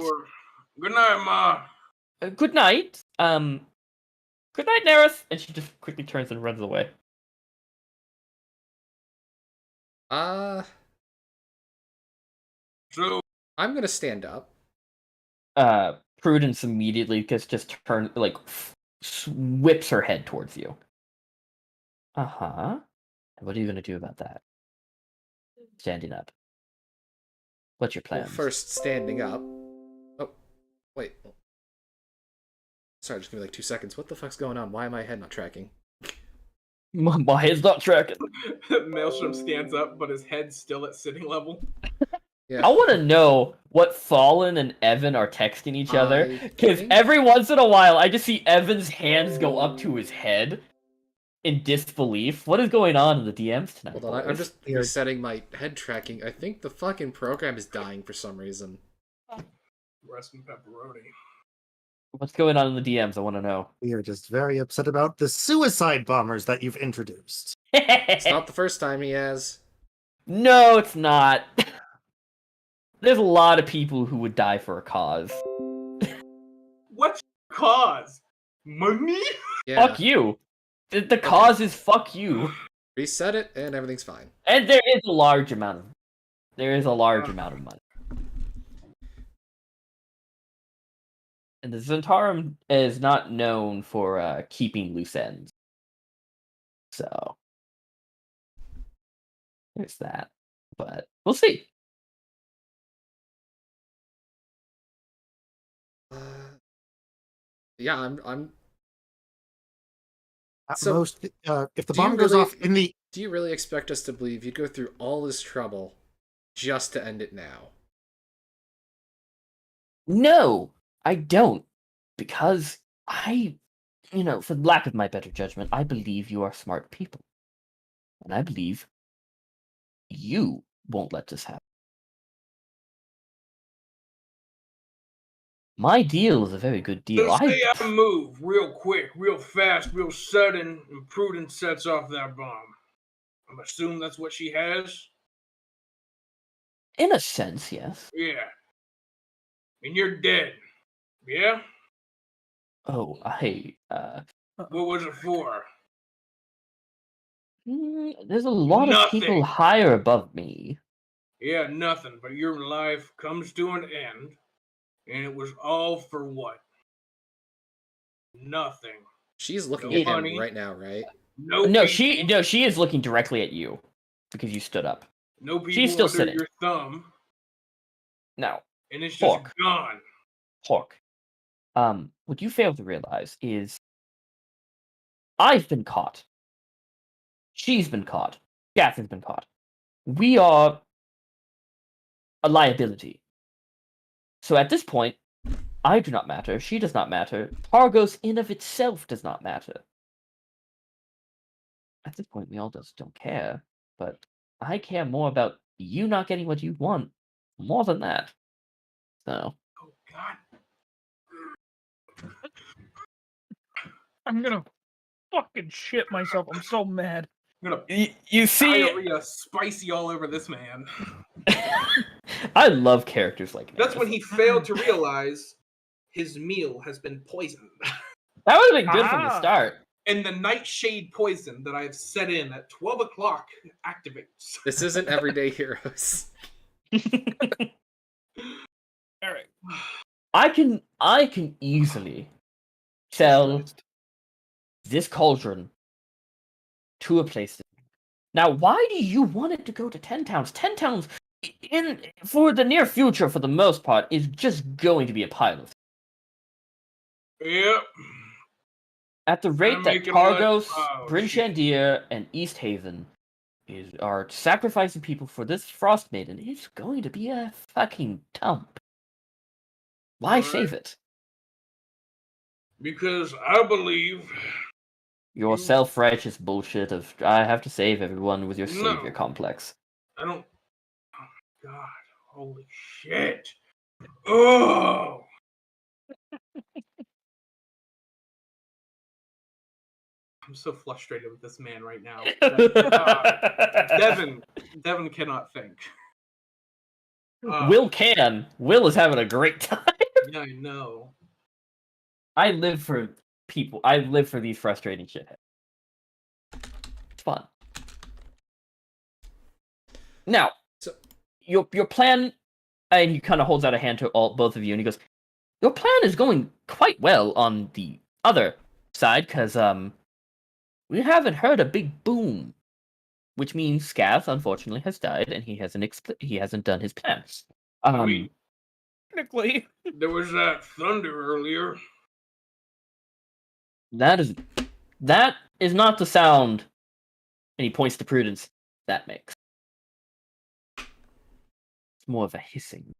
Good night, Ma. Good night. Good night, Nerith. And she just quickly turns and runs away. So I'm gonna stand up. Prudence immediately just whips her head towards you. Uh-huh. What are you gonna do about that? Standing up. What's your plan? Well, first standing up. Oh, wait. Sorry, just give me like 2 seconds. What the fuck's going on? Why am my head not tracking? My head's not tracking. Maelstrom stands up, but his head's still at sitting level. Yeah. I want to know what Fallen and Evan are texting each other. I Because think- every once in a while, I just see Evan's hands go up to his head in disbelief. What is going on in the DMs tonight? Hold on, I'm boys? just resetting my head tracking. I think the fucking program is dying for some reason. Rest in pepperoni. What's going on in the DMs? I want to know. We are just very upset about the suicide bombers that you've introduced. It's not the first time he has. No, it's not. There's a lot of people who would die for a cause. What's your cause? Money? Yeah. Fuck you. The cause is fuck you. Reset it and everything's fine. And there is a large amount of money. And the Zentarum is not known for keeping loose ends. So there's that. But we'll see. Yeah, I'm. At So, most, if the do you bomb goes really- off in the... Do you really expect us to believe you'd go through all this trouble just to end it now? No, I don't. Because for lack of my better judgment, I believe you are smart people. And I believe you won't let this happen. My deal is a very good deal. So say I move real quick, real fast, real sudden, and Prudence sets off that bomb. I'm assuming that's what she has? In a sense, yes. Yeah. And you're dead. Yeah? Oh, What was it for? there's a lot of people Nothing. higher above me. Yeah, nothing. But your life comes to an end. And it was all for what? Nothing. She's looking No at money. him right now, right? No No, people, she is looking directly at you because you stood up. no people she's still under sitting. your thumb. Now, And it's just Fuck. gone. Hawk, what you fail to realize is I've been caught. She's been caught. Gath has been caught. We are a liability. So at this point, I do not matter. She does not matter. Targos in of itself does not matter. At this point, we all just don't care. But I care more about you not getting what you want more than that. So Oh, God. I'm gonna fucking shit myself. I'm so mad. I'm gonna you see, diarrhea spicy all over this man. I love characters like That's Nerith. when he failed to realize his meal has been poisoned. That would have been good from the Ah. start. And the nightshade poison that I've set in at 12 o'clock activates. This isn't Everyday Heroes. All right. I can easily sell this cauldron to a place. Now, why do you want it to go to 10 towns? 10 towns, for the near future, for the most part, is just going to be a pile of. Yep. At the rate that making life- Targos, oh, Bryn shit. Shandir, and East Haven are sacrificing people for this Frost Maiden, it's going to be a fucking dump. Why Alright. save it? Because I believe Your You- self-righteous bullshit of I have to save everyone with your No. savior complex. I don't. Oh my god! Holy shit! Oh! I'm so frustrated with this man right now. Devin cannot think. Will can. Will is having a great time. Yeah, I know. I live for people. I live for these frustrating shitheads. It's fun. Now, So- your plan, and he kind of holds out a hand to both of you, and he goes, "Your plan is going quite well on the other side, because we haven't heard a big boom, which means Scav unfortunately has died, and he hasn't done his plans. mean- Technically, There was that thunder earlier. That is not the sound," and he points to Prudence, "that makes. It's more of a hissing."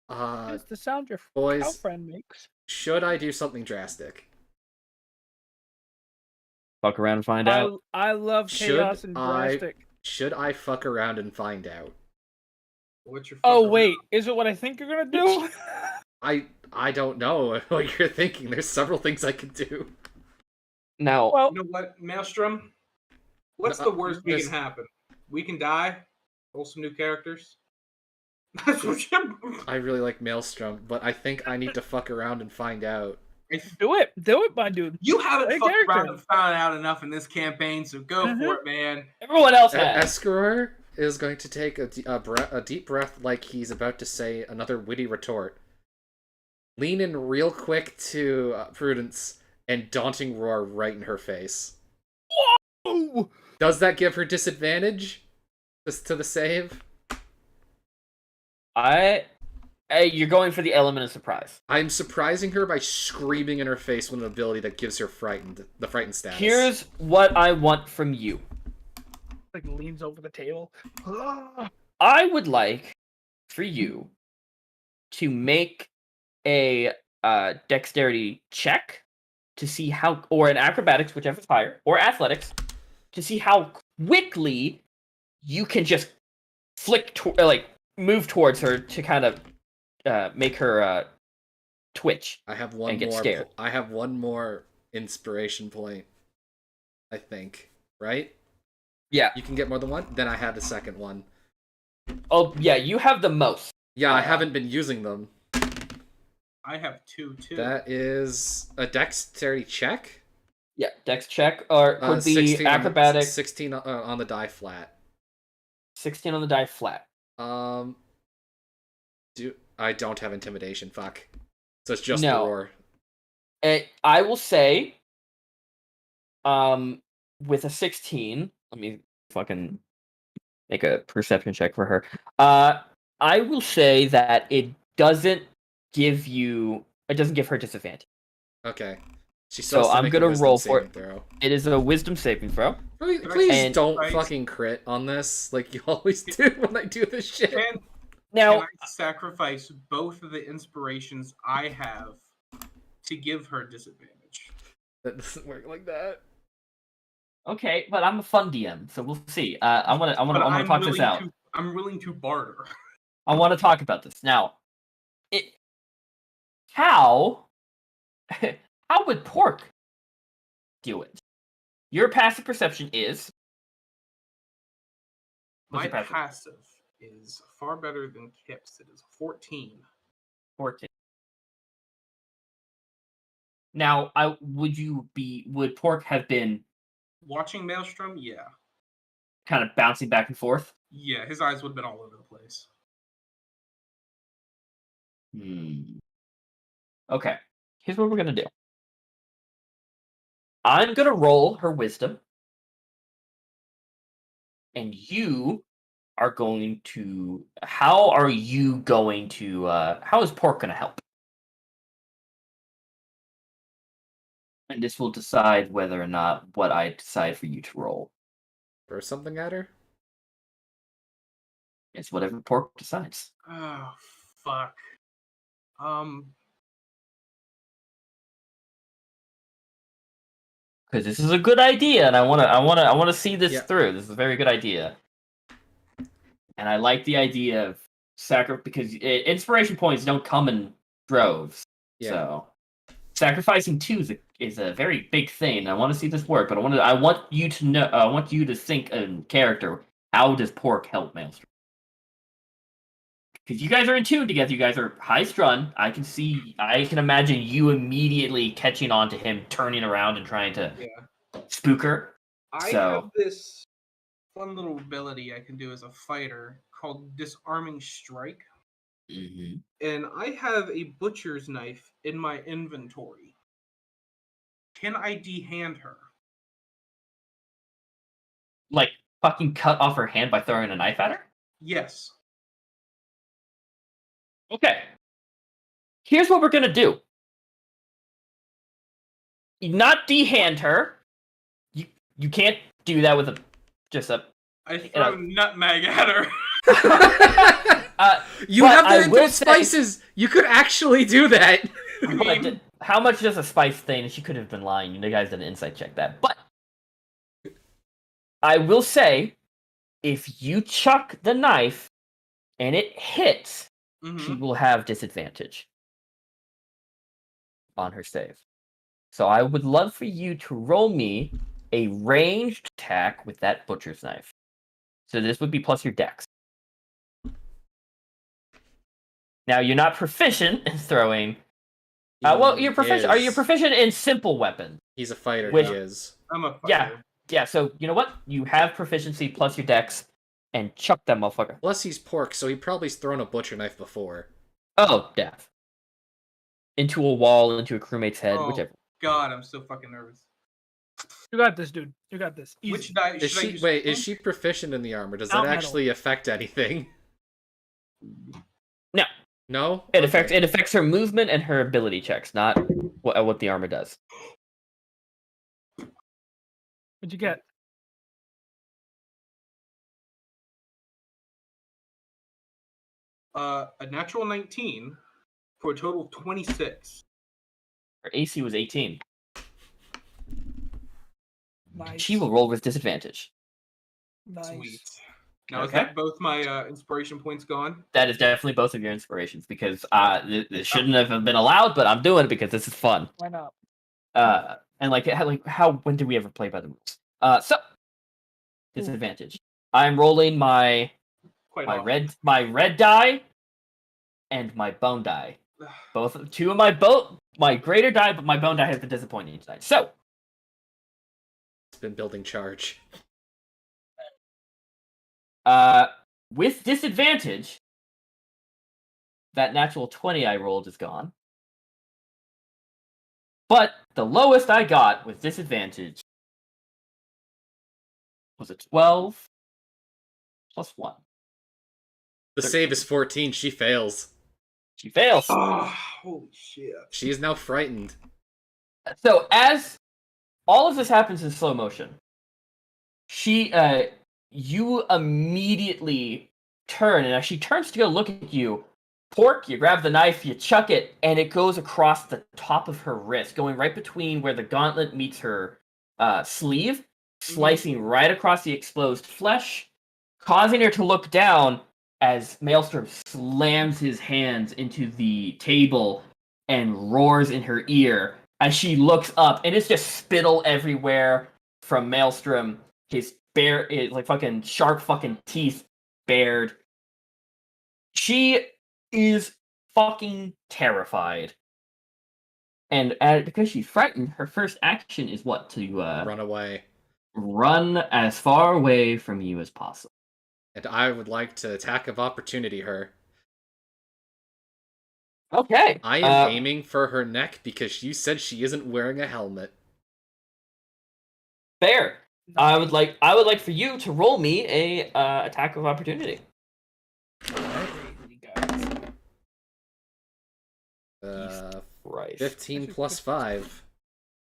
it's the sound your boys, cow friend makes. should I do something drastic? Fuck around and find out. I love Should chaos and I- drastic. Should I fuck around and find out? What's your? Oh fucker- wait, is it what I think you're gonna do? I don't know what you're thinking. There's several things I could do. Now, well, You know what, Maelstrom? What's No, the worst we this- can happen? We can die. Roll some new characters. That's what you. I really like Maelstrom, but I think I need to fuck around and find out. do it, my dude. You haven't Play fucked around character. and found out enough in this campaign, so go for it, man. everyone else has. Escarour is going to take a deep breath like he's about to say another witty retort. Lean in real quick to Prudence and daunting roar right in her face. Ooh, Does that give her disadvantage to the save? You're going for the element of surprise. I'm surprising her by screaming in her face with an ability that gives her the frightened status. Here's what I want from you. like leans over the table. I would like for you to make a dexterity check to see how, or an acrobatics, whichever's higher, or athletics, to see how quickly you can just move towards her to kind of make her twitch. I have one and get more. scared. I have one more inspiration point. I think, right? Yeah. You can get more than one. Then I had the second one. Oh yeah, you have the most. Yeah, I haven't been using them. I have two too. That is a dexterity check. Yeah, dex check or could be 16 acrobatics. 16 on the die flat. 16 on the die flat. I don't have intimidation. Fuck. So it's just No. the roar. I will say, with a 16, let me fucking make a perception check for her. I will say that it doesn't give her disadvantage. Okay. She's So supposed to I'm make a gonna wisdom roll for saving throw. It is a wisdom saving throw. Please And- don't Right. fucking crit on this like you always do when I do this shit. Can Now, I sacrifice both of the inspirations I have to give her disadvantage? That doesn't work like that. okay, but I'm a fun DM, so we'll see. I want But to talk this out. I'm willing to barter. I want to talk about this now. How would Pork do it? Your passive perception is what's My your passive? passive is far better than Kip's. It is 14. 14. Now, would Pork have been Watching Maelstrom, yeah. kind of bouncing back and forth? Yeah, his eyes would have been all over the place. Okay, here's what we're gonna do. I'm gonna roll her wisdom, and you are going to. How are you going to? How is Pork gonna help? And this will decide whether or not what I decide for you to roll. Throw something at her? It's whatever Pork decides. Oh, fuck. because this is a good idea, and I want to see this Yeah. through. This is a very good idea, and I like the idea of because inspiration points don't come in droves. Yeah. So sacrificing 2 is a very big thing. I want to see this work, but I want you to know. I want you to think in character. How does pork help Maelstrom? Because you guys are in tune together. You guys are high strung. I can imagine you immediately catching on to him, turning around and trying to spook her. I have this fun little ability I can do as a fighter called Disarming Strike. Mm-hmm. And I have a butcher's knife in my inventory. Can I de-hand her? Like fucking cut off her hand by throwing a knife at her? Yes. Okay. Here's what we're gonna do. Not de-hand her. You can't do that with I throw nutmeg at her. You have the infinite spices. You could actually do that. I mean, how much does a spice thing? She could have been lying. You guys did an insight check that. But I will say, if you chuck the knife and it hits, she will have disadvantage on her save. So I would love for you to roll me a ranged attack with that butcher's knife. So this would be plus your dex. Now you're not proficient in throwing. Well, you're proficient. Are you proficient in simple weapons? He's a fighter. Which, he is. I'm a fighter. Yeah. So you know what? You have proficiency plus your dex, and chuck that motherfucker. Plus he's pork, so he probably's thrown a butcher knife before. Oh, death. Into a wall, into a crewmate's head, whichever. God, I'm so fucking nervous. You got this, dude. You got this. Easy. Which die Is she proficient in the armor? Does that actually affect anything? No. No? It affects her movement and her ability checks, not what the armor does. What'd you get? A natural 19 for a total of 26. Her AC was 18. Nice. She will roll with disadvantage. Nice. Sweet. Now, is that both my inspiration points gone? That is definitely both of your inspirations, because this shouldn't have been allowed, but I'm doing it because this is fun. Why not? And when did we ever play by the rules? So disadvantage. I'm rolling my red die and my bone die. Two of my greater die, but my bone die has the disappointing die. So it's been building charge. With disadvantage, that natural 20 I rolled is gone. But the lowest I got with disadvantage was a 12 plus 1. The save is 14. She fails. She fails. Oh, holy shit. She is now frightened. So as all of this happens in slow motion, you immediately turn, and as she turns to go look at you, Pork, you grab the knife, you chuck it, and it goes across the top of her wrist, going right between where the gauntlet meets her sleeve, slicing right across the exposed flesh, causing her to look down as Maelstrom slams his hands into the table and roars in her ear as she looks up, and it's just spittle everywhere from Maelstrom. His fucking sharp fucking teeth bared. She is fucking terrified. And because she's frightened, her first action is what? To run away. Run as far away from you as possible. And I would like to attack of opportunity her. Okay. I am aiming for her neck because you said she isn't wearing a helmet. Fair. I would like for you to roll me a attack of opportunity. 15 plus 5.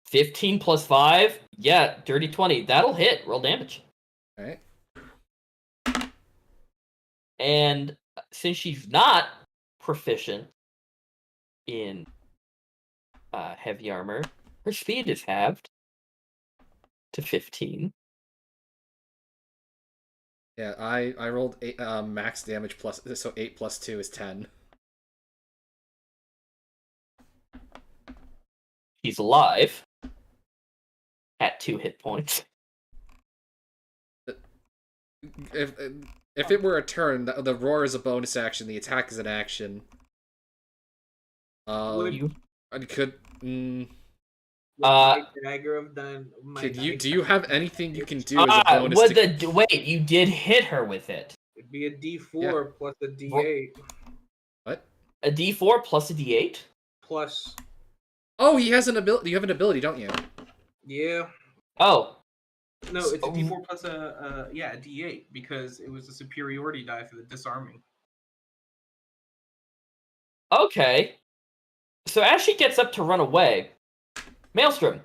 15 plus 5? Yeah, dirty 20. That'll hit. Roll damage. Alright. And since she's not proficient in heavy armor, her speed is halved. to 15. Yeah, I rolled max damage plus, so 8 plus 2 is 10. He's alive at 2 hit points. If it were a turn, the roar is a bonus action, the attack is an action. I could. My dagger have done. Do you have anything you can do as a bonus? Wait, you did hit her with it. It'd be a D4 plus a D8. What? A D4 plus a D8? Plus. Oh, he has an ability. You have an ability, don't you? Yeah. Oh. No, it's a D4 plus a D8 because it was a superiority die for the disarming. Okay. So as she gets up to run away, Maelstrom,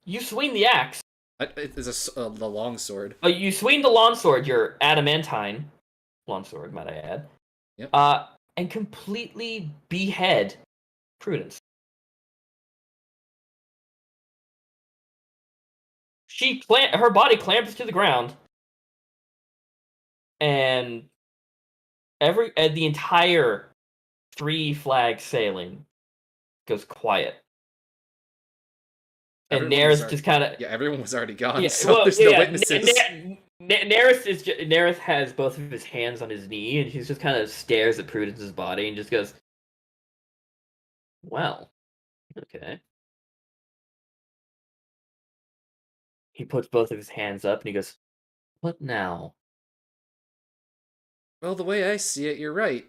you swing the axe. It is the longsword. You swing the longsword, your adamantine longsword, might I add. Yep. And completely behead Prudence. Her body clamps to the ground, and the entire 3 flag sailing goes quiet. And Nerith just kind of everyone was already gone. Yeah, so there's no witnesses. Nerith has both of his hands on his knee, and he just kind of stares at Prudence's body and just goes, "Well, okay." He puts both of his hands up and he goes, "What now?" Well, the way I see it, you're right.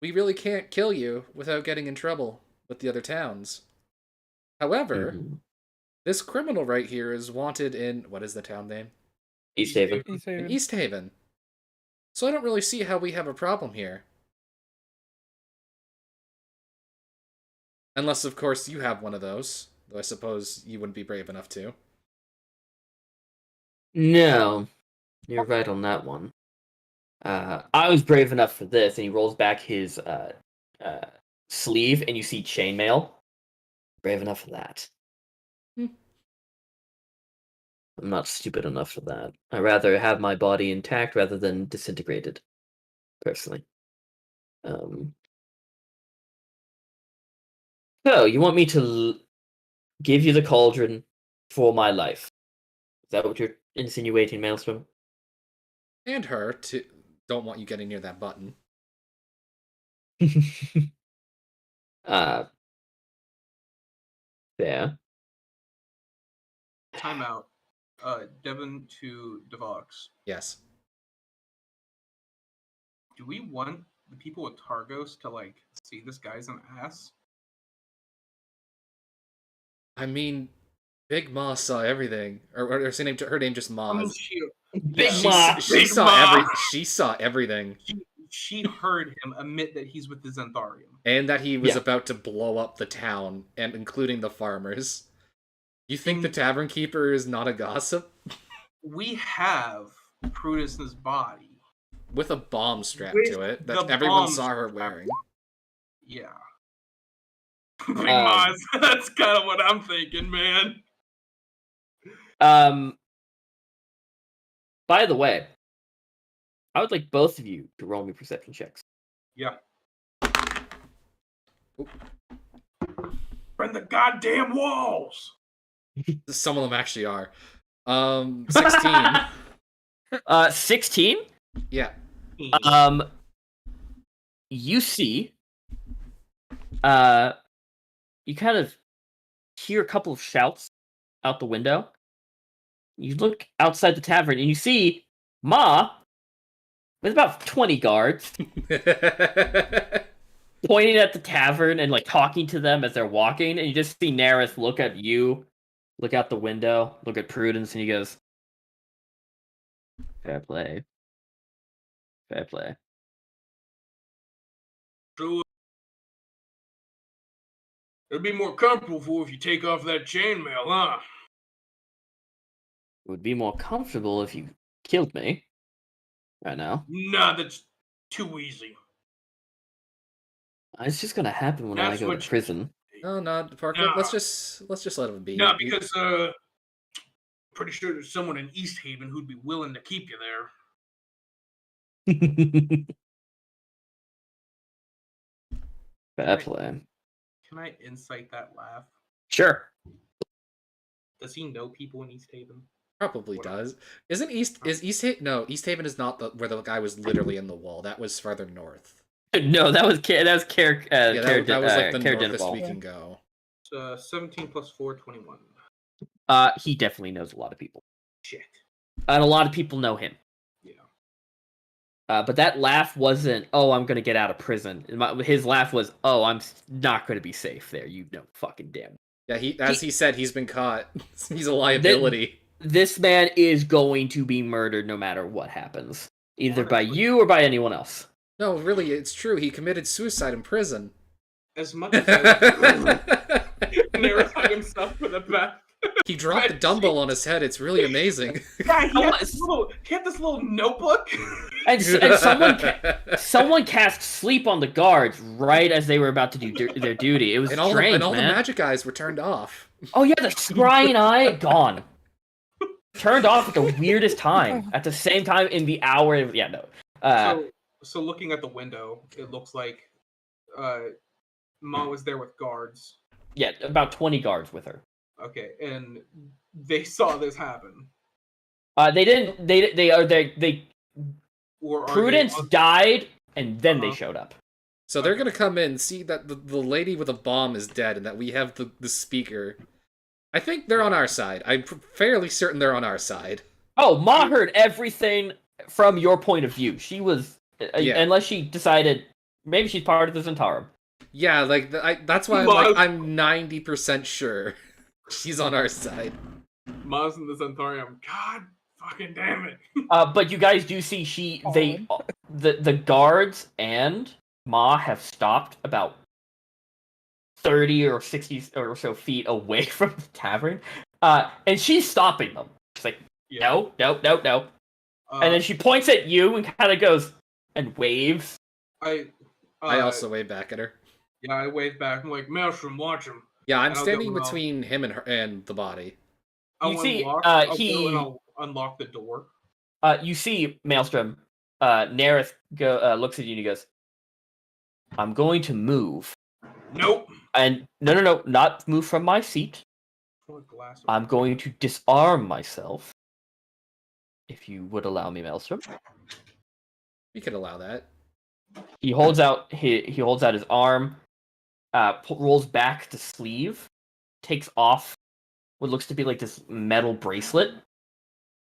We really can't kill you without getting in trouble with the other towns. However, this criminal right here is wanted in, what is the town name? East Haven. In East Haven. So I don't really see how we have a problem here. Unless, of course, you have one of those. Though I suppose you wouldn't be brave enough to. No, you're right on that one. I was brave enough for this, and he rolls back his sleeve, and you see chainmail. Brave enough for that. I'm not stupid enough for that. I'd rather have my body intact rather than disintegrated, personally. So, you want me to give you the cauldron for my life? Is that what you're insinuating, Maelstrom? And her don't want you getting near that button. Yeah. Timeout. Devin to Devox. Yes. Do we want the people of Targos to see this guy's an ass? I mean, Big Ma saw everything, or her name just Ma. I mean, she saw everything. She heard him admit that he's with the Xantharium. And that he was about to blow up the town, and including the farmers. You think the tavern keeper is not a gossip? We have Prudence's body. With a bomb strapped to it, that everyone saw her wearing. Yeah. Big Maz, that's kind of what I'm thinking, man. By the way, I would like both of you to roll me perception checks. Yeah. Burn the goddamn walls! Some of them actually are. 16. 16? Yeah. You see, you kind of hear a couple of shouts out the window. You look outside the tavern and you see Ma with about 20 guards pointing at the tavern and talking to them as they're walking, and you just see Nerith look at you, look out the window, look at Prudence, and he goes, "Fair play. Fair play." So, it'd be more comfortable if you take off that chainmail, huh? It would be more comfortable if you killed me right now. Nah, that's too easy. It's just gonna happen when I go to prison. No, Parker. Nah. Let's just let him be. No, because pretty sure there's someone in East Haven who'd be willing to keep you there. Bad plan. Can I insight that laugh? Sure. Does he know people in East Haven? Probably Whatever. does. Isn't East Haven? No, East Haven is not where the guy was literally in the wall. That was farther north. No, that was Care. That was That was like the Care northest Denball. we can go. 17 plus 4, 21. He definitely knows a lot of people, Shit. and a lot of people know him. Yeah. But that laugh wasn't, "Oh, I'm gonna get out of prison." His laugh was, "Oh, I'm not gonna be safe there. You know, fucking damn." Yeah, he said, he's been caught. He's a liability. This man is going to be murdered no matter what happens, either by Honestly. you or by anyone else. No, really, it's true. He committed suicide in prison. As much as I narrowed himself for the back. He dropped the dumbbell on his head. It's really amazing. Yeah, he had this little notebook. And someone cast sleep on the guards right as they were about to do their duty. It was And all strange, the man. magic eyes were turned off. Oh yeah, the scrying eye gone. Turned off at the weirdest time. At the same time in the hour. Yeah, no. So looking at the window, it looks like Ma was there with guards. Yeah, about 20 guards with her. Okay, and they saw this happen. They didn't. They Or are Prudence they... died, and then they showed up. So they're gonna come in, see that the lady with a bomb is dead, and that we have the speaker. I think they're on our side. I'm fairly certain they're on our side. Oh, Ma heard everything from your point of view. She was, unless she decided, maybe she's part of the Zentarum. Yeah, like that's why I'm 90% sure she's on our side. Ma's in the Zentarium. God fucking damn it. But you guys do see the guards and Ma have stopped about 30 or 60 or so feet away from the tavern. And she's stopping them. She's like, no. And then she points at you and kind of goes and waves. I also wave back at her. Yeah, I wave back. I'm like, Maelstrom, watch him. Yeah, I'm standing between him and her and the body. I'll unlock the door. You see Maelstrom. Nerith looks at you and he goes, "I'm going to move." Nope. And no, not move from my seat. I'm going to disarm myself. If you would allow me, Maelstrom. We could allow that. He holds out his arm, rolls back the sleeve, takes off what looks to be like this metal bracelet,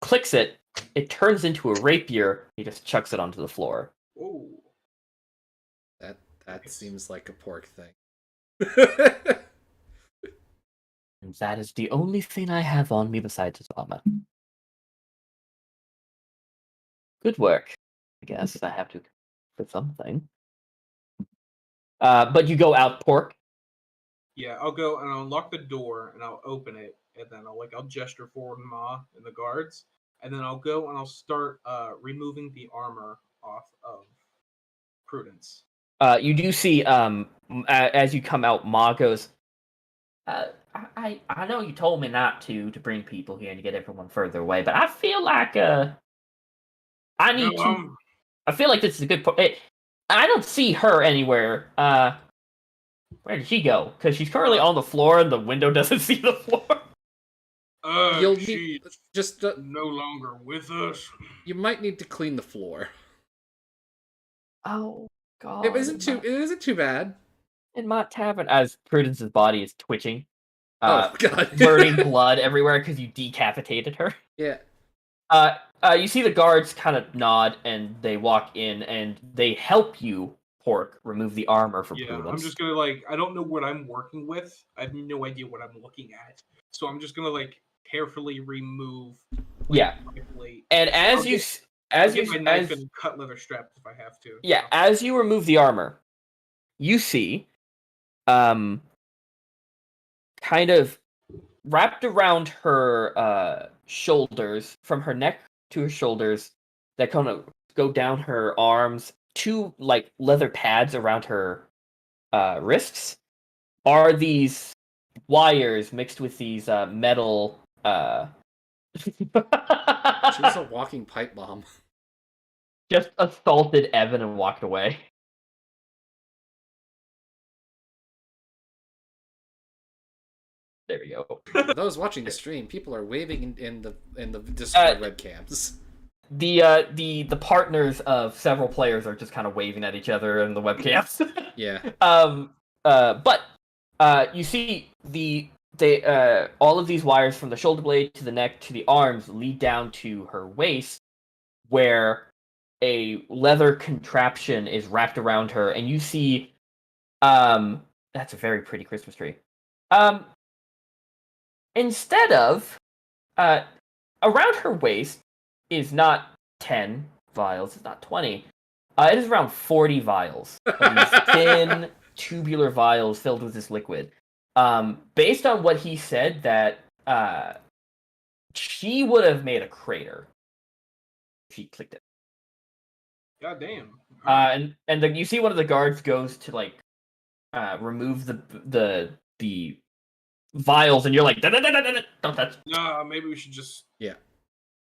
clicks it, it turns into a rapier, he just chucks it onto the floor. Ooh. That seems like a pork thing. And that is the only thing I have on me besides his armor. Good work. I guess I have to for something. But you go out, Pork. Yeah, I'll go and I'll unlock the door and I'll open it and then I'll gesture forward Ma and the guards and then I'll go and I'll start removing the armor off of Prudence. You do see as you come out, Ma goes, I know you told me not to bring people here and to get everyone further away, but I feel like I need to. I feel like this is a good point. I don't see her anywhere. Where did she go? Because she's currently on the floor and the window doesn't see the floor. She's just no longer with us. You might need to clean the floor. Oh God! It isn't too bad. In my tavern, as Prudence's body is twitching, oh God, burning blood everywhere because you decapitated her. Yeah. You see the guards kind of nod and they walk in and they help you, Pork, remove the armor from Prudence. I'm just gonna I don't know what I'm working with. I have no idea what I'm looking at. So I'm just gonna carefully remove. And as you and cut leather straps if I have to. Yeah, as you remove the armor, you see, kind of wrapped around her shoulders, from her neck to her shoulders, that kind of go down her arms, two leather pads around her wrists, are these wires mixed with these metal She was a walking pipe bomb. Just assaulted Evan and walked away. There we go. For those watching the stream, people are waving in the Discord webcams. The partners of several players are just kind of waving at each other in the webcams. Yeah. But you see all of these wires from the shoulder blade to the neck to the arms lead down to her waist, where a leather contraption is wrapped around her, and you see that's a very pretty Christmas tree. Instead of around her waist is not 10 vials, it's not 20. It is around 40 vials of these thin tubular vials filled with this liquid. Based on what he said, that she would have made a crater if she clicked it. God damn. And you see one of the guards goes to like remove the vials, and you're like, don't touch. Nah, maybe we should just Yeah.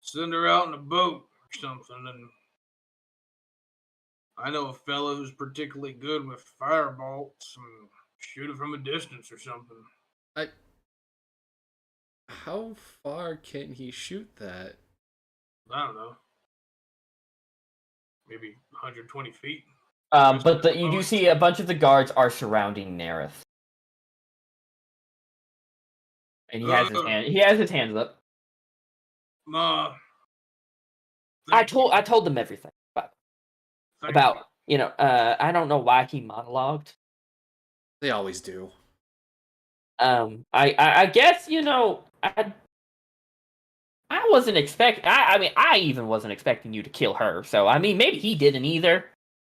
send her out in a boat or something. And I know a fella who's particularly good with firebolts and shoot it from a distance or something. How far can he shoot that? I don't know. Maybe 120 feet. But you do see a bunch of the guards are surrounding Nerith. And he has his hands up. Ma. I told them everything about I don't know why he monologued. They always do. I guess I wasn't expect. I mean, I even wasn't expecting you to kill her. So I mean, maybe he didn't either.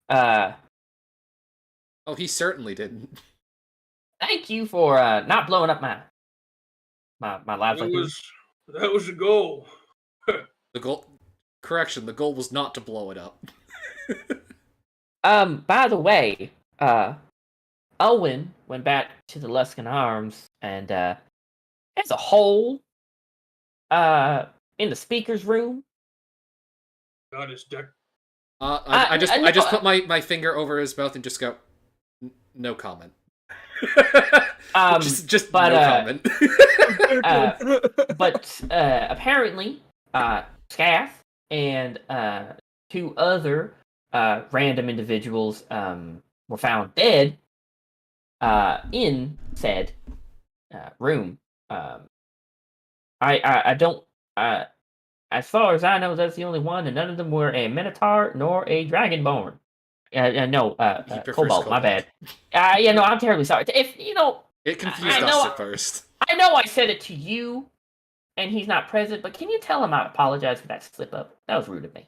Oh, he certainly didn't. Thank you for not blowing up my labs like this. That was the goal. The goal. Correction. The goal was not to blow it up. By the way, Owen went back to the Luskan Arms, and there's a hole in the speaker's room. God, his deck. I just put my finger over his mouth and just go, no comment. Just no comment. But apparently, Scath and two other random individuals were found dead in said room. I don't. As far as I know, that's the only one, and none of them were a Minotaur nor a Dragonborn. No, Cobalt. My bad. No, I'm terribly sorry. If it confused us at first. I know I said it to you, and he's not present. But can you tell him I apologize for that slip up? That was rude of me.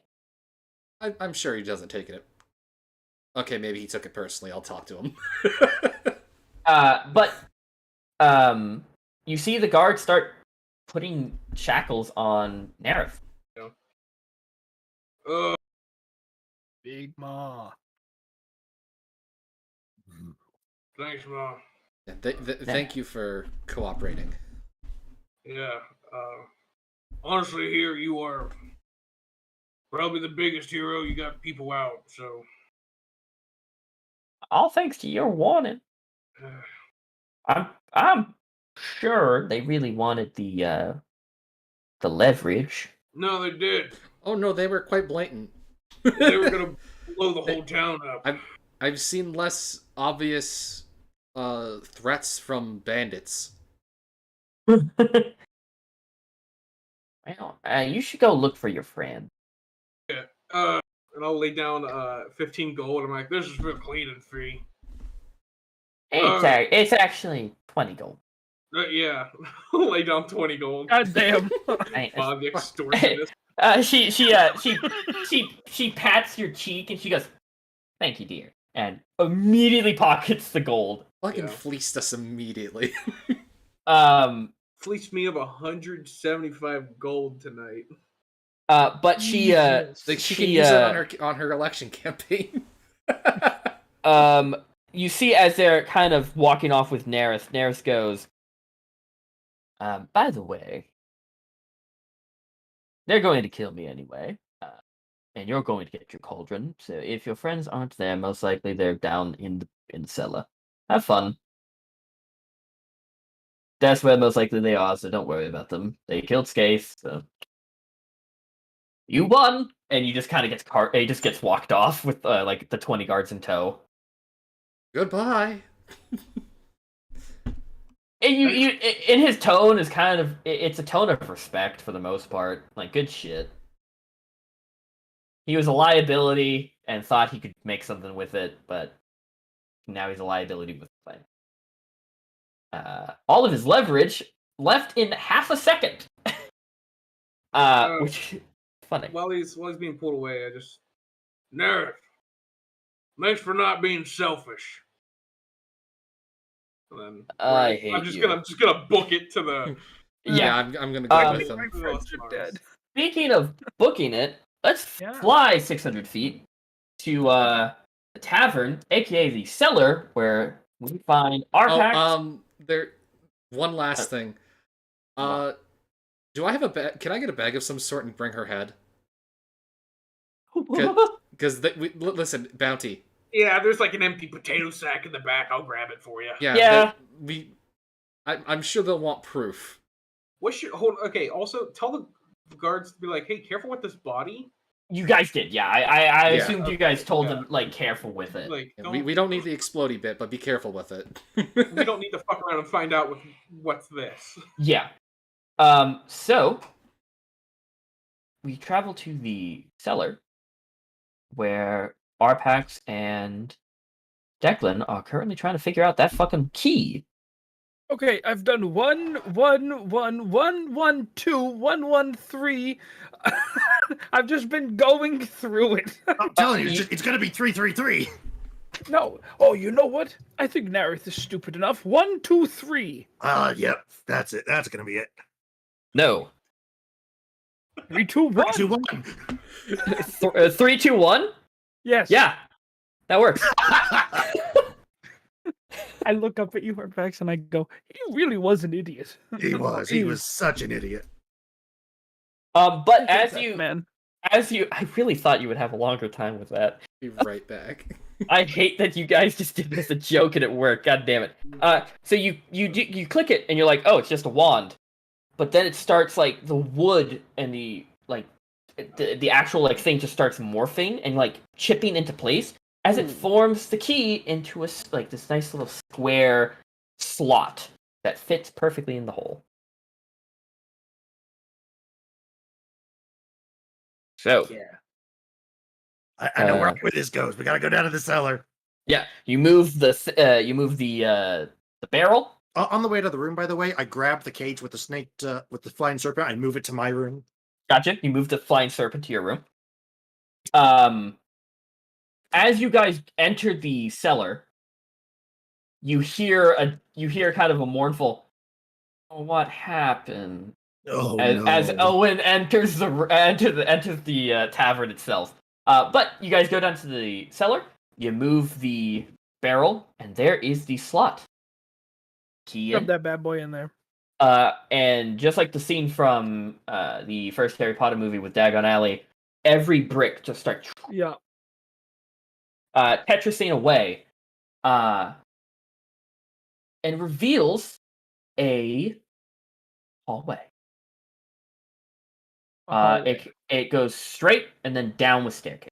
I'm sure he doesn't take it. Okay, maybe he took it personally. I'll talk to him. But you see the guards start putting shackles on Nerith. Big Ma. Thanks, Ma. Yeah, thank you for cooperating. Yeah. Honestly, here you are probably the biggest hero. You got people out, so. All thanks to your warning. I'm sure they really wanted the leverage. No, they did. Oh no, they were quite blatant. They were gonna blow the whole town up. I've seen less obvious threats from bandits. Well, you should go look for your friend. Yeah. And I'll lay down 15 gold. I'm like, this is for cleaning fee. It's actually 20 gold. Yeah, I'll lay down 20 gold. God damn. Bob the extortionist. She pats your cheek and she goes, "Thank you, dear," and immediately pockets the gold. Fucking fleeced us immediately. Fleeced me of 175 gold tonight. But she can use it on her election campaign. You see, as they're kind of walking off with Nerith, Nerith goes, "By the way, they're going to kill me anyway. And you're going to get your cauldron. So if your friends aren't there, most likely they're down in the cellar. Have fun. That's where most likely they are, so don't worry about them. They killed Scathe, so you won, and you just kind of he just gets walked off with like the 20 guards in tow. Goodbye. And in his tone is kind of it's a tone of respect for the most part. Like, good shit. He was a liability and thought he could make something with it, but now he's a liability with the plan. All of his leverage left in half a second. Which funny. While he's being pulled away, I just Nerf. Thanks for not being selfish. And then I hate I'm just you. gonna book it to the. Yeah, I'm gonna go with him. My friends are dead. Speaking of booking it, let's Yeah. fly 600 feet to the tavern, aka the cellar, where we find Arpax. There. One last thing. Do I have a bag? Can I get a bag of some sort and bring her head? Because listen, bounty. Yeah, there's like an empty potato sack in the back. I'll grab it for you. Yeah. I'm sure they'll want proof. What should Okay. Also, tell the guards to be like, "Hey, careful with this body." You guys did, yeah. I Yeah. assumed you guys told them, like, careful with it. Like, We don't need the explodey bit, but be careful with it. we don't need to fuck around and find out what's this. Yeah. So we travel to the cellar where Arpax and Declan are currently trying to figure out that fucking key. Okay, I've done 1, 1, 1, 1, 1, 2, 1, 1, 3. I've just been going through it. I'm telling you, it's gonna be 333. No. Oh, you know what? I think Nareth is stupid enough. 1, 2, 3. Yep, that's it. That's gonna be it. No. 3, 2, 1. 2, 1. 3, 2, 1? Yes. Yeah. That works. I look up at you, Arpax, and I go, he really was an idiot. He was such an idiot. But As I really thought you would have a longer time with that. Be right back. I hate that you guys just did this as a joke and it worked. God damn it. So you click it and you're like, oh, it's just a wand. But then it starts like the wood and the actual like thing just starts morphing and like chipping into place as it forms the key into this nice little square slot that fits perfectly in the hole. So I know where this goes. We gotta go down to the cellar. yeah, you move the barrel. On the way to the room, by the way, I grab the cage with the snake, with the flying serpent. I move it to my room. Gotcha. You move the flying serpent to your room. As you guys enter the cellar, you hear kind of a mournful, "Oh, what happened?" Oh, as no. Owen enters the tavern itself. But you guys go down to the cellar. You move the barrel, and there is the slot. Key Shove in. that bad boy in there. And just like the scene from the first Harry Potter movie with Diagon Alley, every brick just starts Yeah. Tetrising away, and reveals a hallway. It goes straight and then down with staircase.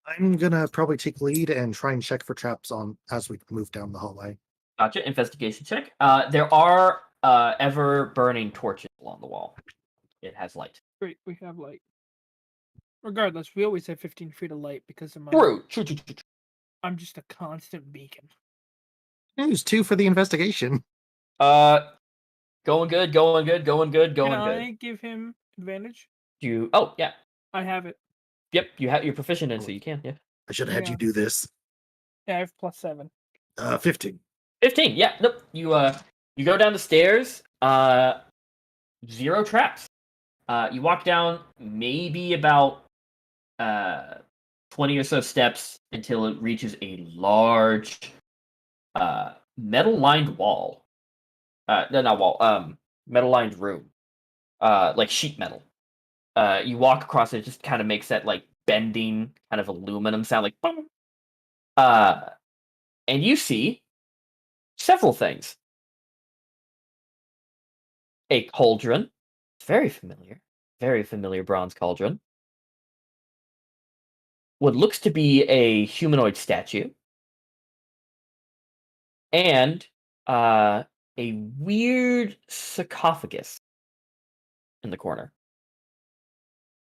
I'm gonna probably take lead and try and check for traps as we move down the hallway. Gotcha. Investigation check. There are ever burning torches along the wall. It has light. Great, we have light. Regardless, we always have 15 feet of light because of my. True. I'm just a constant beacon. Use 2 for the investigation. Going good. Going good. Can I give him advantage? Oh yeah. I have it. Yep. You're proficient in, so you can. Yeah. I should have had Yeah. you do this. Yeah, I have +7. 15. 15. Yeah. Nope. You go down the stairs. 0 traps. You walk down maybe about 20 or so steps until it reaches a large metal-lined wall. No, not wall. Metal-lined room. Like sheet metal. you walk across it, just kind of makes that like bending kind of aluminum sound, like boom. And you see several things. A cauldron, very familiar bronze cauldron. What looks to be a humanoid statue, and a weird sarcophagus in the corner.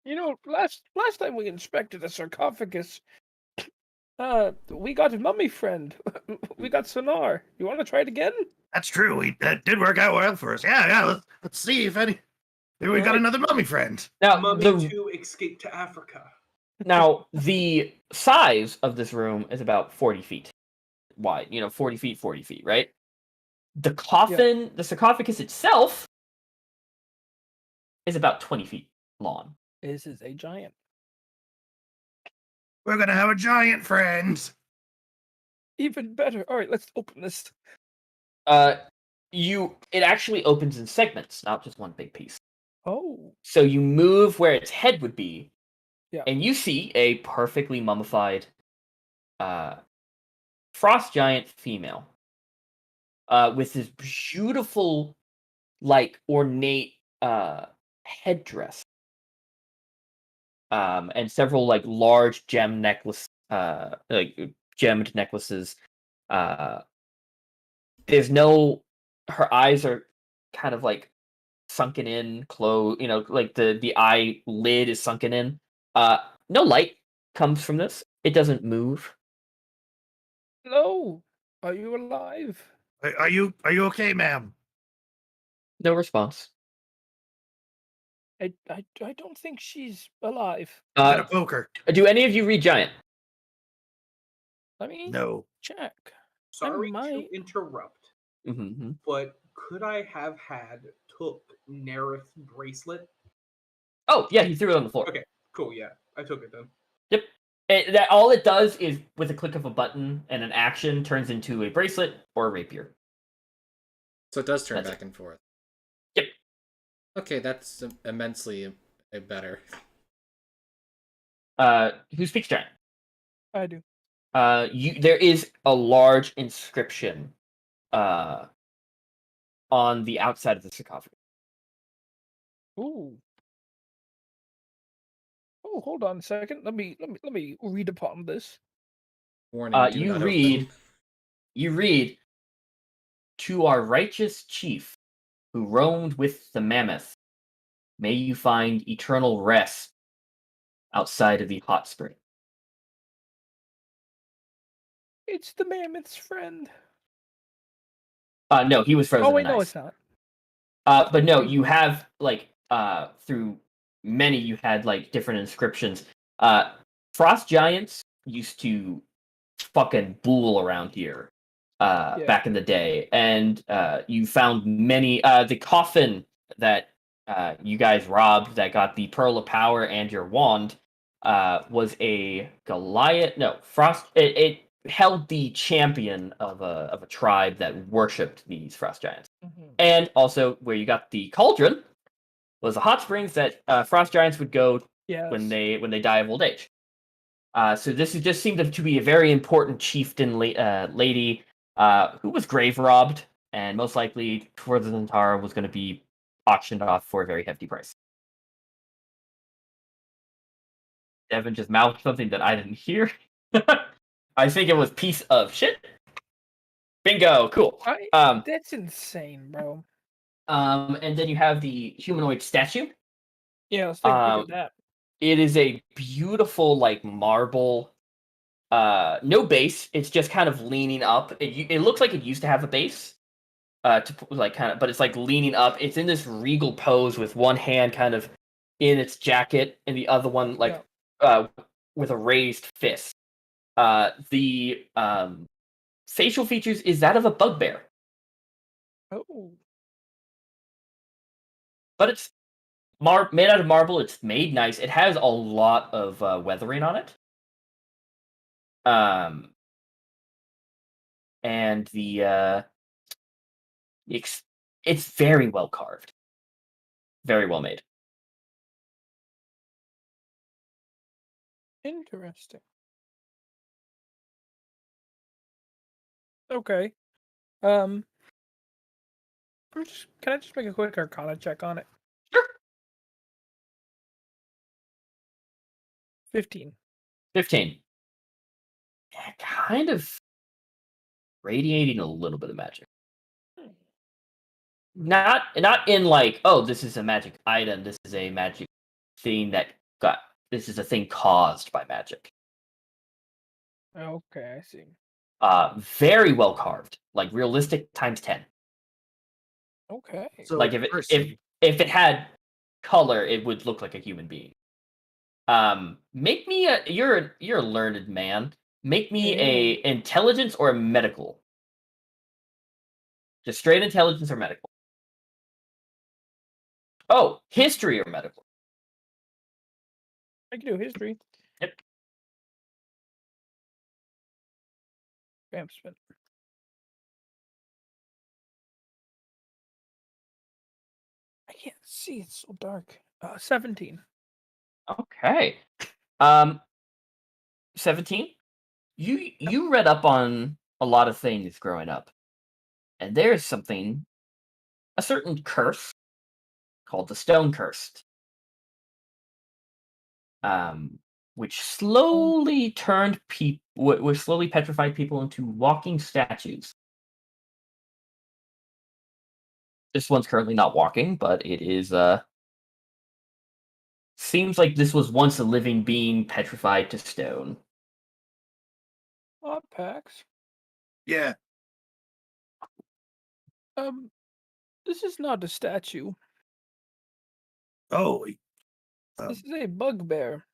You know, last time we inspected a sarcophagus, we got a mummy friend. We got sonar. You want to try it again? That's true. That did work out well for us. Yeah. Let's see if maybe we got Right. another mummy friend. Now, Mummy 2 escaped to Africa. the size of this room is about 40 feet wide. 40 feet, right? The coffin, the sarcophagus itself, is about 20 feet long. This is a giant. We're gonna have a giant friend. Even better. All right, let's open this. It actually opens in segments, not just one big piece. Oh. So you move where its head would be, Yeah. and you see a perfectly mummified frost giant female with this beautiful, like, ornate headdress, and several like large gemmed necklaces. There's no, her eyes are kind of like sunken in, closed. Like the eye lid is sunken in. No light comes from this. It doesn't move. Hello. Are you alive? Are you okay, ma'am? No response. I don't think she's alive. Get a poker. Do any of you read giant? Let me No. check. Sorry might. to interrupt, Mm-hmm. but could I have took Nerith's bracelet? Oh yeah, he threw it on the floor. Okay, cool. Yeah, I took it then. Yep. All it does is, with a click of a button and an action, turns into a bracelet or a rapier. So it does turn That's back and forth. Yep. Okay, that's immensely better. Who speaks giant? I do. There is a large inscription on the outside of the sarcophagus. Ooh. Oh, hold on a second. Let me read upon this. Warning, do You not read. open. You read, "To our righteous chief, who roamed with the mammoth, may you find eternal rest outside of the hot spring." It's the mammoth's friend. No, he was frozen. Oh wait, in no, ice. it's not. But no, you have like through many, you had like different inscriptions. Frost giants used to fucking bull around here back in the day, and you found many. The coffin that you guys robbed that got the pearl of power and your wand was a Goliath. No, Frost. It held the champion of a tribe that worshipped these frost giants. Mhm. And also, where you got the cauldron was the hot springs that frost giants would go Yes. when they die of old age. So this just seemed to be a very important chieftain lady who was grave robbed, and most likely towards the Zantara was going to be auctioned off for a very hefty price. Devin just mouthed something that I didn't hear. I think it was piece of shit. Bingo, cool. That's insane, bro. And then you have the humanoid statue. Yeah, let's take a look at that. It is a beautiful, like, marble. No base. It's just kind of leaning up. It looks like it used to have a base. But it's like leaning up. It's in this regal pose with one hand kind of in its jacket and the other one with a raised fist. The facial features is that of a bugbear. Oh. But it's made out of marble. It's made nice. It has a lot of weathering on it. And it's very well carved, very well made. Interesting. Okay. Um, can I just make a quick Arcana check on it? Sure. 15. 15. Yeah, kind of radiating a little bit of magic. Not in like, oh, this is a magic item. This is a magic thing that got. This is a thing caused by magic. Okay, I see. Very well carved, like realistic times 10. Okay. So, Like if person, if it had color, it would look like a human being. Make me a. You're a learned man. Make me a intelligence or a medical. Just straight intelligence or medical. Oh, history or medical. I can do history. Yep. Bam, spin. I can't see. It's so dark. 17. Okay. 17. You read up on a lot of things growing up, and there's something, a certain curse called the Stone Curse, which slowly turned people, which slowly petrified people into walking statues. This one's currently not walking, but it is. Seems like this was once a living being petrified to stone. Odd packs. yeah. This is not a statue. Oh, This is a bugbear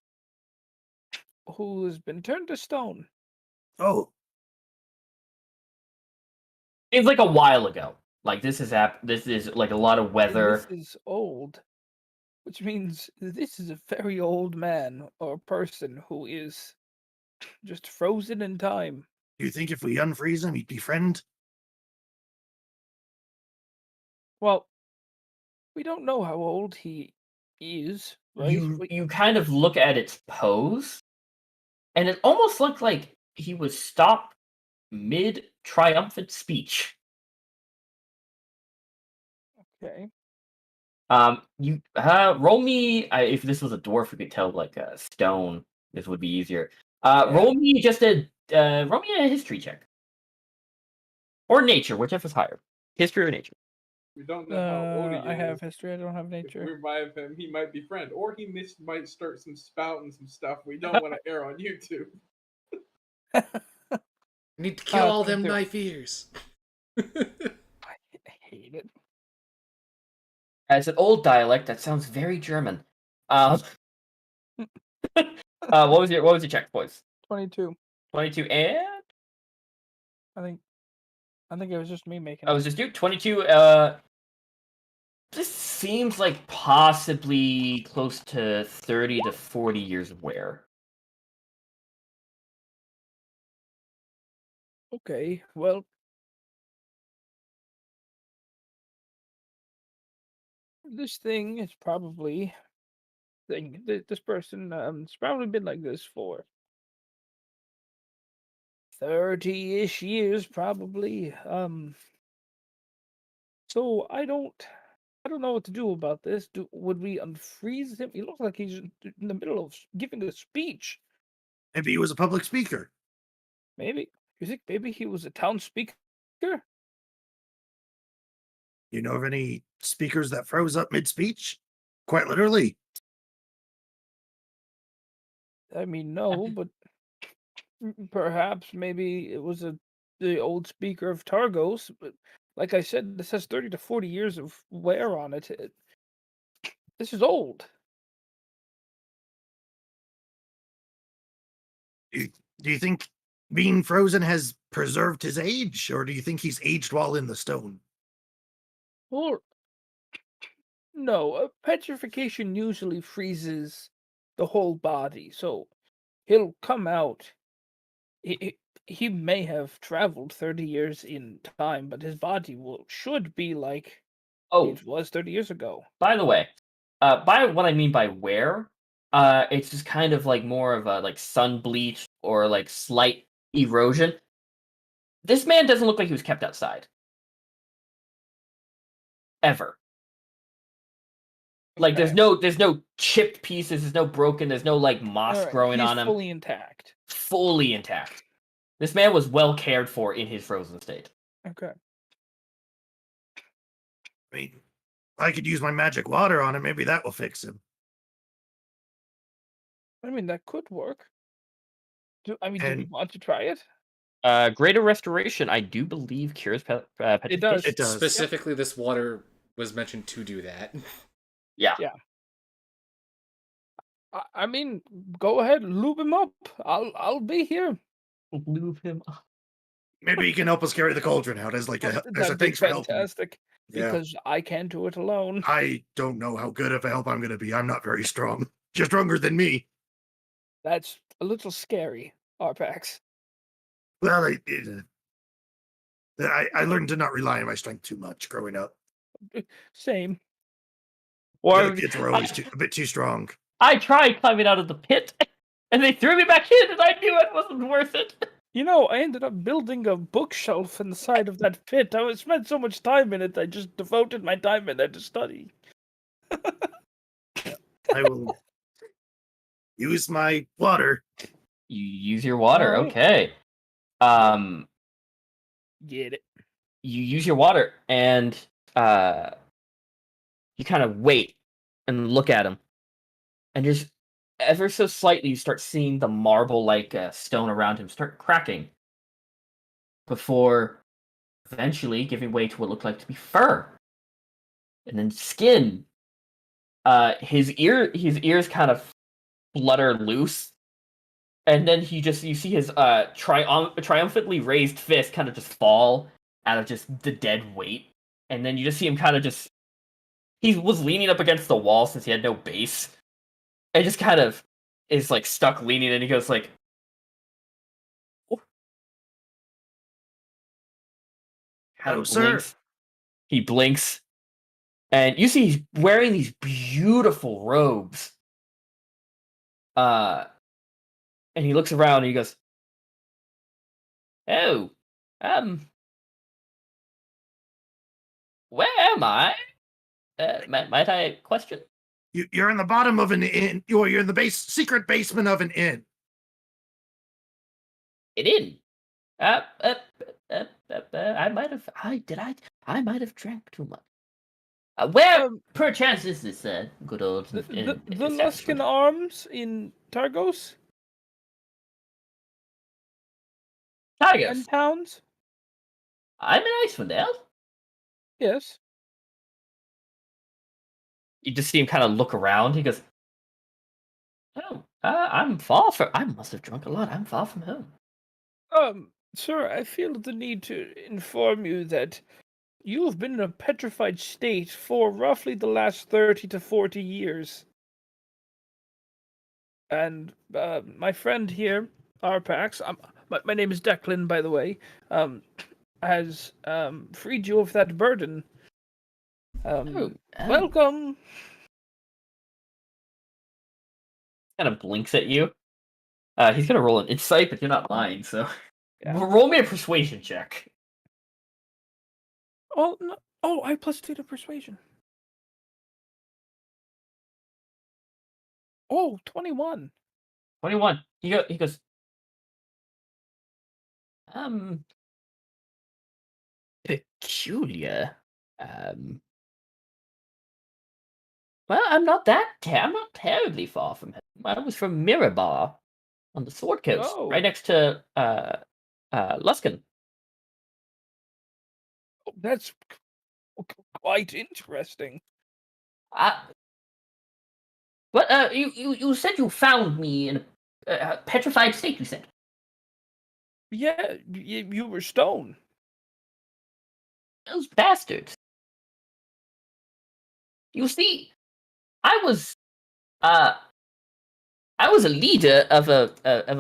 who has been turned to stone. oh, Seems like a while ago. Like this is like a lot of And weather. this is old, which means this is a very old man or person who is just frozen in time. do you think if we unfreeze him, he'd befriend? Well, we don't know how old he is, right? You kind of look at its pose, and it almost looked like he was stopped mid triumphant speech. Okay. You roll me. If this was a dwarf, we could tell like a stone. This would be easier. Roll me just a roll me a history check or nature, whichever's higher. History or nature. We don't know how old he is. I have history. I don't have If nature. we revive him, he might befriend, or he might start some spouting some stuff we don't want to air on YouTube. Need to kill all them 22. knife ears. I hate it. As an old dialect, that sounds very German. What was your check, boys? 22. 22 and I think it was just me making I it. was just you 22. This seems like possibly close to 30 to 40 years of wear. Okay, well, this thing is probably this person it's probably been like this for 30-ish years probably. So I don't know what to do about this. Would we unfreeze him? He looks like he's in the middle of giving a speech. Maybe he was a public speaker. Maybe. You think maybe he was a town speaker? You know of any speakers that froze up mid-speech? Quite literally. I mean, no, but perhaps maybe it was the old speaker of Targos. But like I said, this has 30 to 40 years of wear on it. This is old. Do you think being frozen has preserved his age, or do you think he's aged while in the stone? Or no, petrification usually freezes the whole body, so he'll come out. He may have traveled 30 years in time, but his body should be like Oh, it was 30 years ago. by the way, by what I mean by wear, It's just kind of like more of a like sun bleach or like slight erosion. This man doesn't look like he was kept outside. Ever. Like Okay. there's no chipped pieces, there's no broken, there's no like moss Alright, growing he's on him. fully intact. Fully intact. This man was well cared for in his frozen state. Okay. I mean, I could use my magic water on him. Maybe that will fix him. I mean, that could work. Do we And- want to try it? Greater restoration, I do believe cures petrification. It does. It does. Specifically, this water was mentioned to do that. Yeah. I mean, go ahead, lube him up. I'll be here. Lube him up. Maybe he can help us carry the cauldron out as like a That'd be thanks for helping. fantastic. Yeah. Because I can't do it alone. I don't know how good of a help I'm going to be. I'm not very strong. You're stronger than me. That's a little scary, Arpax. Well, I learned to not rely on my strength too much growing up. Same. The Or other kids were always a bit too strong. I tried climbing out of the pit, and they threw me back in, and I knew it wasn't worth it. You know, I ended up building a bookshelf in the side of that pit. spent so much time in it, I just devoted my time in there to study. I will use my water. You use your water, Alright. okay. Get it. You use your water, and you kind of wait and look at him, and just ever so slightly you start seeing the marble like stone around him start cracking before eventually giving way to what looked like to be fur and then skin. His ears kind of flutter loose, and then you see his triumphantly raised fist kind of just fall out of just the dead weight, and then you just see him kind of just he was leaning up against the wall since he had no base. And just kind of is like stuck leaning, and he goes like, Hello, sir. He blinks, and you see he's wearing these beautiful robes. And he looks around and he goes, "Oh, where am I? Might I question?" You're in the bottom of an inn. You're in the secret basement of an inn. An inn. I might have. I might have drank too much. Where, perchance, is this good old The establishment? Luskan Arms in Targos? Tigers. And towns? I'm in Icewind, Dale. Yes. You just see him kind of look around. He goes, "Oh, I'm far from. I must have drunk a lot. I'm far from home." Sir, I feel the need to inform you that you have been in a petrified state for roughly the last 30 to 40 years. And my friend here, Arpax, my name is Declan, by the way, has freed you of that burden. Welcome. Kind of blinks at you. He's gonna roll an insight, but you're not lying, so Yeah. roll me a persuasion check. Oh, no. Oh, I plus 2 to persuasion. Oh, 21. 21. He goes, peculiar. Well, I'm not terribly far from him. I was from Mirabar on the Sword Coast, Oh. right next to Luskan. Oh, that's quite interesting. But you said you found me in a petrified state. You said. Yeah, you were stone. Those bastards. You see, I was a leader of a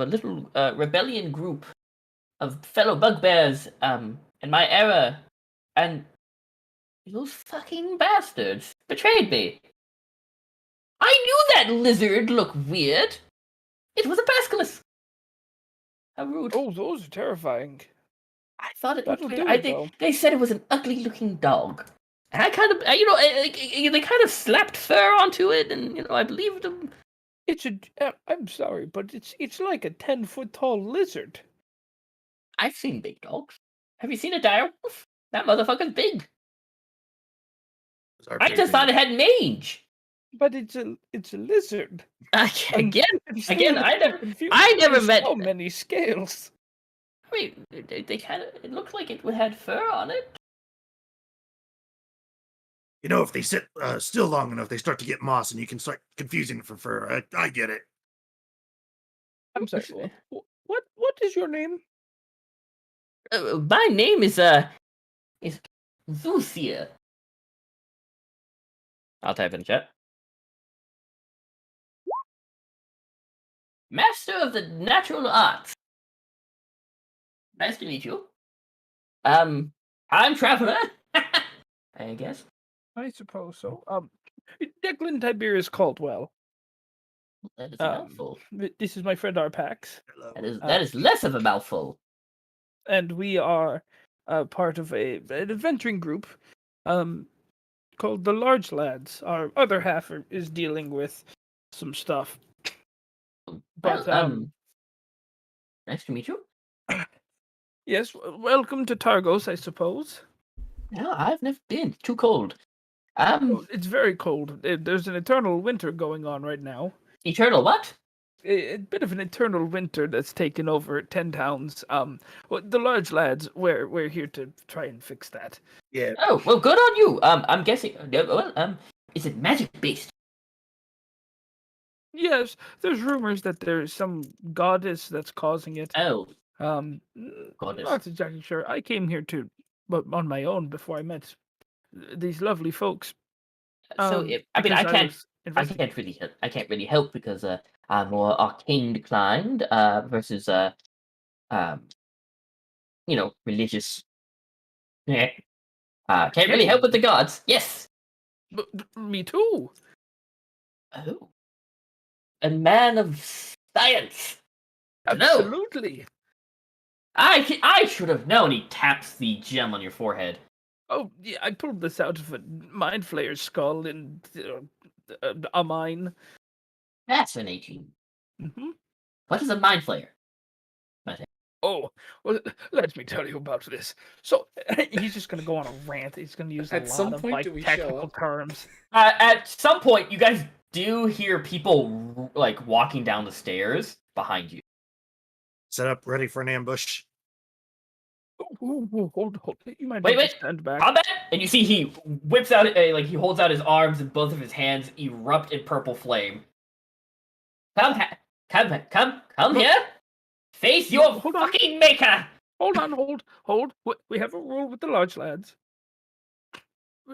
little rebellion group of fellow bugbears in my era, and those fucking bastards betrayed me. I knew that lizard looked weird. It was a basilisk. How rude. Oh, those are terrifying. I thought it That'll looked do weird. it, though. They said it was an ugly-looking dog. And I kind of, they kind of slapped fur onto it, and, I believed them. It's I'm sorry, but it's like a 10-foot tall lizard. I've seen big dogs. Have you seen a dire wolf? That motherfucker's big. I just thought it had mange. But it's a lizard. Again, I I never met. so many scales. I mean, it looked like it had fur on it. If they sit still long enough, they start to get moss, and you can start confusing it for fur. I get it. I'm sorry. What is your name? My name is Zucia. I'll type in chat. Master of the Natural Arts. Nice to meet you. I'm Traveler. I guess. I suppose so. Declan Tiberius Caldwell. That is a mouthful. This is my friend Arpax. Hello. That is less of a mouthful. And we are part of an adventuring group called the Large Lads. Our other half is dealing with some stuff. But nice to meet you. Yes, welcome to Targos, I suppose. No, I've never been. Too cold. It's very cold. There's an eternal winter going on right now. Eternal what? A bit of an eternal winter that's taken over 10 towns. The Large Lads, we're here to try and fix that. Yeah. Oh, well, good on you. I'm guessing. Is it magic based? Yes, there's rumors that there's some goddess that's causing it. Oh, Goddess. Not exactly sure. I came here on my own before I met these lovely folks. so I can't really help because I'm more arcane declined versus religious. Yeah. Can't really help with the gods. Yes. But me too. Oh. A man of science. Absolutely. No. I should have known. He taps the gem on your forehead. Oh, yeah, I pulled this out of a mind flayer's skull in a mine. Fascinating. Mm-hmm. What is a mind flayer? Oh, well, let me tell you about this. So, he's just going to go on a rant. He's going to use a lot of technical terms. At some point, you guys do hear people walking down the stairs behind you. Set up, ready for an ambush. Hold. You might wait. Stand back. Combat! And you see he whips out, he holds out his arms, and both of his hands erupt in purple flame. Come here! Face your fucking maker! Hold. We have a rule with the Large Lads.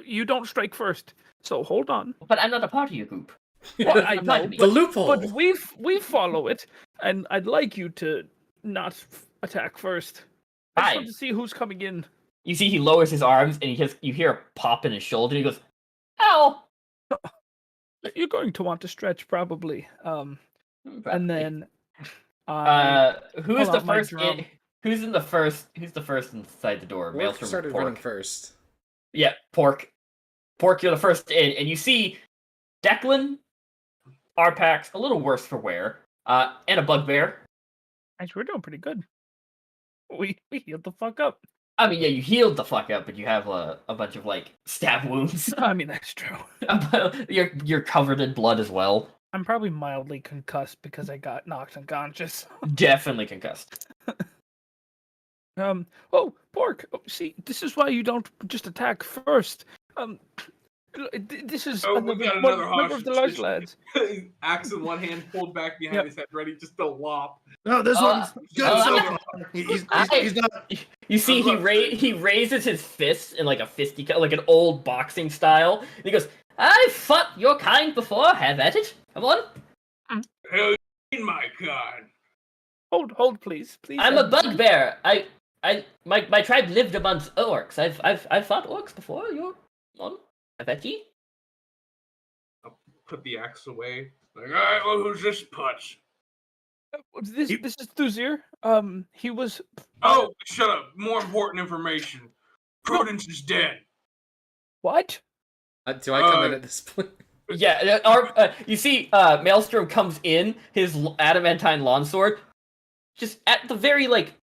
You don't strike first, so hold on. But I'm not a part of your group. Well, I know, the loophole. But we follow it, and I'd like you to not attack first. I just want to see who's coming in. You see he lowers his arms, and you hear a pop in his shoulder, and he goes, "Ow!" You're going to want to stretch, probably. And then... who's the first? Who's the first inside the door? Pork started running first. Yeah, Pork, you're the first in, and you see Declan, Arpax, a little worse for wear, and a bugbear. Actually, we're doing pretty good. We healed the fuck up. I mean, yeah, you healed the fuck up, but you have a bunch of stab wounds. I mean, that's true. You're covered in blood as well. I'm probably mildly concussed because I got knocked unconscious. Definitely concussed. Oh, Pork. Oh, see, this is why you don't just attack first. This is we got another member of the Large Lads. Axe in one hand, pulled back behind his head, ready just to lop. No, this one's good so far. He's not. You see, he raises his fist in a fisticuff, like an old boxing style. And he goes, "I've fought your kind before. Have at it. Come on." Hell, in my kind. Hold, please. I'm a bugbear. My tribe lived amongst orcs. I've fought orcs before. You're on. I bet you. put the axe away. Like, all right, well, who's this putz? This is Thuzir. He was. Oh, shut up. More important information. Prudence is dead. What? Do I come in at this point? Yeah, you see, Maelstrom comes in, his adamantine longsword, just at the very, like,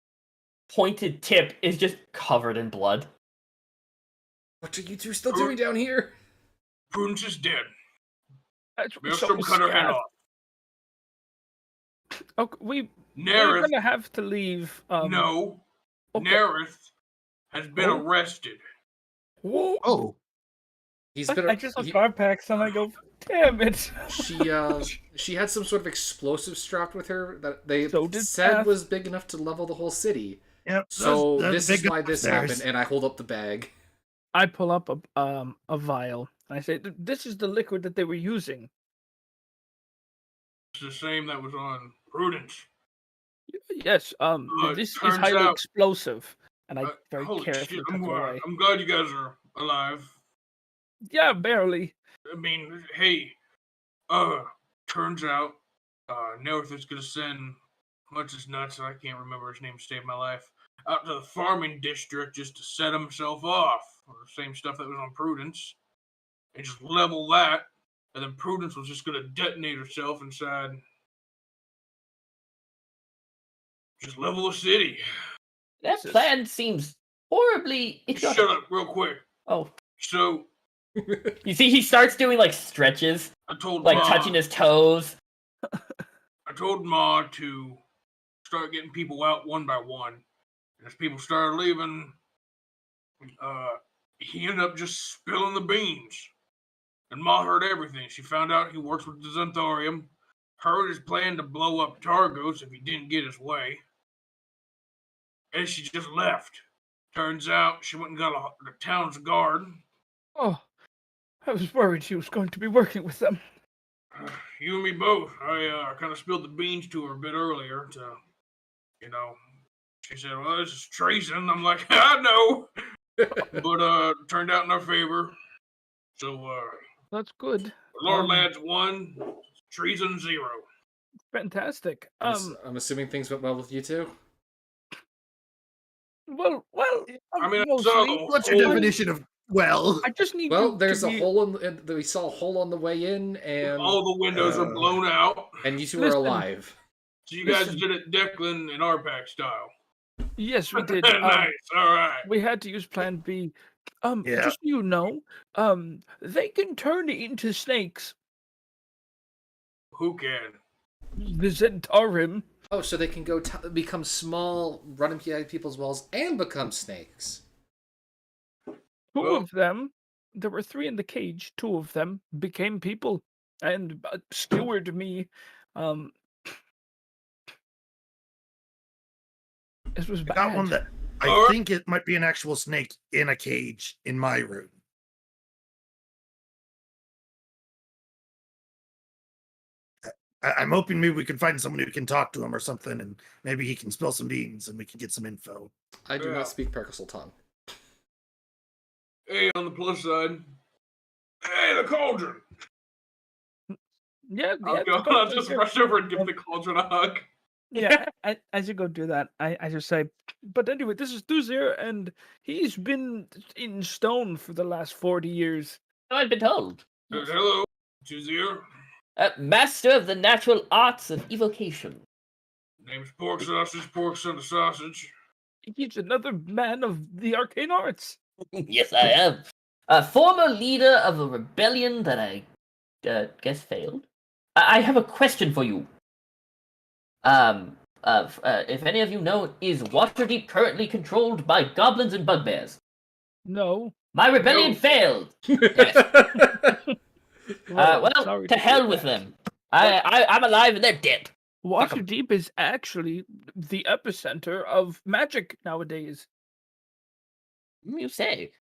pointed tip is just covered in blood. What are you two still doing down here? Prudence is dead. So Maelstrom cut her head scared. off. Okay, we're Nerith, gonna have to leave. no. Okay. Nerith has been Oh. arrested. Whoa. Oh, He's been. I just saw Carpax and I go, damn it. She had some sort of explosive strapped with her that they So did said Seth. was big enough to level the whole city. yep. So that's this big is why this upstairs. happened, and I hold up the bag. I pull up a vial and I say, "This is the liquid that they were using." It's the same that was on Prudence. Yes. This is turns highly out- explosive, and I very Holy carefully shit, tuck it away. I'm glad you guys are alive. Yeah, barely. I mean, hey, turns out, Nerith is gonna send what's his nuts, I can't remember his name to save my life, out to the farming district just to set himself off. Or the same stuff that was on Prudence. And just level that, and then Prudence was just gonna detonate herself inside. Just level the city. That Jesus. plan seems horribly idiotic. Shut up, real quick. Oh, So, you see, he starts doing like stretches, I told like Ma, touching his toes. I told Ma to start getting people out one by one. And as people started leaving, he ended up just spilling the beans. And Ma heard everything. She found out he works with the Xanthorium, heard his plan to blow up Targos if he didn't get his way. And she just left. Turns out she went and got the town's guard. Oh, I was worried she was going to be working with them. You and me both. I kind of spilled the beans to her a bit earlier to, she said, well, this is treason. I'm like, I know. But turned out in our favor. So, That's good. Lord Lads 1, treason 0. Fantastic. I'm assuming things went well with you two. Well. I mean, I mostly. saw the What's your whole- definition of well? I just need. Well, you there's to a be... hole we saw a hole on the way in, and all the windows are blown out. and you two Listen. are alive. So you guys Listen. did it Declan and RPAC style. Yes, we did. Nice. All right. We had to use Plan B. Yeah. Just so you know, they can turn into snakes. Who can? The Zentarim. Oh, so they can go become small, run into people's walls, and become snakes. Two Well- of them. There were 3 in the cage. 2 of them became people and skewered me. It was I bad. got one that I Alright. think it might be an actual snake in a cage in my room. I'm hoping maybe we can find someone who can talk to him or something, and maybe he can spill some beans and we can get some info. I do Yeah. not speak Percusal tongue. Hey, on the plus side. Hey, the cauldron. Yeah, I'll, go, go I'll do just it. rush over and give the cauldron a hug. Yeah, as you go do that, I just say, but anyway, this is Thuzir, and he's been in stone for the last 40 years. I've been told. Hello, Juzir. Master of the natural arts of evocation. Name's Pork Sausage, Pork Son of Sausage. He's another man of the arcane arts. Yes, I am. A former leader of a rebellion that I guess failed. I have a question for you. If any of you know, is Waterdeep currently controlled by goblins and bugbears? No. My rebellion No. failed. Yes. Well, sorry to hell hear with that. them. I'm alive and they're dead. Waterdeep is actually the epicenter of magic nowadays. You say.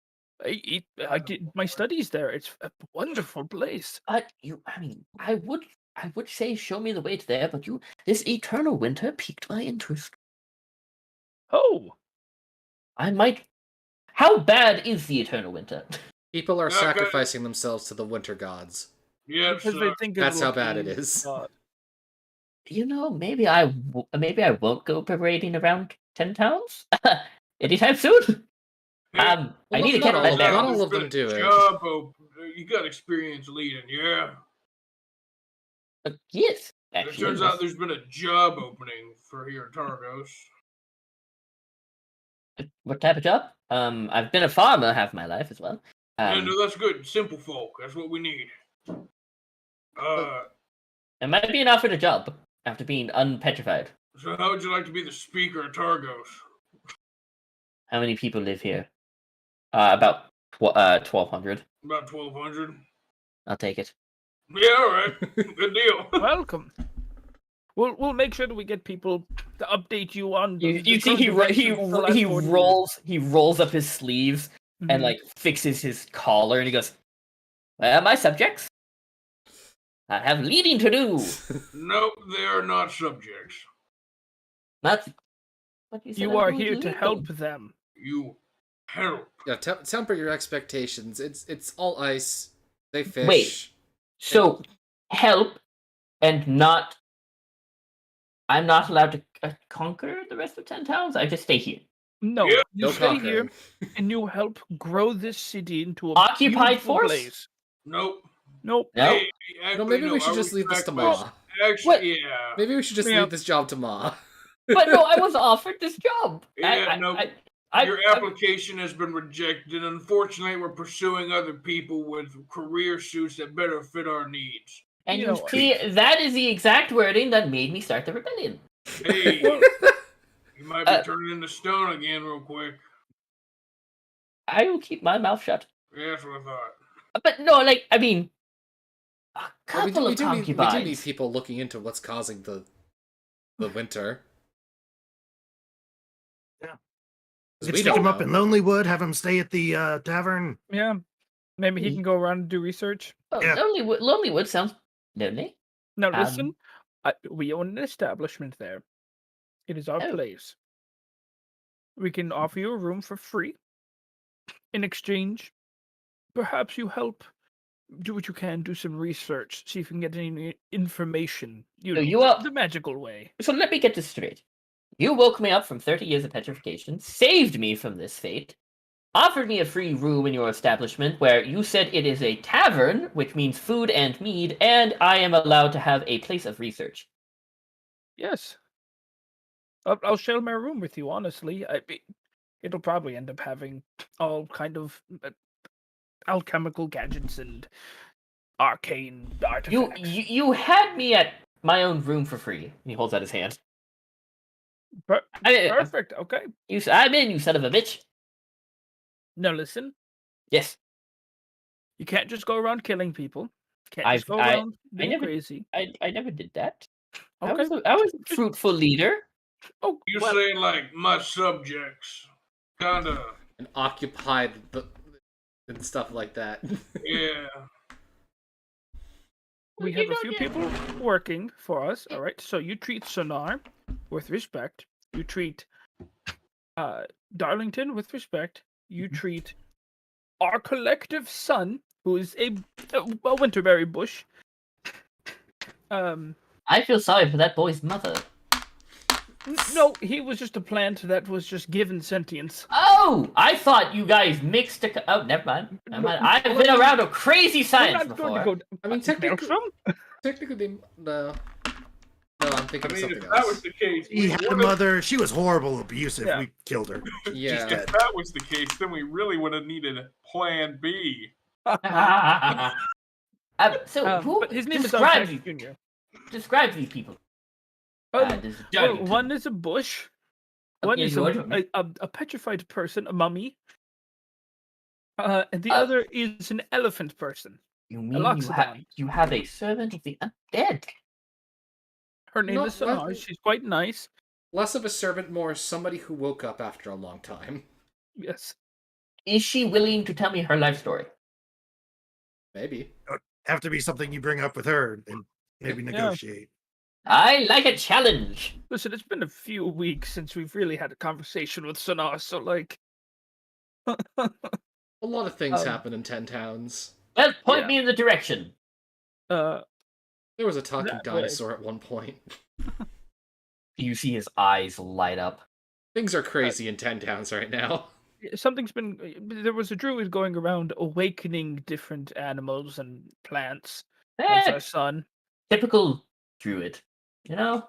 I did my studies there. It's a wonderful place. I would say show me the way to there, but this eternal winter piqued my interest. Oh, How bad is the eternal winter? People are Okay. sacrificing themselves to the winter gods. Yeah, because they think That's how it'll bad it be, is. Maybe I won't go parading around 10 towns anytime soon. I need to not get all my of- bearings. not all There's of them been a do it. job you got experience leading, yeah? Yes, It actually. turns out there's been a job opening for here in Targos. What type of job? I've been a farmer half my life as well. Yeah, no, that's good. Simple folk. That's what we need. Am I being offered a job after being unpetrified? So how would you like to be the speaker of Targos? How many people live here? About 1,200. About 1,200. I'll take it. Yeah, all right. Good deal. Welcome. We'll make sure that we get people to update you on. You see, he rolls up his sleeves and like fixes his collar, and he goes, "Well, my subjects, I have leading to do." Nope, they are not subjects. That's what you said. You are here to help them. You help. Yeah, temper your expectations. It's all ice. They fish. Wait. So help, and not. I'm not allowed to conquer the rest of 10 towns. I just stay here. No, Yep. you No stay conquering. here and you help grow this city into a Occupied beautiful force? place. Nope. Nope. No. Hey, actually, maybe we should I just leave this to retract Ma. my- Actually, What? yeah. Maybe we should just Yeah. leave this job to Ma. But no, I was offered this job. Yeah, no. I, Your application has been rejected. Unfortunately, we're pursuing other people with career suits that better fit our needs. and You you know, see, that is the exact wording that made me start the rebellion. Hey, you might be turning into stone again real quick. I will keep my mouth shut. Yeah, that's what I thought. But no, like, I mean, a Well, couple we of do concubines. need people looking into what's causing the winter. Yeah. 'Cause We we could stick don't him up know. in Lonelywood, have him stay at the tavern. Yeah. Maybe he can go around and do research. Oh, Yeah. Lonelywood sounds lonely. Now Um, listen, we own an establishment there. It is our Oh. place. We can offer you a room for free. In exchange, perhaps you help do what you can, do some research, see if you can get any information. So know, you are- the magical way. So let me get this straight. You woke me up from 30 years of petrification, saved me from this fate, offered me a free room in your establishment where you said it is a tavern, which means food and mead, and I am allowed to have a place of research. Yes. I'll share my room with you, honestly. It'll probably end up having all kind of alchemical gadgets and arcane artifacts. You had me at my own room for free. And he holds out his hand. Perfect. Okay. I'm in, you son of a bitch. Now listen, Yes, you can't just go around killing people. Can't I've- just go I- around being never- crazy. I never did that. Okay. I was a fruitful leader. Oh, You're well, saying like my subjects, kinda. And occupied and stuff like that. Yeah. we have a few people working for us. All right. So you treat Sonar with respect. You treat Darlington with respect. You treat our collective son, who is a winterberry bush. I feel sorry for that boy's mother. No, he was just a plant that was just given sentience. Oh, I thought you guys mixed a. Oh, never mind. Never mind. I've been around a crazy We're science not before. going to go. I mean, technically, Maelstrom? no. No, I'm thinking I of mean, something if that was else. the case, He had a would've- mother. She was horrible, abusive. Yeah. We killed her. Yeah. If that was the case, then we really would have needed a plan B. So who But his name is describe Archie Jr. describe these people? This is Well, Darlington. one is a bush. One Yeah, is you ordered me. a petrified person, a mummy. And the other is an elephant person. You mean Loxodon. you have a servant of the undead? Her name No, is Sonar. what? She's quite nice. Less of a servant, more somebody who woke up after a long time. Yes. Is she willing to tell me her life story? Maybe. Have to be something you bring up with her and maybe Yeah. negotiate. I like a challenge. Listen, it's been a few weeks since we've really had a conversation with Sonar, so like. A lot of things Um, happen in 10 towns. Well, point Yeah. me in the direction. Uh, There was a talking That way. dinosaur at one point. You see his eyes light up. Things are crazy in 10 Towns right now. something's been. There was a druid going around awakening different animals and plants. That's our son. Typical druid. You know?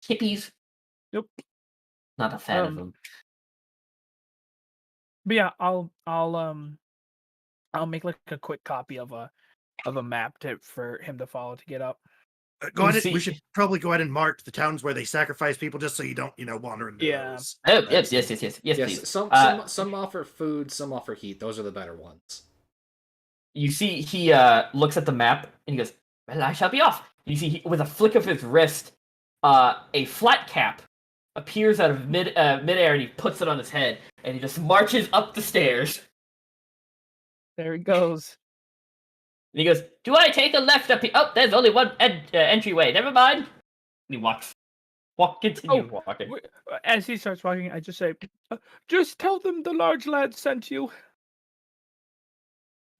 Hippies. Yep. Not a fan of them. But yeah, I'll make like a quick copy of a map for him to follow to get up. Go ahead. see- We should probably go ahead and mark the towns where they sacrifice people, just so you don't, wander into Yeah. those. Oh, yes, please. Yes, some offer food, some offer heat. Those are the better ones. You see, he looks at the map and he goes, "Well, I shall be off." You see, with a flick of his wrist, a flat cap appears out of midair, and he puts it on his head, and he just marches up the stairs. There he goes. And he goes, "Do I take a left up here? Oh, there's only one entryway. Never mind." And he continues walking. As he starts walking, I just say, "Just tell them the large lad sent you."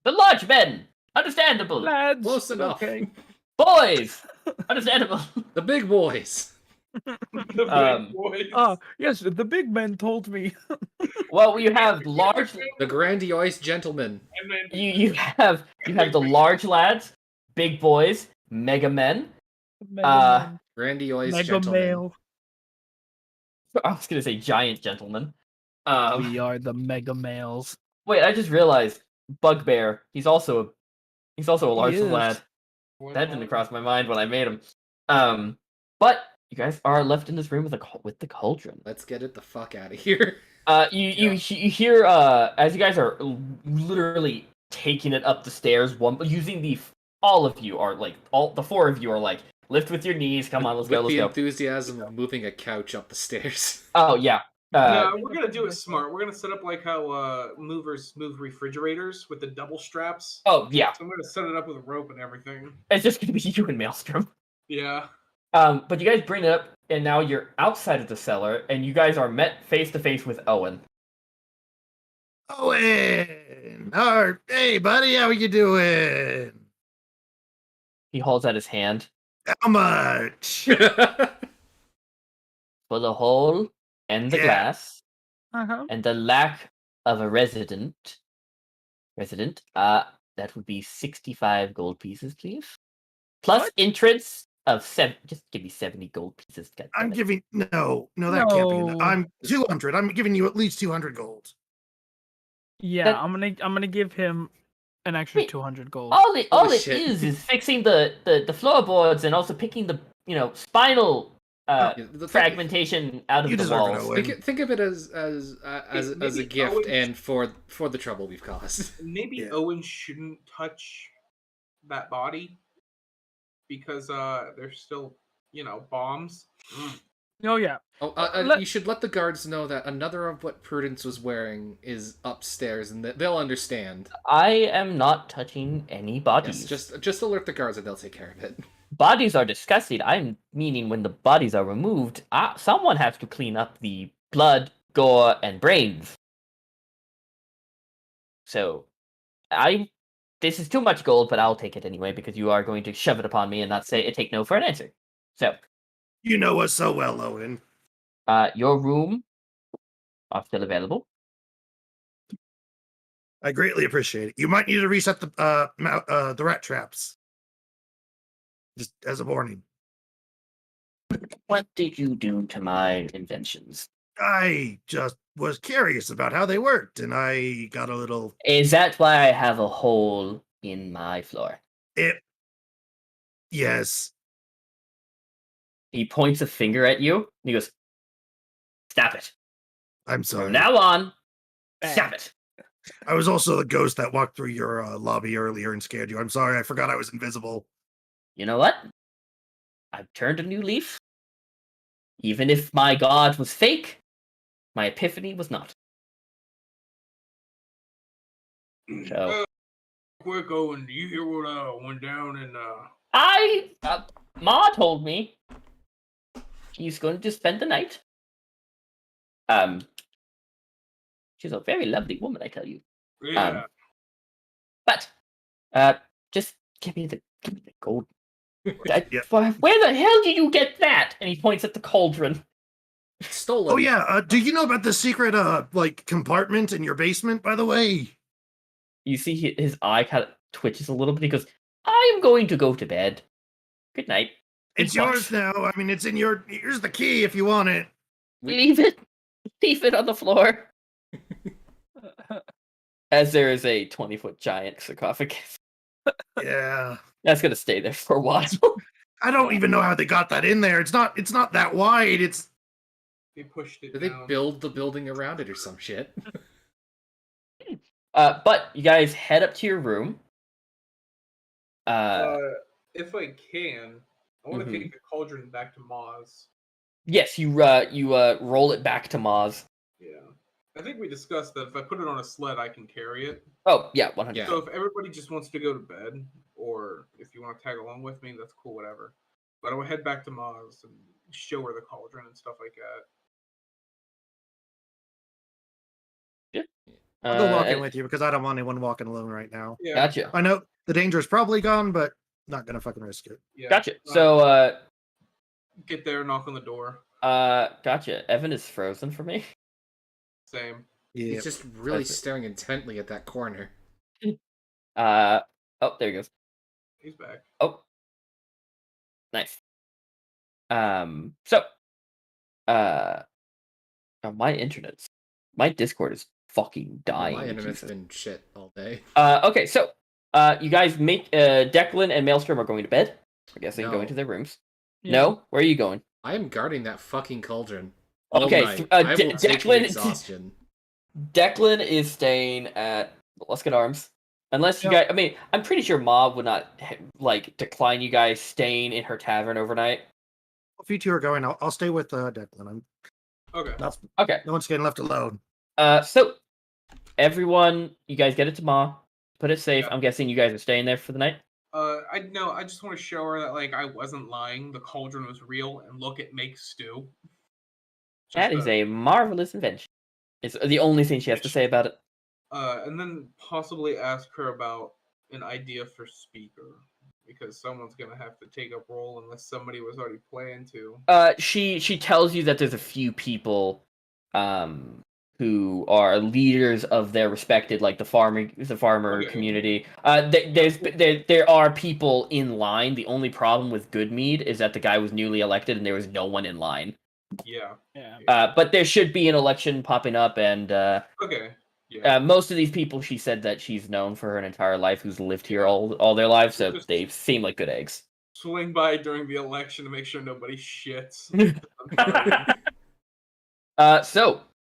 The large men, understandable. Lads, Close enough. Okay. Boys, understandable. The big boys. The big boys. Yes, the big men told me. Well, you have large. The grandiose gentlemen. And then You have the large lads, big boys, mega men. Mega men. Grandiose Mega gentlemen. male. I was gonna say giant gentlemen. We are the mega males. Wait, I just realized Bugbear. He's also a large is. lad. That didn't cross my mind when I made him. But you guys are left in this room with the cauldron. Let's get it the fuck out of here. You hear as you guys are literally taking it up the stairs. All of you are like the four of you are like lift with your knees. Come on, let's With go. the enthusiasm of moving a couch up the stairs. Oh yeah. no, we're gonna do it smart. We're gonna set up like how movers move refrigerators with the double straps. Oh yeah. So I'm gonna set it up with a rope and everything. It's just gonna be you and Maelstrom. Yeah. But you guys bring it up, and now you're outside of the cellar, and you guys are met face to face with Owen. Owen! Hey, buddy, how you doing? He holds out his hand How much? for the hole and the Yeah. glass Uh-huh. and the lack of a resident. That would be 65 gold pieces, please. Plus What? entrance of 7. Just give me 70 gold pieces. God damn I'm it. giving no, that can't be enough. No. I'm 200. I'm giving you at least 200 gold. Yeah, That- I'm gonna give him an extra Wait. 200 gold. All it Holy is shit. is fixing the floorboards and also picking the spinal Yeah, the thing- fragmentation out of You the deserve it, walls. Owen. Think of it as a Maybe gift Owen's- and for the trouble we've caused. Maybe Yeah. Owen shouldn't touch that body because there's still bombs. Oh yeah. Oh, you should let the guards know that another of what Prudence was wearing is upstairs, and they'll understand. I am not touching any bodies. Yes, just alert the guards, and they'll take care of it. Bodies are disgusting. I'm meaning when the bodies are removed, someone has to clean up the blood, gore, and brains. So, this is too much gold, but I'll take it anyway because you are going to shove it upon me and not take no for an answer. So, You know us so well, Owen. your room are still available. I greatly appreciate it. You might need to reset the rat traps. Just as a warning. What did you do to my inventions? I just was curious about how they worked, and I got a little. Is that why I have a hole in my floor? Yes. He points a finger at you, and he goes, "Stop it. I'm sorry. From now on, Bang. stop it." I was also the ghost that walked through your lobby earlier and scared you. I'm sorry. I forgot I was invisible. You know what? I've turned a new leaf. Even if my god was fake, my epiphany was not. So Quick, Owen, do you hear what went down in Ma told me he's going to spend the night. She's a very lovely woman, I tell you. yeah. But just give me the Give me the gold. Yep. Where the hell did you get that? And he points at the cauldron. Stolen. Oh yeah. Do you know about the secret like compartment in your basement? By the way. You see his eye kind of twitches a little bit. He goes, "I am going to go to bed. Good night." It's He walks. yours now. I mean, it's in your. Here's the key if you want it. Leave it. Leave it on the floor. As there is a 20-foot giant sarcophagus. Yeah. That's gonna stay there for a while. I don't even know how they got that in there. It's not that wide. It's They pushed it Did they down. build the building around it or some shit? But you guys head up to your room. If I can, I want to Mhm. take the cauldron back to Maz. Yes, you roll it back to Maz. Yeah. I think we discussed that if I put it on a sled, I can carry it. Oh yeah, 100. Yeah. So if everybody just wants to go to bed, or if you want to tag along with me, that's cool, whatever. But I will head back to Maz and show her the cauldron and stuff like that. I'll go walking and- with you because I don't want anyone walking alone right now. Yeah. Gotcha. I know the danger is probably gone, but not gonna fucking risk it. Yeah. Gotcha. So Get there, knock on the door. gotcha. Evan is frozen for me. Same. Yeah. He's just really That's it. staring intently at that corner. Oh, there he goes. He's back. Oh, nice. So, my Discord is fucking dying. My internet's Jesus. been shit all day. Okay, so, you guys make, Declan and Maelstrom are going to bed. I guess they can go No. into their rooms. Yeah. No? Where are you going? I am guarding that fucking cauldron. All Okay, night. I I will take the Declan- exhaustion. Declan is staying at Let's Get Arms. Unless you Yep. guys, I mean, I'm pretty sure Ma would not, like, decline you guys staying in her tavern overnight. If you two are going, I'll stay with Declan. I'm Okay. not. Okay. No one's getting left alone. So everyone, you guys get it to Ma. Put it safe. Yeah. I'm guessing you guys are staying there for the night. I just want to show her that like I wasn't lying. The cauldron was real, and look, it makes stew. That Just, is a marvelous invention. It's the only thing she has to say about it. and then possibly ask her about an idea for speaker, because someone's gonna have to take up role unless somebody was already planning to. She tells you that there's a few people, who are leaders of their respected, like the farmer Okay. community. There are people in line. The only problem with Goodmead is that the guy was newly elected and there was no one in line. Yeah. Yeah. But there should be an election popping up, and Okay. Yeah. most of these people, she said that she's known for her entire life, who's lived here all their lives, so Just- they seem like good eggs. Swing by during the election to make sure nobody shits.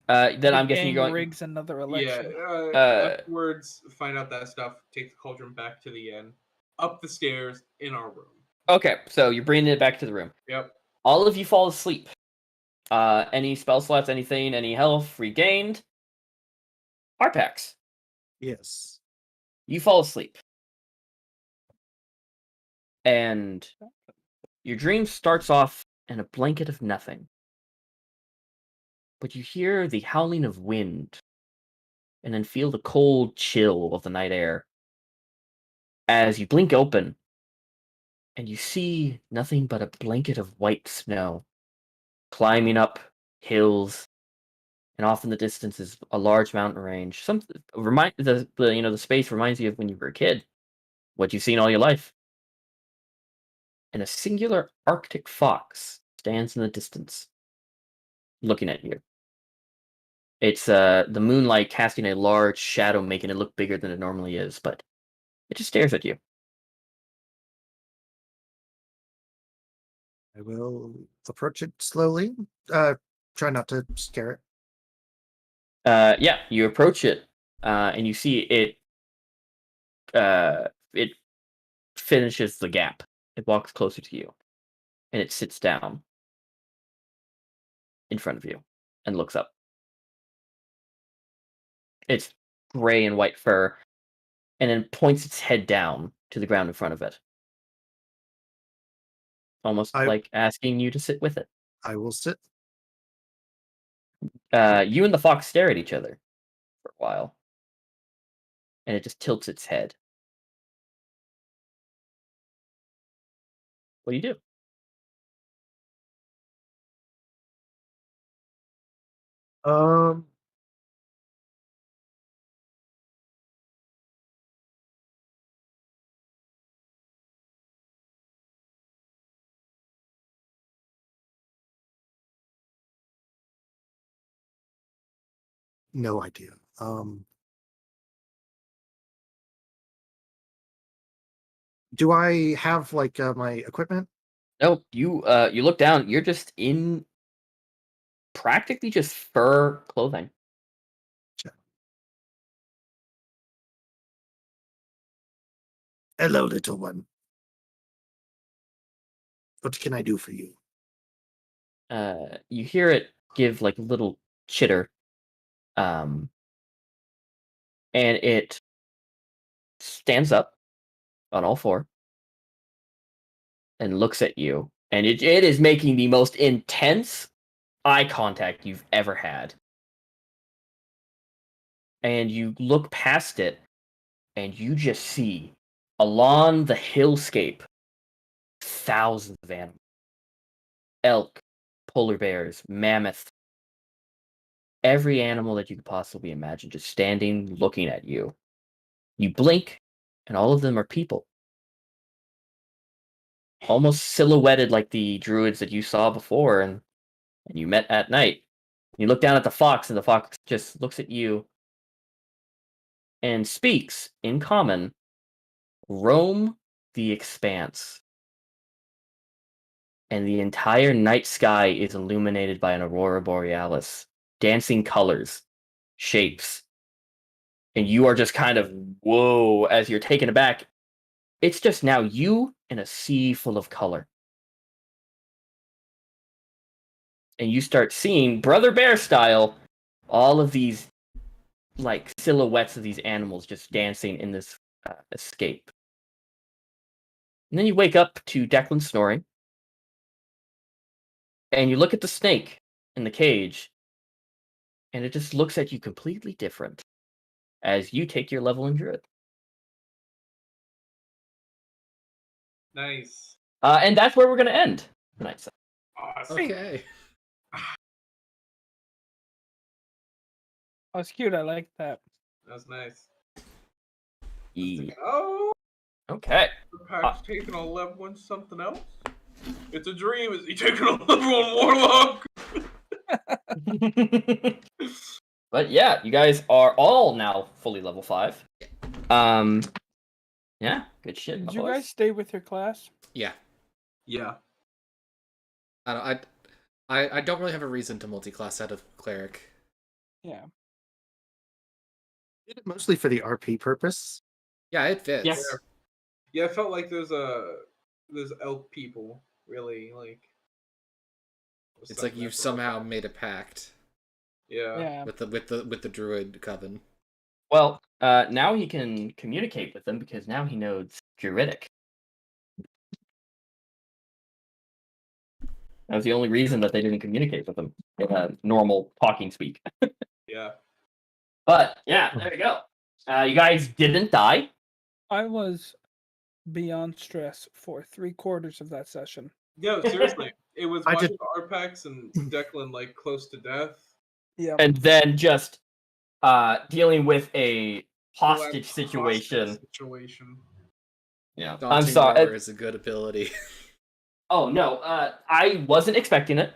Then I'm guessing Gang you're going. rigs another Yeah. election. Afterwards, find out that stuff. Take the cauldron back to the inn, up the stairs in our room. Okay, so you're bringing it back to the room. Yep. All of you fall asleep. Any spell slots, anything, any health regained? Harpax, Yes. you fall asleep. And your dream starts off in a blanket of nothing. But you hear the howling of wind, and then feel the cold chill of the night air. As you blink open, and you see nothing but a blanket of white snow, climbing up hills, and off in the distance is a large mountain range. The space reminds you of when you were a kid, what you've seen all your life. And a singular Arctic fox stands in the distance, looking at you. It's the moonlight casting a large shadow, making it look bigger than it normally is, but it just stares at you. I will approach it slowly. Try not to scare it. Yeah, you approach it, and you see it. It finishes the gap. It walks closer to you, and it sits down in front of you and looks up. It's gray and white fur, and then points its head down to the ground in front of it, almost like asking you to sit with it. I will sit. You and the fox stare at each other for a while, and it just tilts its head. What do you do? Um, no idea. Do I have like my equipment? Nope. You look down. You're just in practically just fur clothing. Hello, little one. What can I do for you? You hear it give like a little chitter, and it stands up on all four and looks at you, and it is making the most intense eye contact you've ever had. And you look past it, and you just see along the hillscape thousands of animals: elk, polar bears, mammoth, every animal that you could possibly imagine, just standing looking at you. You blink, and all of them are people. Almost silhouetted like the druids that you saw before and you met at night. You look down at the fox, and the fox just looks at you and speaks in common: roam the expanse. And the entire night sky is illuminated by an aurora borealis, dancing colors, shapes. And you are just kind of, whoa, as you're taken aback. It's just now you in a sea full of color. And you start seeing, Brother Bear style, all of these like silhouettes of these animals just dancing in this escape. And then you wake up to Declan snoring. And you look at the snake in the cage, and it just looks at you completely different as you take your level in Druid. Nice. And that's where we're going to end tonight's session. Awesome. Okay. Oh, it's cute. I like that. That was nice. Yeah. Oh, Okay. the pack's taking a level on something else. It's a dream. Is he taking a level on Warlock? But yeah, you guys are all now fully level 5. Yeah, good shit. Did my you boys. guys stay with your class? Yeah. Yeah. I don't really have a reason to multi-class out of cleric. Yeah. Did it mostly for the RP purpose. Yeah, it fits. Yes. Yeah, I felt like those elk people really like. It's like you've somehow made a pact Yeah. with the druid coven. Well, now he can communicate with them because now he knows Druidic. That was the only reason that they didn't communicate with him in normal talking speak. Yeah. But yeah, there you go. You guys didn't die. I was beyond stress for 3/4 of that session. No, seriously. It was I watching did- Arpax and Declan like close to death. Yeah. And then just dealing with a Collapse hostage situation. Yeah, Daunting I'm sorry. Roar is a good ability. Oh no, I wasn't expecting it.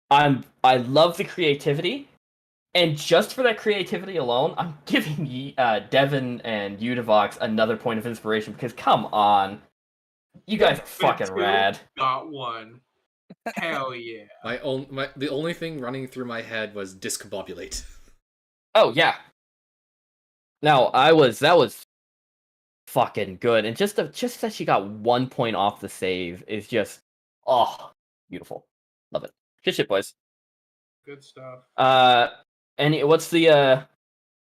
I love the creativity, and just for that creativity alone, I'm giving Devin and you, Devox, another point of inspiration because come on, you guys are fucking rad. Got one. Hell yeah. The only thing running through my head was discombobulate. Oh yeah. No, that was fucking good, and just that she got 1 point off the save is just beautiful. Love it. Good shit, boys. Good stuff. What's the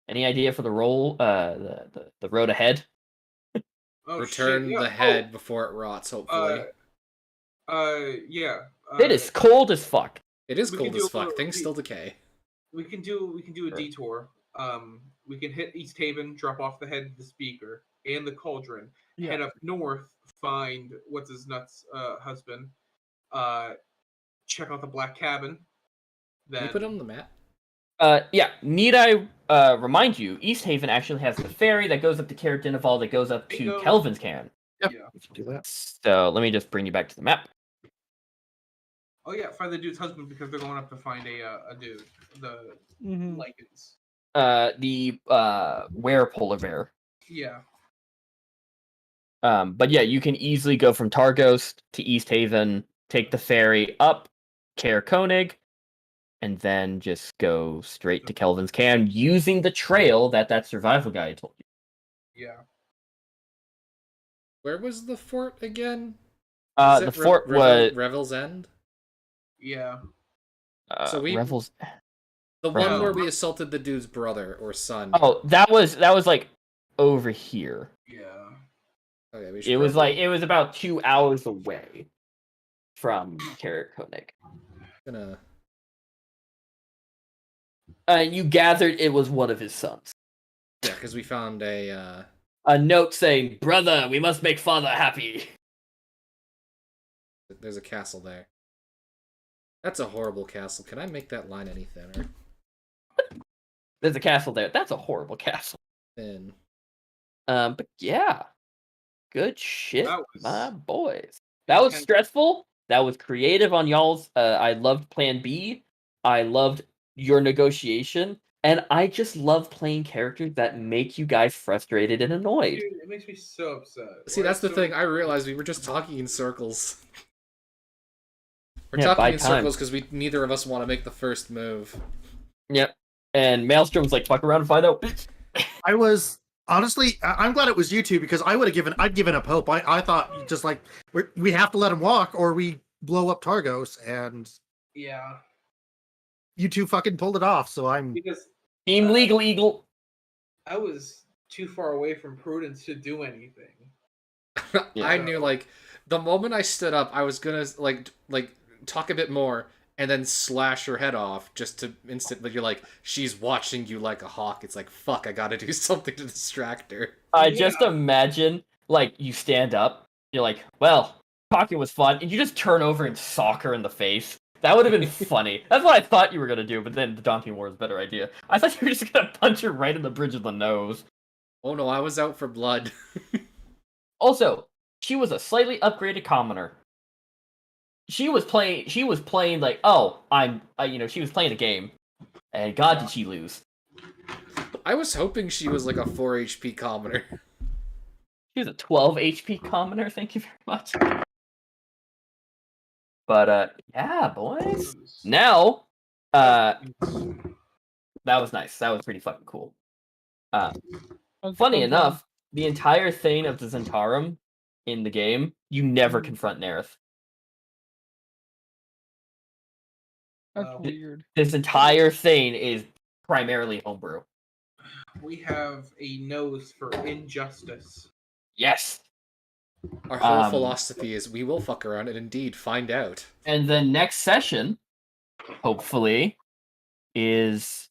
any idea for the roll? The road ahead. Oh, Return shit, yeah. the head before it rots, hopefully. Yeah. It is cold as fuck. It is we cold can do as a fuck. little- Things still decay. We can do a detour. We can hit East Haven, drop off the head of the speaker and the cauldron, Yeah. head up north, find what's his nuts husband. Check out the Black Cabin. Can Then you put it on the map? Yeah. Need I remind you, East Haven actually has the ferry that goes up to Carrot Dinival that goes up to Bingo. Kelvin's Cairn. Yep. Yeah. We can do that. So let me just bring you back to the map. Oh yeah, find the dude's husband because they're going up to find a dude. The lichens. The were polar bear. Yeah. But yeah, you can easily go from Targos to East Haven, take the ferry up Caer Konig, and then just go straight to Kelvin's Cairn using the trail that survival guy told you. Yeah. Where was the fort again? The fort was Revel's End. Yeah. So we- Revels. The one Revel. where we assaulted the dude's brother or son. Oh, that was like over here. Yeah. Okay, we should It was probably- about 2 hours away from Caer Konig. gonna. You gathered it was one of his sons. Yeah, because we found a. A note saying, "Brother, we must make father happy." There's a castle there. That's a horrible castle. Can I make that line any thinner? There's a castle there. That's a horrible castle. Thin. But yeah, good shit, That was my boys. That was intense. stressful. That was creative on y'all's. I loved Plan B. I loved your negotiation, and I just love playing characters that make you guys frustrated and annoyed. Dude, it makes me so upset. See, Why that's the so- thing. I realized we were just talking in circles. We're Yeah, by talking in time. circles because neither of us want to make the first move. Yep. And Maelstrom's like, "Fuck around and find out." I was honestly, I'm glad it was you two because I'd given up hope. I thought just like we have to let him walk or we blow up Targos, and Yeah. you two fucking pulled it off. So I'm Because Team Legal Eagle. I was too far away from Prudence to do anything. Yeah. I knew, like, the moment I stood up, I was gonna like talk a bit more and then slash her head off just to but you're like, she's watching you like a hawk. It's like, fuck, I gotta do something to distract her. I just imagine, like, you stand up, you're like, "Well, talking was fun," and you just turn over and sock her in the face. That would have been funny. That's what I thought you were gonna do, but then the Daunting War is a better idea. I thought you were just gonna punch her right in the bridge of the nose. Oh no, I was out for blood. Also, she was a slightly upgraded commoner. She was playing like, oh, she was playing a game, and God did she lose. I was hoping she was like a 4 HP commoner. She was a 12 HP commoner. Thank you very much. But yeah, boys. Now, that was nice. That was pretty fucking cool. Funny enough, the entire thing of the Zentarum in the game, you never confront Nerith. That's Wow. weird. This entire thing is primarily homebrew. We have a nose for injustice. Yes. Our whole Um, philosophy is we will fuck around and indeed find out. And the next session, hopefully, is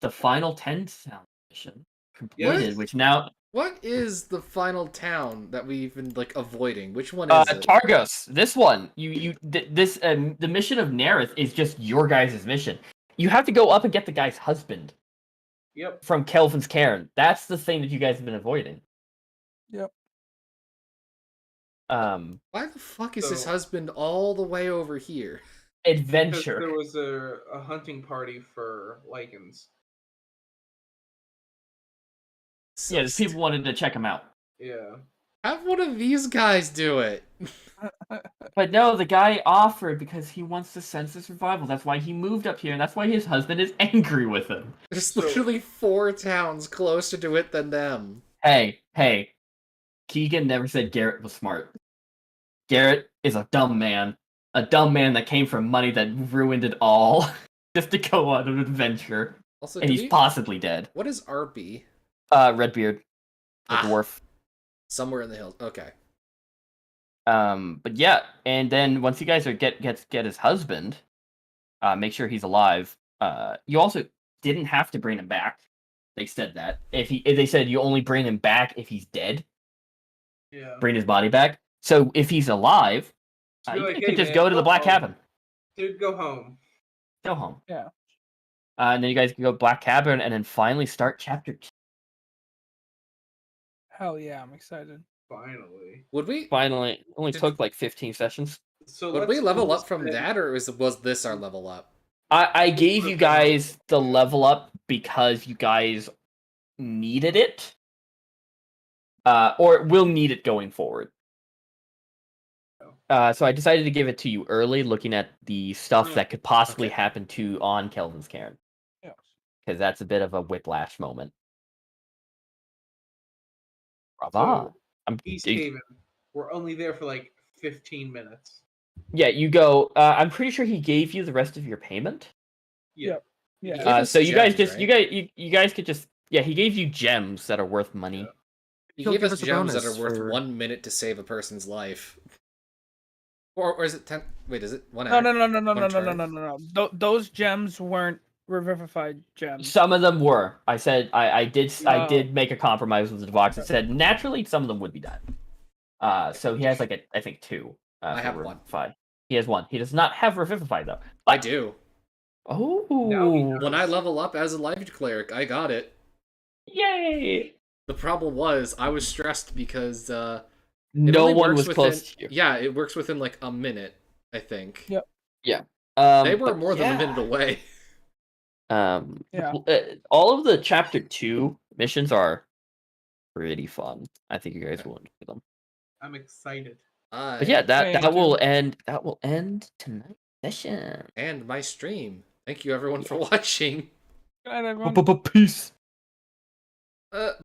the final 10 sound mission completed, Yes. which now What is the final town that we've been like avoiding? Which one is it? Targos. This one, the mission of Nerith is just your guys' mission. You have to go up and get the guy's husband Yep. from Kelvin's Cairn. That's the thing that you guys have been avoiding. Yep. Why the fuck is his So- husband all the way over here? Because Adventure. there was a hunting party for lichens. So Yeah, people wanted to check him out. Yeah. Have one of these guys do it. But no, the guy offered because he wants to sense the survival. That's why he moved up here, and that's why his husband is angry with him. There's So- literally 4 towns closer to it than them. Hey. Keegan never said Garrett was smart. Garrett is a dumb man. A dumb man that came from money that ruined it all just to go on an adventure. Also, And do he's we- possibly dead. what is RB? Redbeard. The Ah. dwarf. Somewhere in the hills. Okay. But yeah, and then once you guys get his husband, make sure he's alive. You also didn't have to bring him back. They said that if they said you only bring him back if he's dead. Yeah. bring his body back. So if he's alive, So be you like, guys "Hey, could just man, go to the go Black home." Cabin. Dude, go home. Go home. Yeah. And then you guys can go Black Cabin and then finally start chapter 2. Hell yeah, I'm excited. Finally. Would we Finally, only Did- took like 15 sessions. So would let's we level do up from this that, or was this our level up? I gave you would've been our guys the level up because you guys needed it. Or will need it going forward. So I decided to give it to you early, looking at the stuff that could possibly Okay. happen on Kelvin's Cairn. Yeah. Because that's a bit of a whiplash moment. Brava. So, I'm, East you- Haven. We're only there for like 15 minutes. yeah, you go. I'm pretty sure he gave you the rest of your payment. Yeah. Yeah. He gave us So you guys gems, just right? you guys could just he gave you gems that are worth money. Yeah. He He'll gave give us us a gems that are bonus worth for- 1 minute to save a person's life. Or is it 10? Wait, is it 1 No, hour? no, no, no, no, One no, no, no, turn? no, no, no. Those gems weren't revivified gems. Some of them were. I said I did Oh. make a compromise with the Devox. It said naturally some of them would be done. So he has like I think 2. I for have 1. Revivify. He has 1. He does not have Revivify though. I do. Oh, Now he When I level up as a life cleric, I got it. yay! The problem was I was stressed because it No only one works was within, close to you. Yeah, it works within like a minute, I think. Yep. They were but more than a yeah. minute away. Yeah. All of the chapter 2 missions are pretty fun. I think you guys will enjoy them. I'm excited. But yeah, that Same, will dude. end tonight's session. And my stream. Thank you everyone for watching. Good night, everyone. Peace.